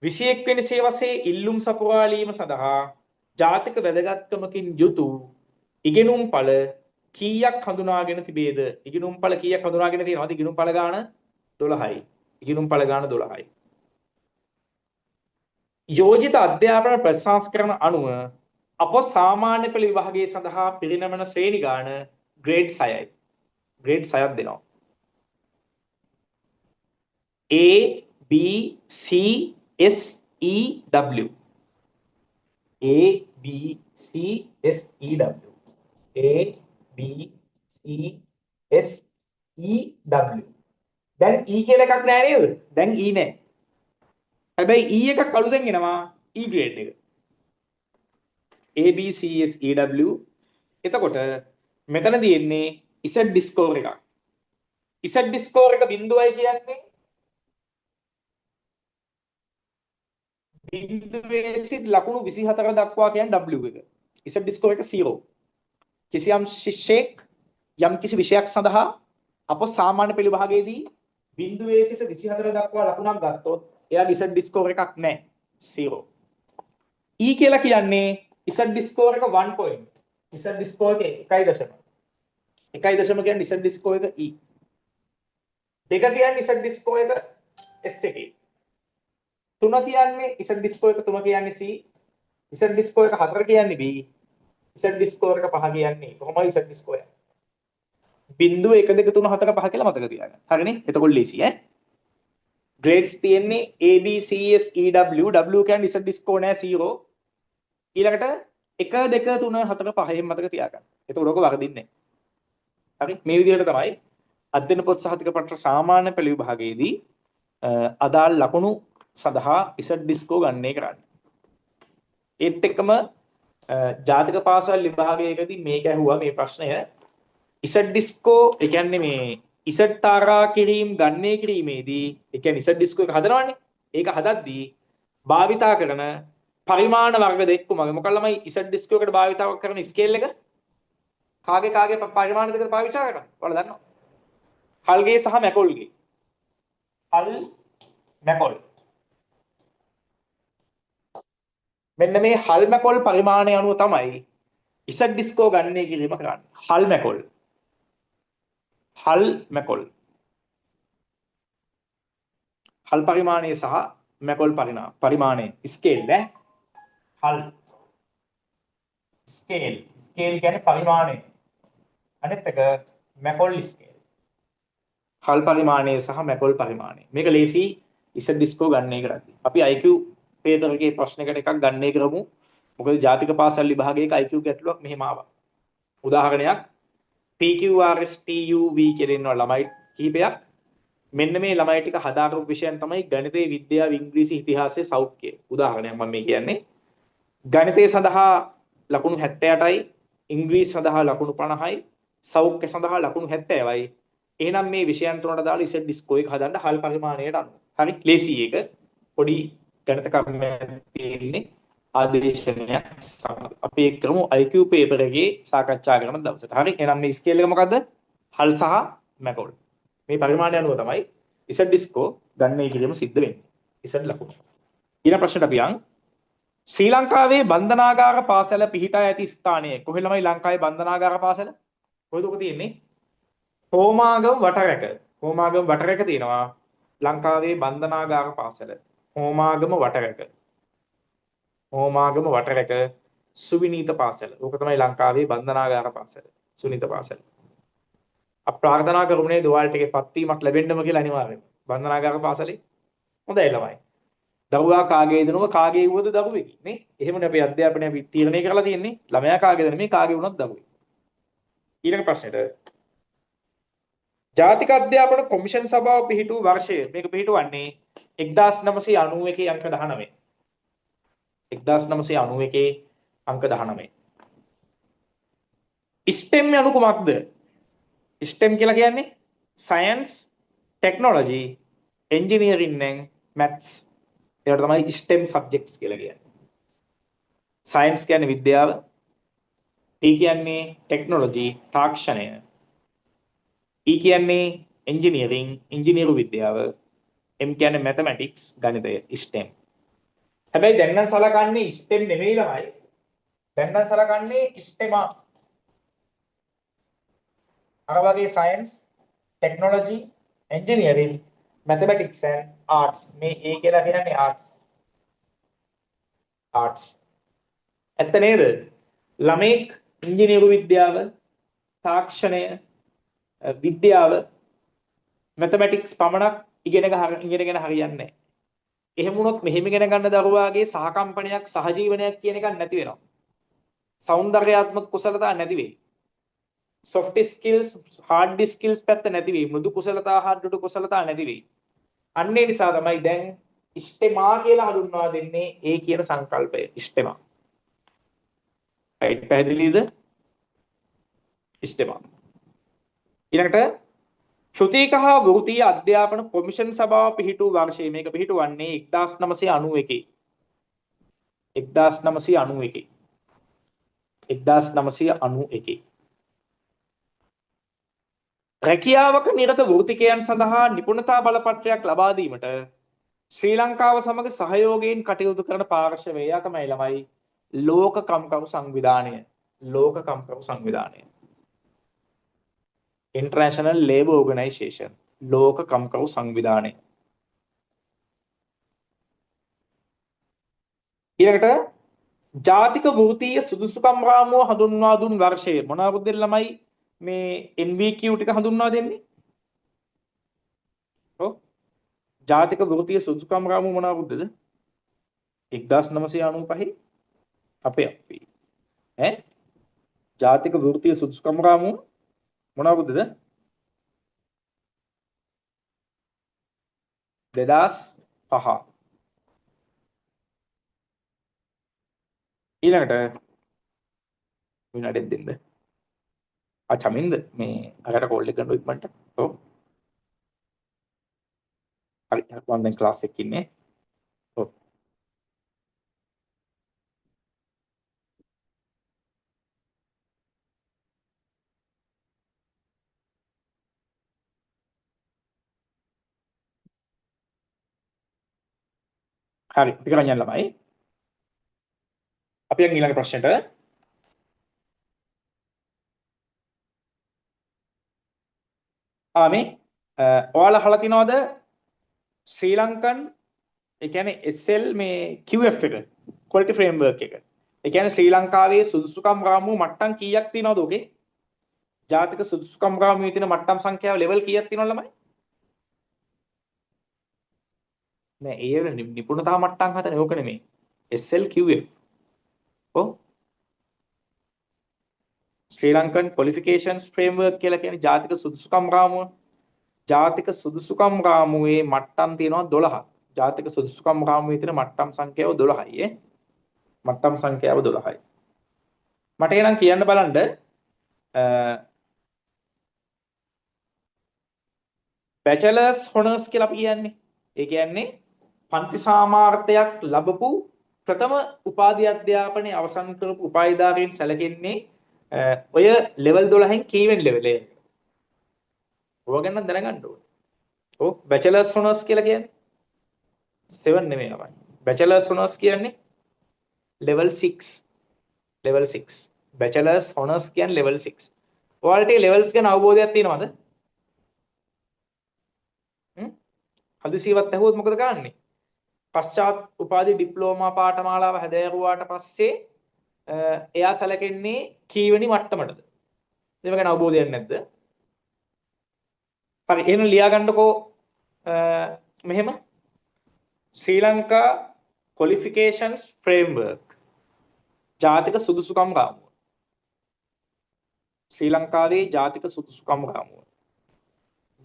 21 වෙනි සියවසේ ඉල්ලුම් සපුරාලීම සඳහා ජාතික වැදගත්කමකින් යුතු ඉගෙනුම් ඵල කීයක් හඳුනාගෙන තිබේද? ඉගෙනුම් ඵල කීයක් හඳුනාගෙන තියෙනවද? ඉගෙනුම් ඵල ගාන 12යි. ඉගෙනුම් ඵල ගාන 12යි. යෝජිත අධ්‍යාපන ප්‍රතිසංස්කරණ අනුව අප සාමාන්‍ය පෙළ විභාගයේ සඳහා පිරිනමන ශ්‍රේණි ගාන ග්‍රේඩ් 6යි. ග්‍රේඩ් 6ක් දෙනවා. A B C S E W. A B C S E W. A B C S E W. දැන් E කියලා එකක් නෑ නේද? දැන් E නෑ. හැබැයි E එකක් අලුතෙන් එනවා E grade එක. A B C S E W. එතකොට මෙතන තියෙන්නේ Z score එකක්. Z score එක 0යි කියන්නේ බිඳුවේ සිට ලකුණු 24 දක්වා කියන්නේ W එක. Z score එක 0. කිසියම් ශිෂ්‍යයෙක් යම් කිසි විෂයක් සඳහා අප සාමාන්‍ය පෙළ විභාගයේදී බිඳුවේ සිට 24 දක්වා ලකුණක් ගත්තොත් එයාගේ Z score එකක් නැහැ 0. E කියලා කියන්නේ Z score එක 1 point. Z score එක 1.0. 1.0 කියන්නේ Z score එක E. 2 කියන්නේ Z score එක S එකේ. 3 කියන්නේ Z score එක 3 කියන්නේ C. Z score එක 4 කියන්නේ B. Z score එක 5 කියන්නේ කොහොමයි Z score එක? 0 1 2 3 4 5 කියලා මතක තියාගන්න. හරිනේ? එතකොට ලීසි ඈ. grades තියෙන්නේ A B C S E W. W කියන්නේ Z score නෑ 0. ඊළඟට 1 2 3 4 5 මතක තියාගන්න. එතකොට ඔක වරදින්නේ නෑ. හරි? මේ විදිහට තමයි අධ්‍යයන පොත් සහතික පත්‍ර සාමාන්‍ය පෙළ විභාගයේදී අදාළ ලකුණු සඳහා Z score ගන්නේ කරන්නේ. ඒත් එක්කම ජාතික පාසල් විභාගයකදී මේක ඇහුවා මේ ප්‍රශ්නය Z score ඒ කියන්නේ මේ Z තාරා කිරීම ගන්නේ කිරීමේදී ඒ කියන්නේ Z score එක හදනවනේ ඒක හදද්දී භාවිතා කරන පරිමාණ වර්ග දෙක මොකක්ද ළමයි Z score එකට භාවිතා කරන ස්කේල් එක කාගේ පරිමාණ දෙකකට පාවිච්චි කරන්නේ ඔයාලා දන්නවා හල්ගේ සහ මැකොල්ගේ. හල් මැකොල්. මෙන්න මේ හල් මැකොල් පරිමාණය අනුව තමයි ඉසඩ් ඩිස්කෝ ගණනය කිරීම කරන්නේ. හල් මැකොල්. හල් මැකොල්. හල් පරිමාණය සහ මැකොල් පරිමාණය ස්කේල් නේ. හල් ස්කේල්. ස්කේල් කියන්නේ පරිමාණය. අනිත් එක මැකොල් ස්කේල්. හල් පරිමාණය සහ මැකොල් පරිමාණය. මේක ලේසි ඉසඩ් ඩිස්කෝ ගණනය කරද්දී. අපි IQ පේපර් එකේ ප්‍රශ්නයකට එකක් ගණනය කරමු. මොකද ජාතික පාසල් විභාගයක IQ ගැටලුවක් මෙහෙම ආවා. උදාහරණයක් PQRS TUV කියලා ඉන්නවා ළමයි කිහිපයක්. මෙන්න මේ ළමයි ටික හදාගන්න විෂයන් තමයි ගණිතය, විද්‍යාව, ඉංග්‍රීසි, ඉතිහාසය, සෞඛ්‍යය. උදාහරණයක් මම මේ කියන්නේ. ගණිතය සඳහා ලකුණු 78යි, ඉංග්‍රීසි සඳහා ලකුණු 50යි, සෞඛ්‍ය සඳහා ලකුණු 70යි. එහෙනම් මේ විෂයන් තුනට දාලා ඉසෙඩ් ඩිස්කෝ එක හදන්න හල් පරිමාණයට අනුව. හරි ලේසි එක. පොඩි ගණිත කර්මයක් තියෙන්නේ ආදේශනයක්. අපි ඒක කරමු IQ පේපර් එකේ සාකච්ඡා කරන දවසට. හරි එහෙනම් මේ ස්කේල් එක මොකද්ද? හල් සහ මැකොල්. මේ පරිමාණය අනුව තමයි ඉසඩ් ඩිස්කෝ ගණනය කිරීම සිද්ධ වෙන්නේ. ඉසඩ් ලකුණු. ඊළඟ ප්‍රශ්නට අපි යන්. ශ්‍රී ලංකාවේ බන්ධනාගාර පාසල පිහිටා ඇති ස්ථානය කොහෙ ළමයි ලංකාවේ බන්ධනාගාර පාසල? කොහෙද ඔක තියෙන්නේ? හෝමාගම වටරැක. හෝමාගම වටරැක තියෙනවා ලංකාවේ බන්ධනාගාර පාසල. හෝමාගම වටරැක. හෝමාගම වටරැක සුවිනීත පාසල. ඕක තමයි ලංකාවේ බන්ධනාගාර පාසල. සුනීත පාසල. අප ප්‍රාර්ථනා කරුනේ දුවාල් ටිකේ පත්වීමක් ලැබෙන්නම කියලා අනිවාර්යයෙන්. බන්ධනාගාර පාසලේ හොඳයි ළමයි. දරුවා කාගේ දෙනව කාගේ වුවද දරුවෙකි නේ. එහෙමනේ අපි අධ්‍යාපනය අපි තීරණය කරලා තියෙන්නේ. ළමයා කාගේ දෙන මේ කාගේ වුණත් දරුවෙක්. ඊළඟ ප්‍රශ්නෙට ජාතික අධ්‍යාපන කොමිෂන් සභාව පිහිටු වර්ෂය මේක පිහිටුවන්නේ 1991 අංක 19. 1991 අංක 19. STEM යනු කුමක්ද? STEM කියලා කියන්නේ science, technology, engineering and maths. ඒකට තමයි STEM subjects කියලා කියන්නේ. science කියන්නේ විද්‍යාව, T කියන්නේ technology, තාක්ෂණය, E කියන්නේ engineering, ඉංජිනේරු විද්‍යාව, M කියන්නේ mathematics, ගණිතය, STEM. හැබැයි දැන් නම් සලකන්නේ STEM නෙමෙයි ළමයි. දැන් නම් සලකන්නේ STEMA. අර වගේ science, technology, engineering, mathematics and arts. මේ A කියලා කියන්නේ arts. arts. ඇත්ත නේද? ළමෙක් ඉංජිනේරු විද්‍යාව, තාක්ෂණය, විද්‍යාව, mathematics පමණක් ඉගෙනගෙන හරියන්නේ නැහැ. එහෙම වුණොත් මෙහෙම ඉගෙන ගන්න දරුවාගේ සහකම්පනයක් සහජීවනයක් කියන එකක් නැති වෙනවා. සෞන්දර්යාත්මක කුසලතා නැති වෙයි. soft skills, hard skills පැත්ත නැති වෙයි. මෘදු කුසලතා හා දුටු කුසලතා නැති වෙයි. අන්න ඒ නිසා තමයි දැන් ඉෂ්ටෙමා කියලා හඳුන්වා දෙන්නේ ඒ කියන සංකල්පය ඉෂ්ටෙමා. right පැහැදිලිද? ඉෂ්ටෙමා. ඊළඟට ශ්‍රුතික හා වෘත්තීය අධ්‍යාපන කොමිෂන් සභාව පිහිටු වර්ෂය මේක පිහිටුවන්නේ 1991. 1991. 1991. රැකියාවක නිරත වෘත්තිකයන් සඳහා නිපුණතා බලපත්‍රයක් ලබා දීමට ශ්‍රී ලංකාව සමග සහයෝගයෙන් කටයුතු කරන පාර්ශවය තමයි ළමයි ලෝක කම්කරු සංවිධානය. ලෝක කම්කරු සංවිධානය. International Labour Organization. ලෝක කම්කරු සංවිධානය. ඊළඟට ජාතික වෘත්තීය සුදුසුකම් රාමුව හඳුන්වා දුන් වර්ෂය මොන අවුරුද්දේ ළමයි මේ NVQ ටික හඳුන්වා දෙන්නේ? ඔව්. ජාතික වෘත්තීය සුදුසුකම් රාමුව මොන අවුරුද්දේද? 1995 අපේ ඈ ජාතික වෘත්තීය සුදුසුකම් රාමුව මොන අවුරුද්දේද? 2005. ඊළඟට විනාඩියක් දෙන්න. චමින්ද මේ අරකට කෝල් එක කරනවා ඉක්මනට. ඔව්. හරි මම දැන් ක්ලාස් එකක ඉන්නේ. ඔව්. හරි අපි කරන් යන්න ළමයි. අපි යන් ඊළඟ ප්‍රශ්නෙට. මේ ඔයාලා අහලා තිනවද ශ්‍රී ලංකන් ඒ කියන්නේ SL මේ QF එක quality framework එක. ඒ කියන්නේ ශ්‍රී ලංකාවේ සුදුසුකම් රාමුව මට්ටම් කීයක් තියෙනවද ඔගේ? ජාතික සුදුසුකම් රාමුවේ තියෙන මට්ටම් සංඛ්‍යාව ලෙවල් කීයක් තියෙනවද ළමයි? නෑ ඒ නිපුණතා මට්ටම් හතනේ ඕක නෙමෙයි. SL QF. ඔව්. ශ්‍රී ලංකන් qualifications framework කියලා කියන්නේ ජාතික සුදුසුකම් රාමුව. ජාතික සුදුසුකම් රාමුවේ මට්ටම් තියෙනවා 12ක්. ජාතික සුදුසුකම් රාමුවේ තියෙන මට්ටම් සංඛ්‍යාව 12යි ඈ. මට්ටම් සංඛ්‍යාව 12යි. මට එනම් කියන්න බලන්න බැචලර්ස් හොනර්ස් කියලා අපි කියන්නේ. ඒ කියන්නේ පන්ති සාමාර්ථයක් ලැබපු ප්‍රථම උපාධි අධ්‍යාපනයේ අවසන් කරපු උපාධිධාරීන් සැලකෙන්නේ ඔය ලෙවල් 12න් කීවෙනි ලෙවල් එක. ඔය ගැන දැනගන්න ඕනේ. ඔව් බැචලර්ස් හොනර්ස් කියලා කියන්නේ 7 නෙමෙයි ළමයි. බැචලර්ස් හොනර්ස් කියන්නේ level 6. level 6. bachelors honors කියන්නේ level 6. ඔයාලට මේ levels ගැන අවබෝධයක් තියෙනවද? හදිසියවත් ඇහුවොත් මොකද කරන්නේ? පශ්චාත් උපාධි ඩිප්ලෝමා පාඨමාලාව හැදෑරුවාට පස්සේ එයා සැලකෙන්නේ කීවෙනි මට්ටමටද? ඒක ගැන අවබෝධයක් නැද්ද? හරි එහෙනම් ලියා ගන්නකෝ මෙහෙම ශ්‍රී ලංකා qualifications framework ජාතික සුදුසුකම් රාමුව. ශ්‍රී ලංකාවේ ජාතික සුදුසුකම් රාමුව.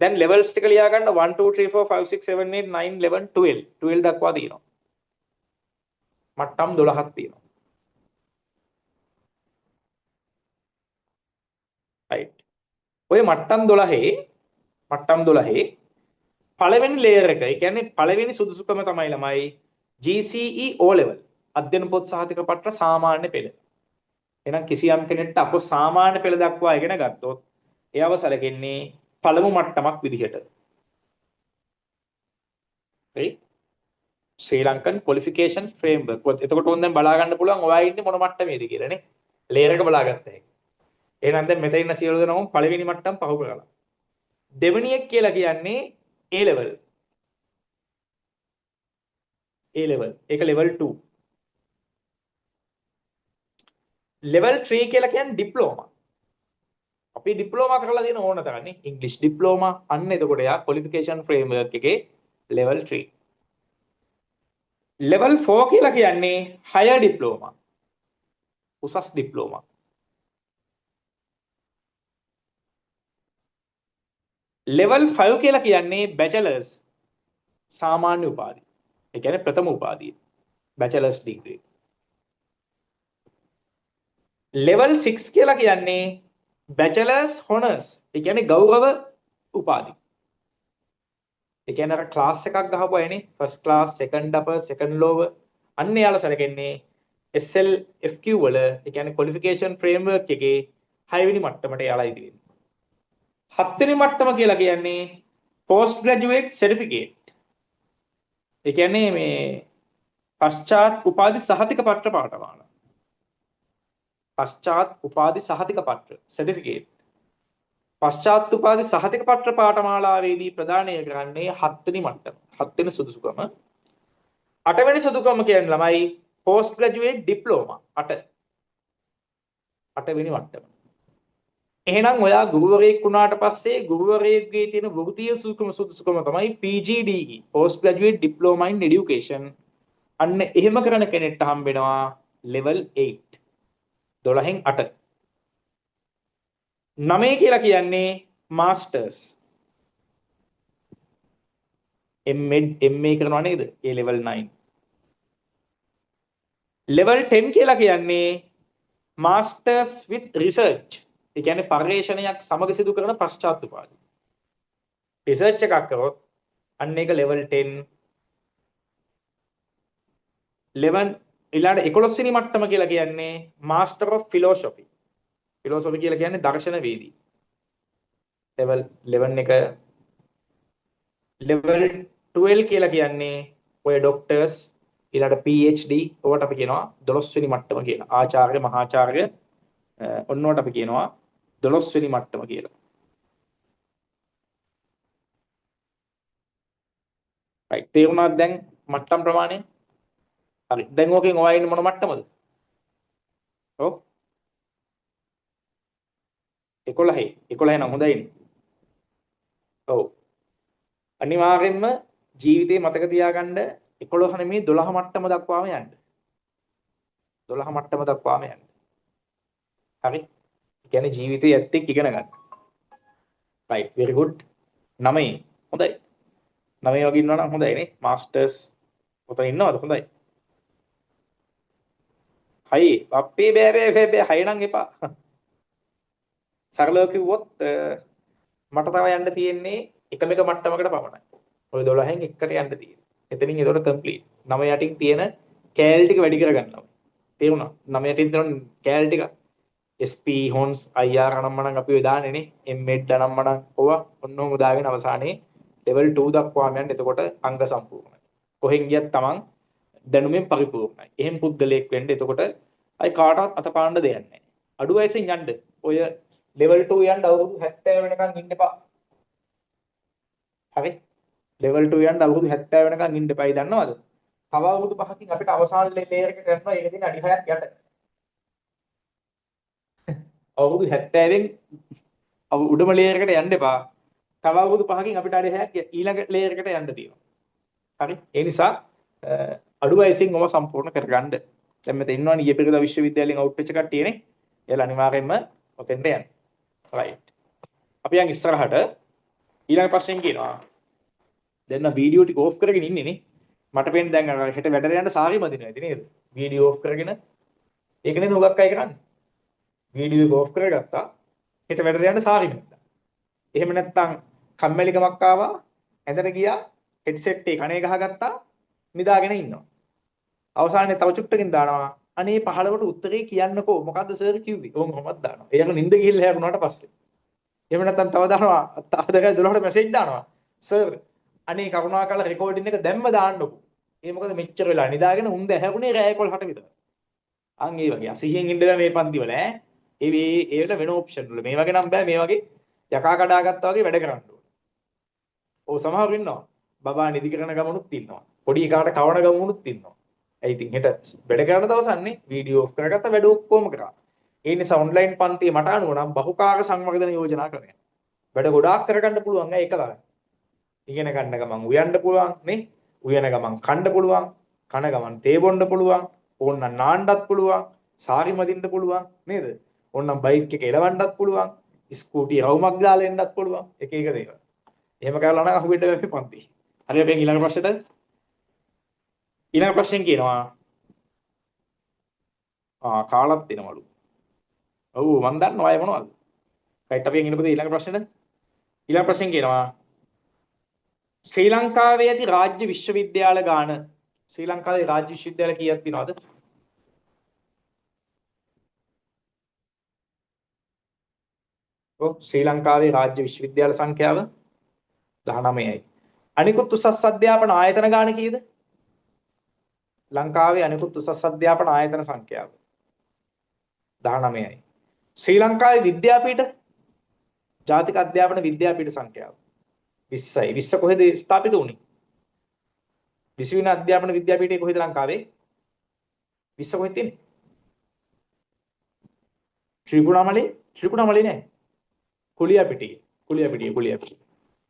දැන් levels ටික ලියා ගන්න 1 2 3 4 5 6 7 8 9 11 12 12 දක්වා තියෙනවා. මට්ටම් 12ක් තියෙනවා. right. ඔය මට්ටම් 12 පළවෙනි layer එක. ඒ කියන්නේ පළවෙනි සුදුසුකම තමයි ළමයි GCE O level. අධ්‍යයන පොත් සහතික පත්‍ර සාමාන්‍ය පෙළ. එහෙනම් කිසියම් කෙනෙක්ට අප සාමාන්‍ය පෙළ දක්වා ඉගෙන ගත්තොත් එයව සැලකෙන්නේ පළමු මට්ටමක් විදිහට. right? ශ්‍රී ලංකන් qualification framework. එතකොට ඕන දැන් බලා ගන්න පුළුවන් ඔයා ඉන්නේ මොන මට්ටමේද කියලා නේ. layer එක බලාගත්ත හැකි. එහෙනම් දැන් මෙතන ඉන්න සියලු දෙනාම පළවෙනි මට්ටම පහු කරලා. දෙවෙනි එක කියලා කියන්නේ A level. A level. ඒක level 2. level 3 කියලා කියන්නේ ඩිප්ලෝමා. අපි ඩිප්ලෝමා කරලා තියෙන ඕන තරන්නේ ඉංග්‍රීසි ඩිප්ලෝමා අන්න එතකොට යා qualification framework එකේ level 3. level 4 කියලා කියන්නේ higher diploma. උසස් ඩිප්ලෝමා. level 5 කියලා කියන්නේ bachelors සාමාන්‍ය උපාධි. ඒ කියන්නේ ප්‍රථම උපාධිය. bachelors degree. level 6 කියලා කියන්නේ bachelors honors. ඒ කියන්නේ ගෞරව උපාධි. ඒ කියන්නේ අර ක්ලාස් එකක් ගහපුවා එනේ first class second upper second lower අන්න යාලා සැලකෙන්නේ SLFQ වල ඒ කියන්නේ qualification framework එකේ 6 වෙනි මට්ටමට යාලා ඉදිරියෙන්නේ. 7 වෙනි මට්ටම කියලා කියන්නේ post graduate certificate. ඒ කියන්නේ මේ පශ්චාත් උපාධි සහතික පත්‍ර පාඨමාලා. පශ්චාත් උපාධි සහතික පත්‍ර certificate. පශ්චාත් උපාධි සහතික පත්‍ර පාඨමාලාවේදී ප්‍රදානය කරන්නේ 7 වෙනි මට්ටම. 7 වෙනි සුදුසුකම. 8 වෙනි සුදුසුකම කියන්නේ ළමයි post graduate diploma 8. 8 වෙනි මට්ටම. එහෙනම් ඔයා ගුරුවරයෙක් වුණාට පස්සේ ගුරුවරයෙක්ගේ තියෙන වෘත්තීය සුදුසුකම තමයි PGDE post graduate diploma in education. අන්න එහෙම කරන කෙනෙක්ට හම්බ වෙනවා level 8. 12න් 8. 9 කියලා කියන්නේ masters. MA කරනවා නේද? ඒ level 9. level 10 කියලා කියන්නේ masters with research. ඒ කියන්නේ පර්යේෂණයක් සමග සිදු කරන පශ්චාත් උපාධි. රිසර්ච් එකක් කරොත් අන්න ඒක level 10. 11 ඊළඟ 11 වෙනි මට්ටම කියලා කියන්නේ master of philosophy. philosophy කියලා කියන්නේ දර්ශන වේදී. level 11 එක level 12 කියලා කියන්නේ ඔය doctors ඊළඟට PhD ඔකට අපි කියනවා 12 වෙනි මට්ටම කියලා. ආචාර්ය මහාචාර්ය ඔන්නවට අපි කියනවා 12 වෙනි මට්ටම කියලා. right තේරුණාද දැන් මට්ටම් ප්‍රමාණය? හරි. දැන් ඕකෙන් ඔයා ඉන්නේ මොන මට්ටමද? ඔව් 11. 11 නම් හොඳයිනේ. ඔව්. අනිවාර්යෙන්ම ජීවිතේ මතක තියාගන්න 11 නෙමෙයි 12 මට්ටම දක්වාම යන්න. 12 මට්ටම දක්වාම යන්න. හරි. ඒ කියන්නේ ජීවිතේ ඇත්තෙක් ඉගෙන ගන්න. right very good. 9. හොඳයි. 9 වගේ ඉන්නවා නම් හොඳයි නේ. මාස්ටර්ස් ඔතන ඉන්නවද? හොඳයි. හයි අපේ බෑ 6 නම් එපා. සරලව කිව්වොත් මට තව යන්න තියෙන්නේ එකම එක මට්ටමකට පමණයි. ඔය 12න් එකකට යන්න තියෙන්නේ. එතනින් ඒකට කම්ප්ලීට්. 9 යටින් තියෙන කෑලි ටික වැඩි කරගන්නවා. තේරුණා? 9 යටින් තියෙන කෑලි ටික SP හොන්ස් IR අනම්මනම් අපි ඔය දාන්නේනේ. MED අනම්මනම් ඕවා ඔන්නෝම දාගෙන අවසානයේ level 2 දක්වාම යන්න. එතකොට අංග සම්පූර්ණයි. කොහෙන් ගියත් තමන් දැනුමෙන් පරිපූර්ණයි. එහෙම පුද්ගලයෙක් වෙන්න. එතකොට අයි කාටවත් අතපාන්න දෙයක් නැහැ. අඩු වයසෙන් යන්න. ඔය level 2 යන්න අවුරුදු 70 වෙනකන් ඉන්න එපා. හරි? level 2 යන්න අවුරුදු 70 වෙනකන් ඉන්න එපායි දන්නවද? තව අවුරුදු 5කින් අපිට අවසාන ලේයර් එක කරනවා ඒක දින අඩි 6ක් යට. අවුරුදු 70න් උඩම ලේයර් එකට යන්න එපා. තව අවුරුදු 5කින් අපිට අඩි 6ක් ඊළඟ ලේයර් එකට යන්න තියෙනවා. හරි? ඒ නිසා අඩු වයසින් ඔම සම්පූර්ණ කරගන්න. දැන් මෙතන ඉන්නවනේ ඊයේ පෙරේදා විශ්වවිද්‍යාලයෙන් අවුට් වෙච්ච කට්ටියනේ. එයාලා අනිවාර්යයෙන්ම ඔතෙන්ට යන්න. right. අපි යන් ඉස්සරහට ඊළඟ ප්‍රශ්නෙන් කියනවා. දැන් වීඩියෝ ටික ඕෆ් කරගෙන ඉන්නේ නේ. මට පේන්නේ දැන් අර හෙට වැඩට යන්න සාරි මදිනවා ඇති නේද? වීඩියෝ ඕෆ් කරගෙන. ඒක නේද හුඟක් අය කරන්නේ. වීඩියෝ එක ඕෆ් කරගත්තා. හෙට වැඩට යන්න සාරි මදිනවා. එහෙම නැත්නම් කම්මැලිකමක් ආවා. ඇඳට ගියා. හෙඩ්සෙට් එක කනේ ගහගත්තා. නිදාගෙන ඉන්නවා. අවසානයේ තව චුට්ටකින් දානවා. අනේ 15ට උත්තරේ කියන්නකෝ. මොකද්ද සර් කිව්වේ? ඕම මොකක්ද දානවා. එයාට නිින්ද ගිහිල්ලා හැරුණාට පස්සේ. එහෙම නැත්නම් තව දානවා. 12ට මැසේජ් දානවා. සර් අනේ කරුණාකරලා රෙකෝඩින් එක දැම්ම දාන්නකෝ. ඒ මොකද මෙච්චර වෙලා නිදාගෙන උන් දැහැගුණේ රෑ 11ට විතර. අන් ඒ වගේ අසිහියෙන් ඉන්න බෑ මේ පන්ති වල ඈ. ඒවට වෙන ඔප්ෂන් වල. මේ වගේ නම් බෑ මේ වගේ යකා කඩාගත්තා වගේ වැඩ කරන්න ඕනේ. ඔව් සමහරව ඉන්නවා. බබා නිදි කරන ගමනුත් ඉන්නවා. පොඩි එකාට කවණ ගමනුත් ඉන්නවා. ඒ ඉතින් හෙට වැඩ කරන දවසන්නේ වීඩියෝ ඔෆ් කරගත්ත වැඩ ඔක්කොම කරා. ඒ නිසා ඔන්ලයින් පන්තියේ මට අනුව නම් බහුකාර්ය සංවර්ධන යෝජනා කරනවා. වැඩ ගොඩාක් කරගන්න පුළුවන් ඒක තමයි. ඉගෙන ගන්න ගමන් උයන්න පුළුවන් නේ. උයන ගමන් කන්න පුළුවන්. කන ගමන් තේ බොන්න පුළුවන්. ඕන්න නාන්නත් පුළුවන්. සාරි මදින්න පුළුවන් නේද? ඕන්නම් බයික් එක එලවන්නත් පුළුවන්. ස්කූටි රවුමක් දාලා එන්නත් පුළුවන්. එක එක දේවල්. එහෙම කරලා නම් අහුවෙන්න බැරි පන්ති. හරි අපි ඊළඟ ප්‍රශ්නෙට ඊළඟ ප්‍රශ්නෙන් කියනවා කාලක් දෙනවලු. ඔව් මම දන්නවා අය මොනවද? රයිට් අපි ඊළඟ ඊළඟ ප්‍රශ්නෙට ඊළඟ ප්‍රශ්නෙන් කියනවා ශ්‍රී ලංකාවේ ඇති රාජ්‍ය විශ්වවිද්‍යාල ගාන ශ්‍රී ලංකාවේ රාජ්‍ය විශ්වවිද්‍යාල කීයක් තියෙනවද? ඔව් ශ්‍රී ලංකාවේ රාජ්‍ය විශ්වවිද්‍යාල සංඛ්‍යාව 19යි. අනිකුත් උසස් අධ්‍යාපන ආයතන ගාන කීයද? ලංකාවේ අනිකුත් උසස් අධ්‍යාපන ආයතන සංඛ්‍යාව 19යි. ශ්‍රී ලංකාවේ විද්‍යාපීඨ ජාතික අධ්‍යාපන විද්‍යාපීඨ සංඛ්‍යාව 20යි. 20 කොහෙද ස්ථාපිත වුනේ? 20 වෙනි අධ්‍යාපන විද්‍යාපීඨය කොහෙද ලංකාවේ? 20 කොහෙද තියෙන්නේ? ත්‍රිකුණාමලේ නෑ. කුලියාපිටිය.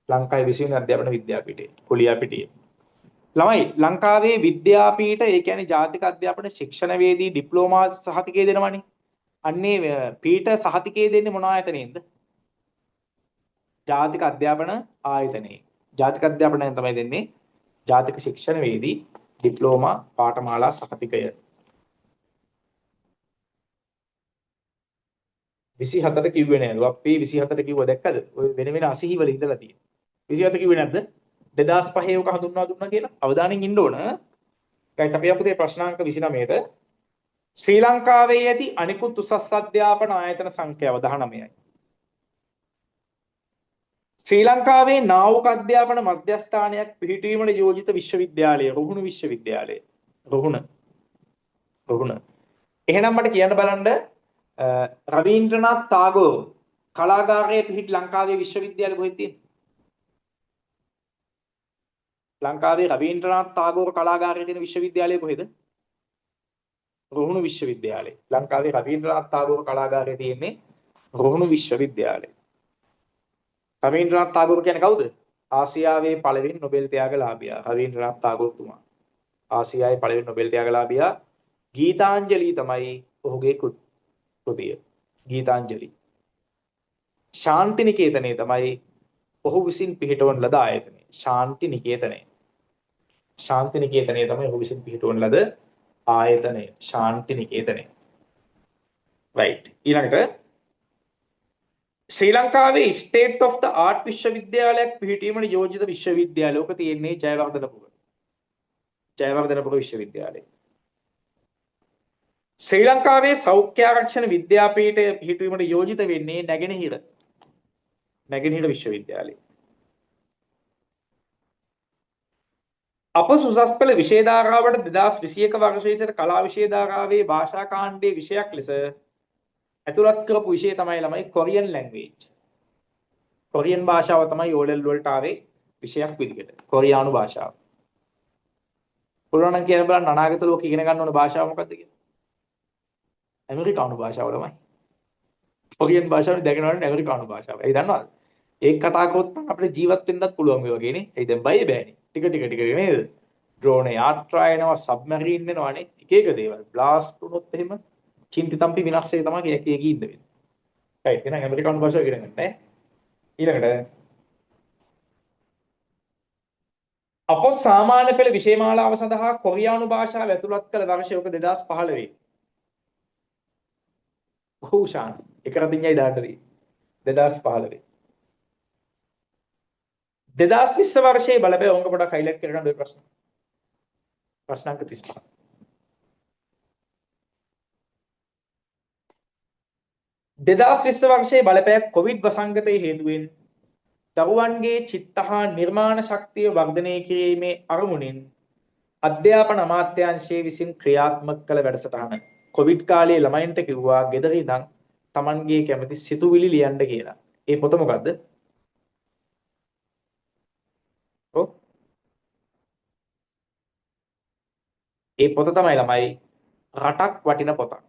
ලංකාවේ 20 වෙනි අධ්‍යාපන විද්‍යාපීඨය කුලියාපිටිය. ළමයි ලංකාවේ විද්‍යාපීඨ ඒ කියන්නේ ජාතික අධ්‍යාපන ශික්ෂණවේදී ඩිප්ලෝමා සහතිකය දෙනවනේ. අන්නේ පීඨ සහතිකය දෙන්නේ මොන ආයතනයෙන්ද? ජාතික අධ්‍යාපන ආයතනයේ. ජාතික අධ්‍යාපනයෙන් තමයි දෙන්නේ ජාතික ශික්ෂණවේදී ඩිප්ලෝමා පාඨමාලා සහතිකය. 24ට කිව්වේ නෑලු. අපි 24ට කිව්ව දැක්කද? ඔය වෙන 80 වල ඉඳලා තියෙන. 24 කිව්වේ නැද්ද? 2005 ඔක හඳුන්වා දුන්නා කියලා. අවධානයෙන් ඉන්න ඕන. ගයිඩ් අපි අපේ ප්‍රශ්නාංක 29ට ශ්‍රී ලංකාවේ ඇති අනිකුත් උසස් අධ්‍යාපන ආයතන සංඛ්‍යාව 19යි. ශ්‍රී ලංකාවේ නාවක අධ්‍යාපන මධ්‍යස්ථානයක් පිහිටුවීමට යෝජිත විශ්වවිද්‍යාලය රුහුණු විශ්වවිද්‍යාලය රුහුණ. එහෙනම් මට කියන්න බලන්න රවීන්ද්‍රනාත් tagore කලාගාරයේ පිහිටි ලංකාවේ විශ්වවිද්‍යාලය කොහෙද තියෙන්නේ? ලංකාවේ රවීන්ද්‍රනාත් tagore කලාගාරයේ තියෙන විශ්වවිද්‍යාලය කොහෙද? රුහුණු විශ්වවිද්‍යාලය. ලංකාවේ රවීන්ද්‍රනාත් tagore කලාගාරයේ තියෙන්නේ රුහුණු විශ්වවිද්‍යාලය. රවීන්ද්‍රනාත් tagore කියන්නේ කවුද? ආසියාවේ පළවෙනි නොබෙල් ත්‍යාගලාභියා රවීන්ද්‍රනාත් tagore තුමා. ආසියාවේ පළවෙනි නොබෙල් ත්‍යාගලාභියා. ගීතාංජලි තමයි ඔහුගේ කෘතිය. ගීතාංජලි. ශාන්ති නිකේතනයේ තමයි ඔහු විසින් පිහිටවන ලද ආයතනය. ශාන්ති නිකේතනය. ශාන්ති නිකේතනයේ තමයි ඔහු විසින් පිහිටවන ලද ආයතනය. ශාන්ති නිකේතනය. right. ඊළඟට ශ්‍රී ලංකාවේ ස්ටේට් ඔෆ් ද ආර්ට් විශ්වවිද්‍යාලයක් පිහිටීමට යෝජිත විශ්වවිද්‍යාලයක තියෙන්නේ ජයවර්ධනපුර. ජයවර්ධනපුර විශ්වවිද්‍යාලය. ශ්‍රී ලංකාවේ සෞඛ්‍ය ආරක්ෂණ විද්‍යාපීඨය පිහිටුවීමට යෝජිත වෙන්නේ නැගෙනහිර විශ්වවිද්‍යාලය. අප සුසස් පෙළ විෂය ධාරාවට 2021 වර්ෂයේ සිට කලා විෂය ධාරාවේ භාෂා කාණ්ඩයේ විෂයක් ලෙස ඇතුළත් කරපු විෂය තමයි ළමයි කොරියන් ලැන්ග්වේජ්. කොරියන් භාෂාව තමයි O level වලට ආවේ විෂයක් විදිහට. කොරියානු භාෂාව. පුළුවන් නම් කියන්න බලන්න අනාගත ලෝකෙ ඉගෙන ගන්න ඕන භාෂාව මොකක්ද කියලා. ඇමරිකානු භාෂාව තමයි. කොරියන් භාෂාව දැනගන්න ඇමරිකානු භාෂාව. ඒ දන්නවද? ඒක කතා කරොත් නම් අපිට ජීවත් වෙන්නත් පුළුවන් මේ වගේනේ. ඒ දැන් බය බෑනේ. ටික නේද? ඩ්‍රෝන යාත්‍රා එනවා, සබ්මරීන් එනවානේ. එක දේවල්. බ්ලාස්ට් වුණොත් එහෙම චින්තිතම්පි විනාශය තමයි එකේ ඉන්න වෙන්නේ. right. එහෙනම් ඇමරිකානු භාෂාව ඉගෙන ගන්න ඈ. ඊළඟට අප සාමාන්‍ය පෙළ විෂයමාලාව සඳහා කොරියානු භාෂාව ඇතුළත් කළ වර්ෂය 2015. හුෂාන් එක රතිඤ්ඤයි දාටදී 2015. 2020 වර්ෂයේ බලපෑ ඔංග පොඩක් හයිලයිට් කරගන්න ඔය ප්‍රශ්න. ප්‍රශ්නාංක 35. 2020 වර්ෂයේ බලපෑ කොවිඩ් වසංගතයේ හේතුවෙන් දරුවන්ගේ චිත්ත හා නිර්මාණ ශක්තිය වර්ධනය කිරීමේ අරමුණින් අධ්‍යාපන අමාත්‍යාංශයේ විසින් ක්‍රියාත්මක කළ වැඩසටහන. කොවිඩ් කාලයේ ළමයින්ට කිව්වා ගෙදර ඉඳන් Tamanගේ කැමති සිතුවිලි ලියන්න කියලා. ඒ පොත මොකද්ද? ඔව්. ඒ පොත තමයි ළමයි රටක් වටින පොතක්.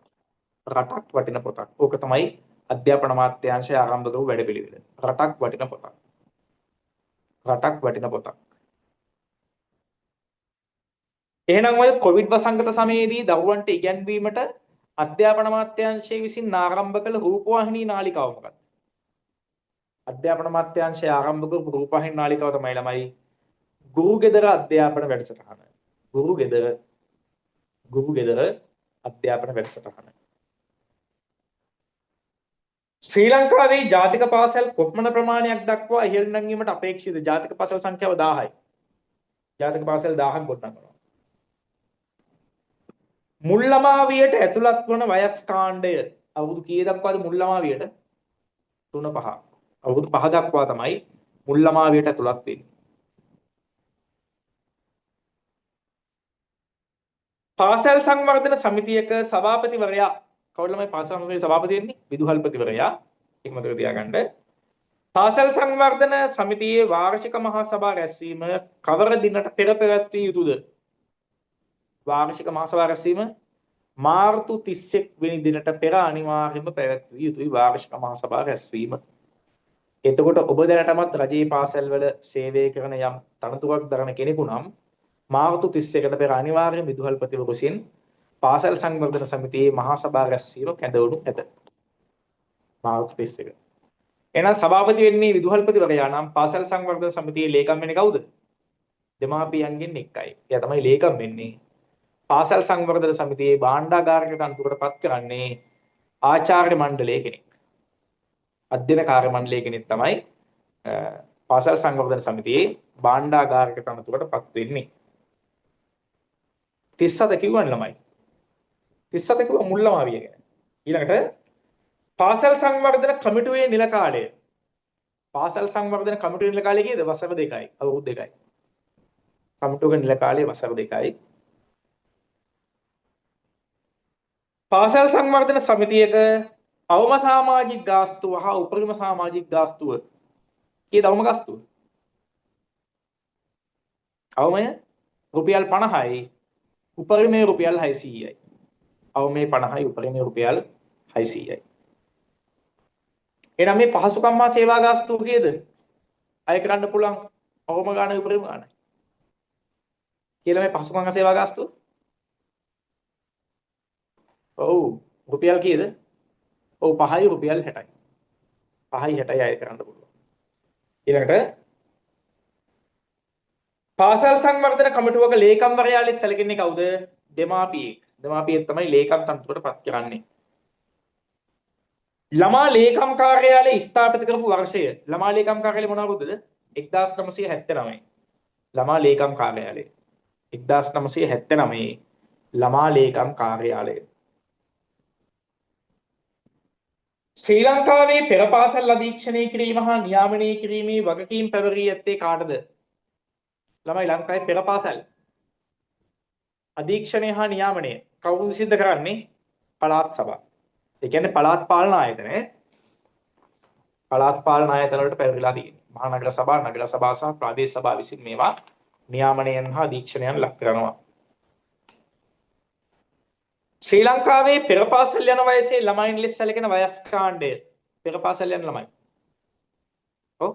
රටක් වටින පොතක්. ඕක තමයි අධ්‍යාපන අමාත්‍යාංශය ආරම්භ කරපු වැඩපිළිවෙල. රටක් වටින පොතක්. රටක් වටින පොතක්. එහෙනම් ඔය කොවිඩ් වසංගත සමයේදී දරුවන්ට ඉගැන්වීමට අධ්‍යාපන අමාත්‍යාංශය විසින් ආරම්භ කළ රූපවාහිනී නාලිකාව මොකක්ද? අධ්‍යාපන අමාත්‍යාංශය ආරම්භ කරපු රූපවාහිනී නාලිකාව තමයි ළමයි ගුරු ගෙදර අධ්‍යාපන වැඩසටහන. ගුරු ගෙදර අධ්‍යාපන වැඩසටහන. ශ්‍රී ලංකාවේ ජාතික පාසල් කොපමණ ප්‍රමාණයක් දක්වා ඉහළ නැංවීමට අපේක්ෂිත ජාතික පාසල් සංඛ්‍යාව 1000යි. ජාතික පාසල් 1000ක් ගොඩනගනවා. මුල් ළමාවියට ඇතුළත් වන වයස් කාණ්ඩය අවුරුදු කීය දක්වාද මුල් ළමාවියට? 3-5. අවුරුදු 5 දක්වා තමයි මුල් ළමාවියට ඇතුළත් වෙන්නේ. පාසල් සංවර්ධන සමිතියක සභාපතිවරයා කවුද ළමයි පාසල් සංවර්ධන සභාපති වෙන්නේ? විදුහල්පතිවරයා. ඒක මතක තියාගන්න. පාසල් සංවර්ධන සමිතියේ වාර්ෂික මහා සභා රැස්වීම කවර දිනට පෙර පැවැත්විය යුතුද? වාර්ෂික මහා සභා රැස්වීම මාර්තු 31 වෙනි දිනට පෙර අනිවාර්යයෙන්ම පැවැත්විය යුතුයි වාර්ෂික මහා සභා රැස්වීම. එතකොට ඔබ දැනටමත් රජයේ පාසල්වල සේවය කරන යම් තනතුරක් දරන කෙනෙකු නම් මාර්තු 31කට පෙර අනිවාර්යයෙන් විදුහල්පතිවරු විසින් පාසල් සංවර්ධන සමිතියේ මහා සභා රැස්වීම කැඳවනු ඇත. මාර්තු 31. එහෙනම් සභාපති වෙන්නේ විදුහල්පතිවරයා නම් පාසල් සංවර්ධන සමිතියේ ලේකම් වෙන්නේ කවුද? දෙමාපියන්ගෙන් එකයි. එයා තමයි ලේකම් වෙන්නේ. පාසල් සංවර්ධන සමිතියේ භාණ්ඩාගාරික තනතුරට පත් කරන්නේ ආචාර්ය මණ්ඩලයේ කෙනෙක්. අධ්‍යයන කාර්ය මණ්ඩලයේ කෙනෙක් තමයි පාසල් සංවර්ධන සමිතියේ භාණ්ඩාගාරික තනතුරට පත් වෙන්නේ. 37 කිව්වනේ ළමයි. 37 කිව්ව මුල් ළමාවිය ගැන. ඊළඟට පාසල් සංවර්ධන කමිටුවේ නිල කාලය. පාසල් සංවර්ධන කමිටුවේ නිල කාලය කීයද? වසර 2යි. අවුරුදු 2යි. කමිටුවක නිල කාලය වසර 2යි. පාසල් සංවර්ධන සමිතියක අවම සමාජික ගාස්තුව හා උපරිම සමාජික ගාස්තුව කීයද අවම ගාස්තුව? අවමය රුපියල් 50යි උපරිමය රුපියල් 600යි. අවමේ 50යි උපරිමය රුපියල් 600යි. එහෙනම් මේ පහසුකම් හා සේවා ගාස්තුව කීයද? අය කරන්න පුළුවන් අවම ගාන උපරිම ගානයි. කියලා මේ පහසුකම් හා සේවා ගාස්තුව. ඔව් රුපියල් කීයද? ඔව් 5යි රුපියල් 60යි. 5යි 60යි අය කරන්න පුළුවන්. ඊළඟට පාසල් සංවර්ධන කමිටුවක ලේකම්වරයා ලෙස සැලකෙන්නේ කවුද? දෙමාපියෙක්. දෙමාපියෙක් තමයි ලේකම් තනතුරට පත් කරන්නේ. ළමා ලේකම් කාර්යාලය ස්ථාපිත කරපු වර්ෂය. ළමා ලේකම් කාර්යාලය මොන අවුරුද්දද? 1979. ළමා ලේකම් කාර්යාලය 1979 ළමා ලේකම් කාර්යාලය. ශ්‍රී ලංකාවේ පෙර පාසල් අධීක්ෂණය කිරීම හා නියාමනය කිරීමේ වගකීම් පැවරී ඇත්තේ කාටද? ළමයි ලංකාවේ පෙර පාසල් අධීක්ෂණය හා නියාමනය කවුරු සිද්ධ කරන්නේ? පළාත් සභා. ඒ කියන්නේ පළාත් පාලන ආයතන. පළාත් පාලන ආයතන වලට පැවරිලා තියෙන්නේ. මහනගර සභා, නගර සභා සහ ප්‍රාදේශ සභා විසින් මේවා නියාමනයන් හා අධීක්ෂණයන් ලක් කරනවා. ශ්‍රී ලංකාවේ පෙර පාසල් යන වයසේ ළමයින් ලෙස සැලකෙන වයස් කාණ්ඩය. පෙර පාසල් යන ළමයි. ඔව්.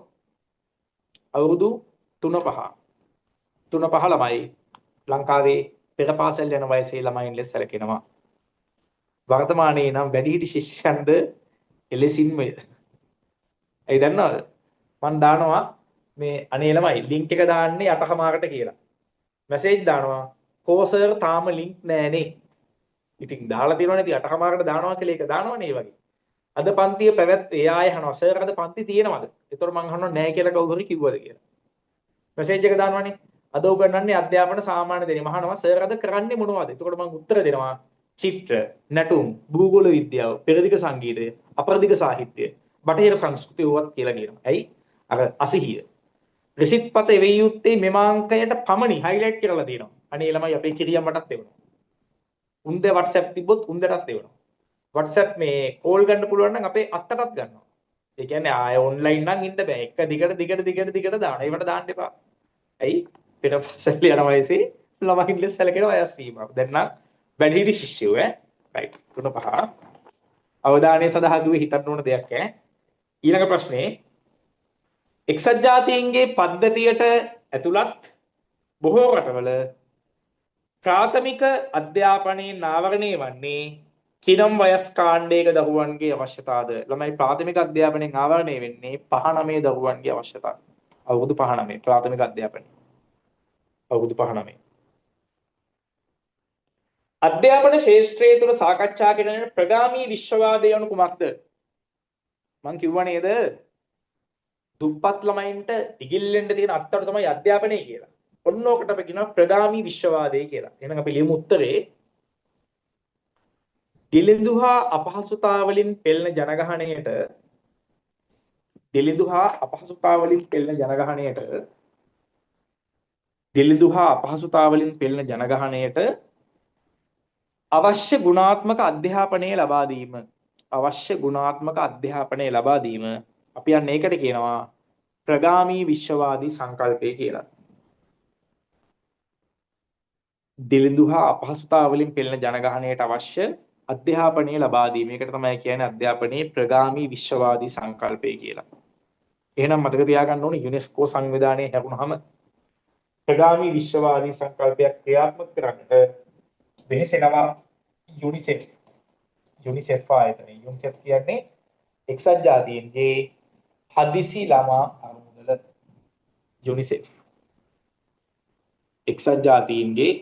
අවුරුදු 3-5. 3-5 ළමයි ලංකාවේ පෙර පාසල් යන වයසේ ළමයින් ලෙස සැලකෙනවා. වර්තමානයේ නම් වැඩිහිටි ශිෂ්‍යයන්ද එලෙසින්ම. ඒ දන්නවද? මම දානවා මේ අනේ ළමයි ලින්ක් එක දාන්නේ 8:00කට කියලා. මැසේජ් දානවා. කෝසර් තාම ලින්ක් නෑනේ. ඉතින් දාලා තියෙනවනේ ඉතින් 8:00කට දානවා කියලා ඒක දානවනේ වගේ. අද පන්තිය පැවැත්වේ ආය අහනවා සර් අද පන්ති තියෙනවද? ඒතකොට මං අහනවා නෑ කියලා කවුරු හරි කිව්වද කියලා. මැසේජ් එක දානවනේ. අද උගන්වන්නේ අධ්‍යාපන සාමාන්‍ය දෙන්නේ. මහනවා සර් අද කරන්නේ මොනවද? ඒතකොට මං උත්තර දෙනවා. චිත්‍ර, නැටුම්, භූගෝල විද්‍යාව, පෙරදිග සංගීතය, අපරදිග සාහිත්‍ය, බටහිර සංස්කෘතිය උවත් කියලා කියනවා. ඇයි? අර 80. රෙසිට් පත එවෙයි යුත්තේ මෙම අංකයට පමණි හයිලයිට් කරලා තියෙනවා. අනේ ළමයි අපේ කිරියම් මටත් එවනවා. උන්දේ WhatsApp තිබ්බොත් උන්දටත් එවනවා. WhatsApp මේ කෝල් ගන්න පුළුවන් නම් අපේ අත්තටත් ගන්නවා. ඒ කියන්නේ ආය ඔන්ලයින් නම් ඉන්න බෑ. එක දිගට දානවා. ඒවට දාන්න එපා. ඇයි? පෙර පාසල් යන වයසේ ළමයින් ලෙස සැලකෙන වයස් සීමාව. දැන් නම් වැඩිහිටි ශිෂ්‍යයෝ රයිට් 3-5 අවධානය සඳහා දුවේ හිතන්න ඕන දෙයක් ඊළඟ ප්‍රශ්නේ එක්සත් ජාතීන්ගේ පද්ධතියට ඇතුළත් බොහෝ රටවල ප්‍රාථමික අධ්‍යාපනයේ නාවරණය වන්නේ කිනම් වයස් කාණ්ඩයක දරුවන්ගේ අවශ්‍යතාවද? ළමයි ප්‍රාථමික අධ්‍යාපනයෙන් ආවරණය වෙන්නේ 5-9 දරුවන්ගේ අවශ්‍යතාව. අවුරුදු 5-9 ප්‍රාථමික අධ්‍යාපනය. අවුරුදු 5-9. අධ්‍යාපන ශාස්ත්‍රයේ තුල සාකච්ඡා කරන ප්‍රගාමී විශ්වවාදය යනු කුමක්ද? මං කිව්වා නේද? දුප්පත් ළමයින්ට ඉගිල්ලෙන්න තියෙන අත්තට තමයි අධ්‍යාපනය කියලා. ඔන්න ඔකට අපි කියනවා ප්‍රගාමී විශ්වවාදය කියලා. එහෙනම් අපි ලියමු උත්තරේ. දිලිඳු හා අපහසුතා වලින් පෙළෙන ජනගහණයට දිලිඳු හා අපහසුතා වලින් පෙළෙන ජනගහණයට අවශ්‍ය ගුණාත්මක අධ්‍යාපනය ලබා දීම. අවශ්‍ය ගුණාත්මක අධ්‍යාපනය ලබා දීම. අපි යන්නේ ඒකට කියනවා ප්‍රගාමී විශ්වවාදී සංකල්පය කියලා. දිලිඳු හා අපහසුතා වලින් පෙළෙන ජනගහණයට අවශ්‍ය අධ්‍යාපනය ලබා දීම. මේකට තමයි කියන්නේ අධ්‍යාපනයේ ප්‍රගාමී විශ්වවාදී සංකල්පය කියලා. එහෙනම් මතක තියාගන්න ඕනේ යුනෙස්කෝ සංවිධානයේ හැරුණාම ප්‍රගාමී විශ්වවාදී සංකල්පයක් ක්‍රියාත්මක කරන්නට වෙනසෙනවා යුනිසෙෆ් ආයතනය. යුනිසෙෆ් කියන්නේ එක්සත් ජාතීන්ගේ හදිසි ළමා අරමුදල. යුනිසෙෆ් එක්සත් ජාතීන්ගේ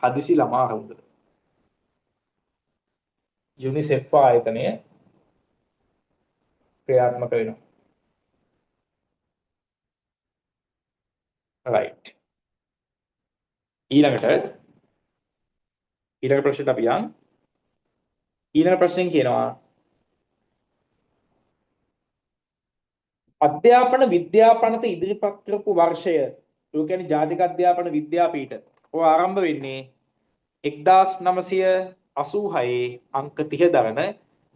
හදිසි ළමා අරමුදල. යුනිසෙෆ් ආයතනය ක්‍රියාත්මක වෙනවා. right. ඊළඟ ප්‍රශ්නට අපි යන්. ඊළඟ ප්‍රශ්නෙන් කියනවා අධ්‍යාපන විද්‍යාපනත ඉදිරිපත් කරපු වර්ෂය. ඒ කියන්නේ ජාතික අධ්‍යාපන විද්‍යාපීඨ. ඔය ආරම්භ වෙන්නේ 1900 1986 අංක 30 දරන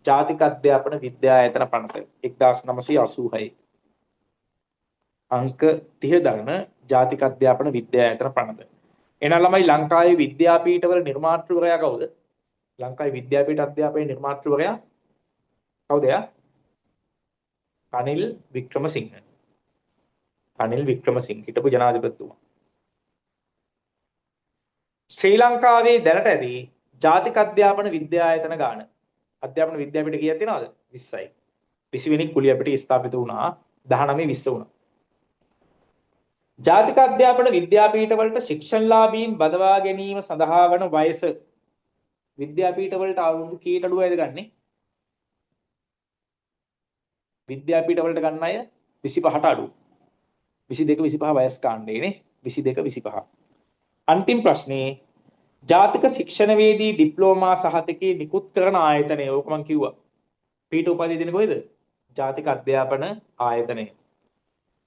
ජාතික අධ්‍යාපන විද්‍යායතන පනත 1986 අංක 30 දරන ජාතික අධ්‍යාපන විද්‍යායතන පනත. එහෙනම් ළමයි ලංකාවේ විද්‍යාපීඨවල නිර්මාතෘවරයා කවුද? ලංකාවේ විද්‍යාපීඨ අධ්‍යාපනයේ නිර්මාතෘවරයා කවුද? රනිල් වික්‍රමසිංහ. රනිල් වික්‍රමසිංහ හිටපු ජනාධිපතිතුමා. ශ්‍රී ලංකාවේ දැනට ඇති ජාතික අධ්‍යාපන විද්‍යායතන ගාන අධ්‍යාපන විද්‍යාපීඨ කීයක් තියෙනවද? 20යි. 20 වෙනි කුලිය අපිට ස්ථාපිත වුණා 19 20 වුණා. ජාතික අධ්‍යාපන විද්‍යාපීඨවලට ශික්ෂණලාභීන් බදවා ගැනීම සඳහා වන වයස විද්‍යාපීඨවලට අවුරුදු කීයට අඩුවයිද ගන්නෙ? විද්‍යාපීඨවලට ගන්න අය 25ට අඩු. 22 25 වයස් කාණ්ඩයනේ 22 25. अंतिम प्रश्ने जातिक शिक्षणवेदी डिप्लोमा सहातके निकुत करන ආයතනය ඕක මම කිව්වා පීඨ උපාධිය දෙන්නේ කොහෙද? ජාතික අධ්‍යාපන ආයතනය.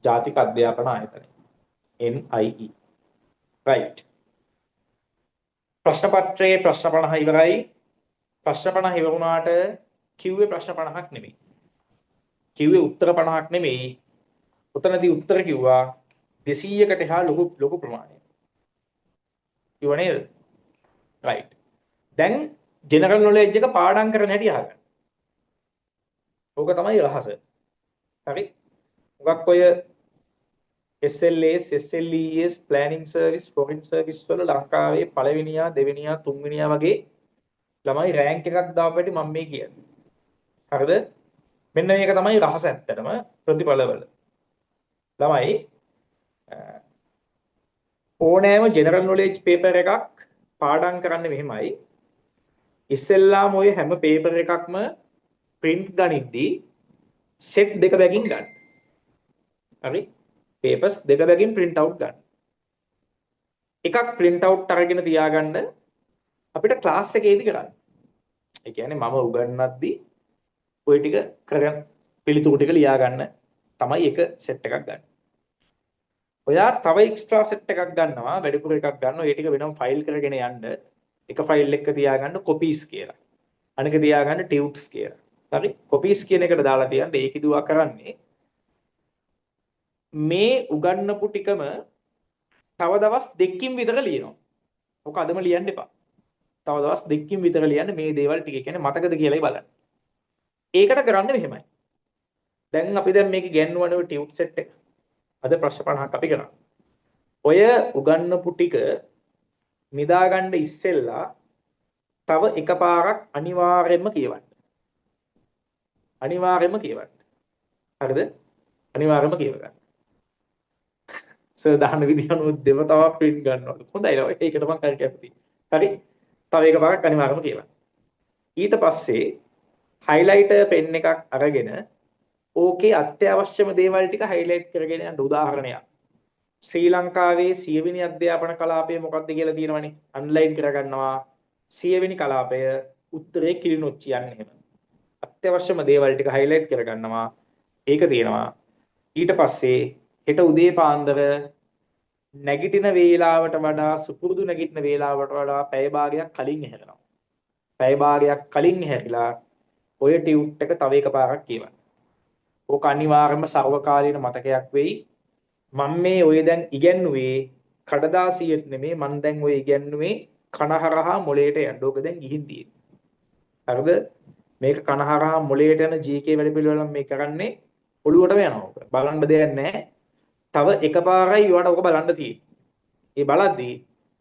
ජාතික අධ්‍යාපන ආයතනය NIE right. ප්‍රශ්න පත්‍රයේ ප්‍රශ්න 50 ඉවරයි. ප්‍රශ්න 50 ඉවර වුණාට කිව්වේ ප්‍රශ්න 50ක් නෙමෙයි. කිව්වේ උත්තර 50ක් නෙමෙයි. උතනදී උත්තර කිව්වා 200කට එහා ලොකු ප්‍රමාණයක්. කිව්ව නේද? right. දැන් ජෙනරල් නොලෙජ් එක පාඩම් කරන හැටි අහගන්න. ඕක තමයි රහස. හරි. මොකක් ඔය SLAs, SLES, planning service, foreign service වල ලංකාවේ පළවෙනියා, දෙවෙනියා, තුන්වෙනියා වගේ ළමයි රෑන්ක් එකක් දාපුවට මම මේ කියන්නේ. හරිද? මෙන්න මේක තමයි රහස ඇත්තටම ප්‍රතිඵලවල. ළමයි ඕනෑම ජෙනරල් නොලෙජ් පේපර් එකක් පාඩම් කරන්න මෙහෙමයි. ඉස්සෙල්ලාම ඔය හැම පේපර් එකක්ම print ගනිද්දී set දෙක බැගින් ගන්න. හරි? papers දෙක බැගින් print out ගන්න. එකක් print out අරගෙන තියාගන්න අපිට class එකේදී කරන්න. ඒ කියන්නේ මම උගන්වද්දී ඔය ටික කරගෙන පිළිතුරු ටික ලියා ගන්න තමයි එක set එකක් ගන්න. ඔයා තව එක්ස්ට්‍රා සෙට් එකක් ගන්නවා වැඩිපුර එකක් ගන්නවා ඒ ටික වෙනම ෆයිල් කරගෙන යන්න එක ෆයිල් එකක තියාගන්න කොපීස් කියලා අනික තියාගන්න ටියුට්ස් කියලා හරි කොපීස් කියන එකට දාලා තියන්න ඒකෙදුවා කරන්නේ මේ උගන්වපු ටිකම තව දවස් දෙකකින් විතර ලියනවා ඔක අදම ලියන්න එපා තව දවස් දෙකකින් විතර ලියන්න මේ දේවල් ටික කියන්නේ මතකද කියලායි බලන්න ඒකට කරන්න මෙහෙමයි දැන් අපි දැන් මේක ගන්නවනේ ටියුට් සෙට් එක අද ප්‍රශ්න 50ක් අපි කරා. ඔය උගන්වපු ටික නිදා ගන්න ඉස්සෙල්ලා තව එකපාරක් අනිවාර්යයෙන්ම කියවන්න. අනිවාර්යයෙන්ම කියවන්න. හරිද? අනිවාර්යයෙන්ම කියව ගන්න. සර් දාන විදිහ අනුව දෙව තව print ගන්නවලු. හොඳයි නෝ. ඒකට මම හරි කැමතියි. හරි. තව එකපාරක් අනිවාර්යයෙන්ම කියවන්න. ඊට පස්සේ highlighter pen එකක් අරගෙන ඕකේ අත්‍යවශ්‍යම දේවල් ටික highlight කරගෙන යන්න උදාහරණයක්. ශ්‍රී ලංකාවේ 100 වෙනි අධ්‍යාපන කලාපය මොකක්ද කියලා තියෙනවනේ. අන්ලයින් කරගන්නවා. 100 වෙනි කලාපය උත්තරේ කිලිනොච්චි යන්නේ එහෙම. අත්‍යවශ්‍යම දේවල් ටික highlight කරගන්නවා. ඒක තියෙනවා. ඊට පස්සේ හෙට උදේ පාන්දර නැගිටින වේලාවට වඩා සුපුරුදු නැගිටින වේලාවට වඩා පැය භාගයක් කලින් ඇහැරෙනවා. පැය භාගයක් කලින් ඇහැරිලා ඔය ටියුට් එක තව එකපාරක් කියවන්න. ඕක අනිවාර්යයෙන්ම සර්වකාලීන මතකයක් වෙයි. මම මේ ඔය දැන් ඉගැන්නුවේ කඩදාසියට නෙමෙයි මම දැන් ඔය ඉගැන්නුවේ කනහරහා මොලේට යන්න. ඕක දැන් ගිහින් තියෙන්නේ. හරිද? මේක කනහරහා මොලේට යන GK වැඩ පිළිවෙල මේ කරන්නේ ඔළුවටම යනවා. ඕක බලන්න දෙයක් නැහැ. තව එකපාරයි ඔයාලට ඕක බලන්න තියෙන්නේ. ඒ බලද්දී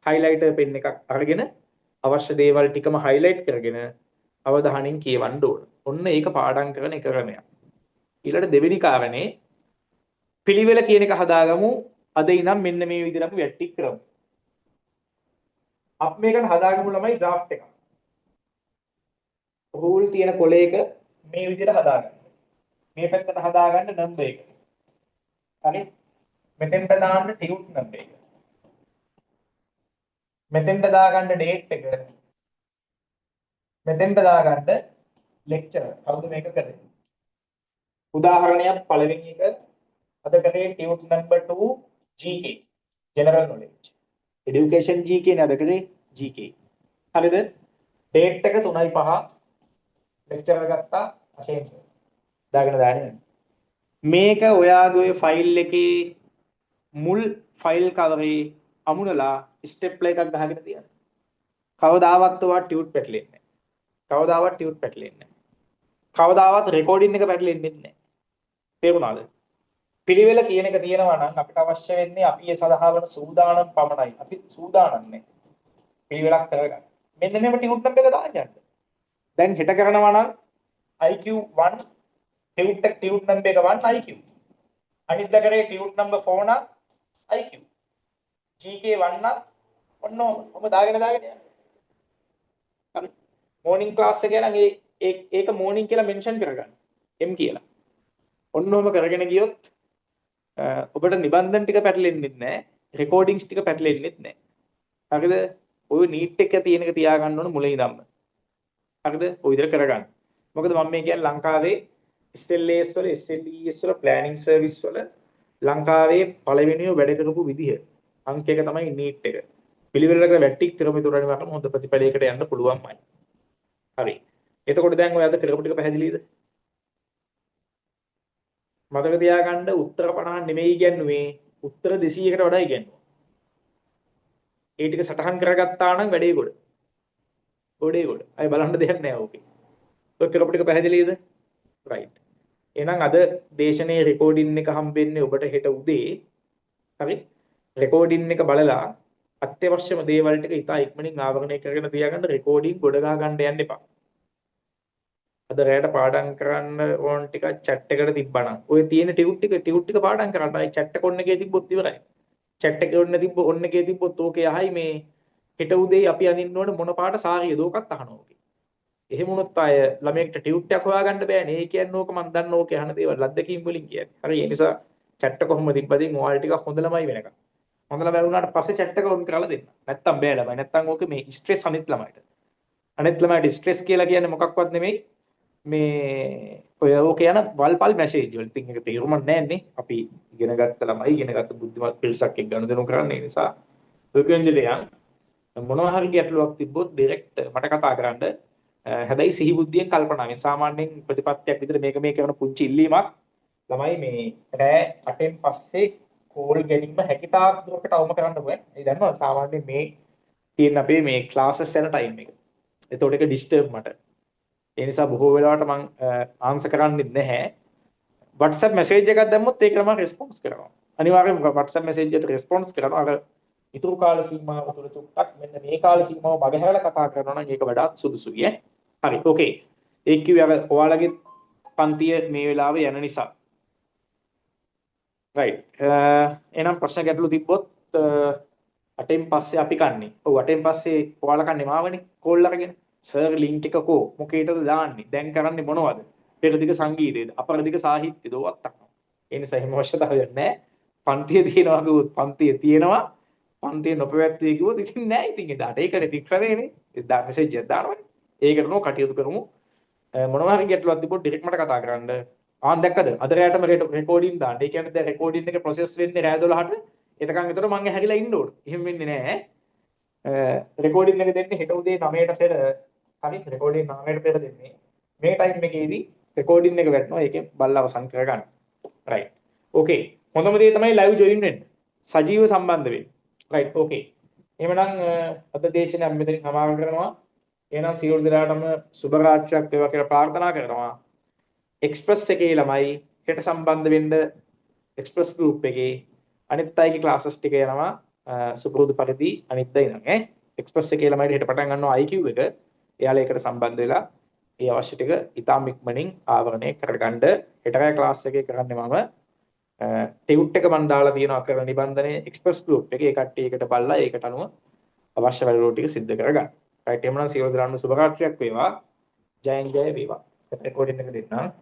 highlighter pen එකක් අරගෙන අවශ්‍ය දේවල් ටිකම highlight කරගෙන අවධානයෙන් කියවන්න ඕන. ඔන්න ඒක පාඩම් කරන එක ක්‍රමයක්. ඊළඟ දෙවෙනි කාරණේ පිළිවෙල කියන එක හදාගමු. අද ඉඳන් මෙන්න මේ විදිහට අපි වැට්ටික් කරමු. අපි මේකට හදාගමු ළමයි draft එකක්. රූල් තියෙන කොලයක මේ විදිහට හදාගන්න. මේ පැත්තට හදාගන්න නම්බර් එක. හරි? මෙතෙන්ට දාන්න ටියුට් නම්බර් එක. මෙතෙන්ට දාගන්න ඩේට් එක. මෙතෙන්ට දාගන්න ලෙක්චර්. කවුද මේක කරේ? උදාහරණයක් පළවෙනි එක අද කරේ tute number 2 GK general knowledge education GK නේ අද කරේ GK හරිද ඩේට් එක 3:05 ලෙක්චර් එක ගත්තා අශේන් දාගෙන දාන්නේ. මේක ඔයාගේ ඔය ෆයිල් එකේ මුල් ෆයිල් කවරේ අමුණලා ස්ටෙප්ලා එකක් ගහගෙන තියන්න. කවදාවත් ඔයා ටියුට් පැටලෙන්නේ නැහැ. කවදාවත් ටියුට් පැටලෙන්නේ නැහැ. කවදාවත් රෙකෝඩින් එක පැටලෙන්නේ නැහැ. තේරුණාද? පිළිවෙල කියන එක තියෙනවා නම් අපිට අවශ්‍ය වෙන්නේ අපි ඒ සඳහා වන සූදානම් පමණයි. අපි සූදානම් නැහැ. පිළිවෙලක් කරගන්න. මෙන්න මේව ටියුට් නම්බර් එක දාන්න. දැන් හෙට කරනවා නම් IQ1 ටියුට් නම්බර් එක 1 IQ. අනිත් දකරේ ටියුට් නම්බර් 4 නම් IQ. GK1 නම් ඔන්න ඔබ දාගෙන යන්න. හරි. මෝර්නින් ක්ලාස් එක නම් ඒක මෝර්නින් කියලා මෙන්ෂන් කරගන්න. M කියලා. ඔන්නෝම කරගෙන ගියොත් ඔබට නිබන්ධන ටික පැටලෙන්නේ නැහැ. රෙකෝඩින්ග්ස් ටික පැටලෙන්නේ නැහැ. හරිද? ඔය නීට් එක තියෙන එක තියාගන්න ඕන මුලින් ඉඳන්ම. හරිද? ඔය විදිහට කරගන්න. මොකද මම මේ කියන්නේ ලංකාවේ SLAs වල SLES වල ප්ලෑනින් සර්විස් වල ලංකාවේ පළවෙනිව වැඩ කරපු විදිහ. අංක එක තමයි නීට් එක. පිළිවෙලකට වැටික් තිරමිතුරණි වටම හොඳ ප්‍රතිඵලයකට යන්න පුළුවන්මයි. හරි. එතකොට දැන් ඔය අද කරපු ටික පැහැදිලිද? මතක තියාගන්න උත්තර 50 නෙමෙයි කියන්නේ උත්තර 200කට වඩා ඉගෙනුවා. ඒ ටික සටහන් කරගත්තා නම් වැඩේ ගොඩ. ගොඩේ ගොඩ. අය බලන්න දෙයක් නෑ ඕකේ. ඔය කරපු ටික පැහැදිලිද? රයිට්. එහෙනම් අද දේශනේ රෙකෝඩින් එක හම්බෙන්නේ ඔබට හෙට උදේ. හරි? රෙකෝඩින් එක බලලා අත්‍යවශ්‍යම දේවල් ටික ඉතා ඉක්මනින් ආවරණය කරගෙන තියාගන්න රෙකෝඩින් ගොඩ ගහ ගන්න යන්න එපා. අද රැයට පාඩම් කරන්න ඕන ටික chat එකට තිබ්බනම් ඔය තියෙන ටියුට් ටික පාඩම් කරන්න. අය chat එක ඔන්න එකේ තිබ්බොත් ඉවරයි. chat එකේ ඔන්න එකේ තිබ්බොත් ඕකේ අහයි මේ හෙට උදේ අපි අඳින්න ඕන මොන පාට සාරියද ඕකත් අහනවා ඕකේ. එහෙම වුණොත් අය ළමයෙක්ට ටියුට් එකක් හොයාගන්න බෑනේ. ඒ කියන්නේ ඕක මම දන්න ඕකේ අහන දේවල් ලද්දකීම් වලින් කියන්නේ. හරි ඒ නිසා chat එක කොහොම තිබ්බදින් ඔයාලා ටිකක් හොඳ ළමයි වෙනකම්. හොඳ ළමයි වුණාට පස්සේ chat එක ඔන් කරලා දෙන්න. නැත්තම් බෑ ළමයි. නැත්තම් ඕක මේ ස්ට්‍රෙස් අනිත් ළමයිට. අනිත් ළමයිට ස්ට්‍රෙස් කියලා කියන්නේ මොකක්වත් නෙමෙයි. මේ ඔය ඕකේ යන වල්පල් මැසේජ් වල ඉතින් ඒක තේරුමක් නැන්නේ. අපි ඉගෙන ගත්ත ළමයි ඉගෙන ගත්ත බුද්ධිමත් පිරිසක් එක්ක ගනුදෙනු කරන්නේ. ඒ නිසා ඔය කියන්නේ දෙයක් මොනවා හරි ගැටලුවක් තිබ්බොත් ඩිරෙක්ට් මට කතා කරන්න. හැබැයි සිහි බුද්ධියෙන් කල්පනාවෙන් සාමාන්‍යයෙන් ප්‍රතිපත්තියක් විදිහට මේක කරන පුංචි ඉල්ලීමක් ළමයි මේ රෑ 8න් පස්සේ කෝල් ගැනීම හැකිතාක් දුරකට අවම කරන්න ඕනේ. ඒ දන්නවා සාමාන්‍යයෙන් මේ තියෙන අපේ මේ ක්ලාසස් යන ටයිම් එක. ඒතකොට ඒක ඩිස්ටර්බ් මට. ඒ නිසා බොහෝ වෙලාවට මම ආන්සර් කරන්නේ නැහැ. WhatsApp මැසේජ් එකක් දැම්මොත් ඒකට මම රෙස්පොන්ස් කරනවා. අනිවාර්යයෙන්ම WhatsApp මැසේජ් එකට රෙස්පොන්ස් කරනවා. අර ඉතුරු කාල සීමාව තුළ චුට්ටක් මෙන්න මේ කාල සීමාව මගහැරලා කතා කරනවා නම් ඒක වඩාත් සුදුසුයි ඈ. හරි. ඕකේ. ඒක කිව්වේ අර ඔයාලගේ පන්තිය මේ වෙලාවේ යන නිසා. රයිට්. එහෙනම් ප්‍රශ්න ගැටලු තිබ්බොත් 8න් පස්සේ අපි කන්නේ. ඔව් 8න් පස්සේ ඔයාලා කන්නේ මාවනේ කෝල් අරගෙන. සර් ලින්ක් එක කෝ මොකේටද දාන්නේ? දැන් කරන්නේ මොනවද? පෙරදිග සංගීතයේද? අපරදිග සාහිත්‍යද? ඔවත් අහනවා. ඒ නිසා එහෙම අවශ්‍යතාවයක් නැහැ. පන්තිය තියෙනවා කිව්වොත් පන්තිය තියෙනවා. පන්තිය නොපැවැත්වුවේ කිව්වොත් ඉතින් නෑ ඉතින් එදාට ඒකනේ තික්‍රදේනේ. එදා මැසේජ් එකක් දානවනේ. ඒකට නෝ කටයුතු කරමු. මොනවා හරි ගැටලුවක් තිබ්බොත් ඩිරෙක්ට් මට කතා කරන්න. ආන් දැක්කද? අද රැයටම රෙකෝඩින් දාන්න. ඒ කියන්නේ දැන් රෙකෝඩින් එක ප්‍රොසෙස් වෙන්නේ රැය 12ට. එතකන් විතර මං ඇහැරිලා ඉන්න ඕන. එහෙම වෙන්නේ නෑ. රෙකෝඩින් එක දෙන්නේ හෙට උදේ 9ට පෙර. හරි රෙකෝඩින් 9ට පෙර දෙන්නේ. මේ ටයිම් එකේදී රෙකෝඩින් එක වැටෙනවා. ඒකෙන් බල්ලා අවසන් කරගන්න. රයිට්. ඕකේ. හොඳම දේ තමයි ලයිව් ජොයින් වෙන්න. සජීව සම්බන්ධ වෙන්න. රයිට්. ඕකේ. එහෙමනම් අද දේශනය මෙතනින් සමාප්ත කරනවා. එහෙනම් සියලු දෙනාටම සුබ රාත්‍රියක් වේවා කියලා ප්‍රාර්ථනා කරනවා. එක්ස්ප්‍රස් එකේ ළමයි හෙට සම්බන්ධ වෙන්න එක්ස්ප්‍රස් ගෲප් එකේ අනිත් අයගේ ක්ලාසස් ටික යනවා සුපුරුදු පරිදි අනිද්දා ඉඳන් ඈ එක්ස්ප්‍රස් එකේ ළමයිට හෙට පටන් ගන්නවා IQ එක. එයාලා ඒකට සම්බන්ධ වෙලා ඒ අවශ්‍ය ටික ඉතාම ඉක්මනින් ආවරණය කරගන්න. හෙට රෑ ක්ලාස් එකේ කරන්නේ මම ටියුට් එක මම දාලා තියෙනවා කරන නිබන්ධනයේ එක්ස්ප්‍රස් ගෲප් එකේ ඒ කට්ටිය එකට බලලා ඒකට අනුව අවශ්‍ය වැඩ ටික සිද්ධ කරගන්න. රයිට් එහෙනම් සියලු දෙනාටම සුබ රාත්‍රියක් වේවා. ජයෙන් ජය වේවා. රෙකෝඩින් එක දෙන්නම්.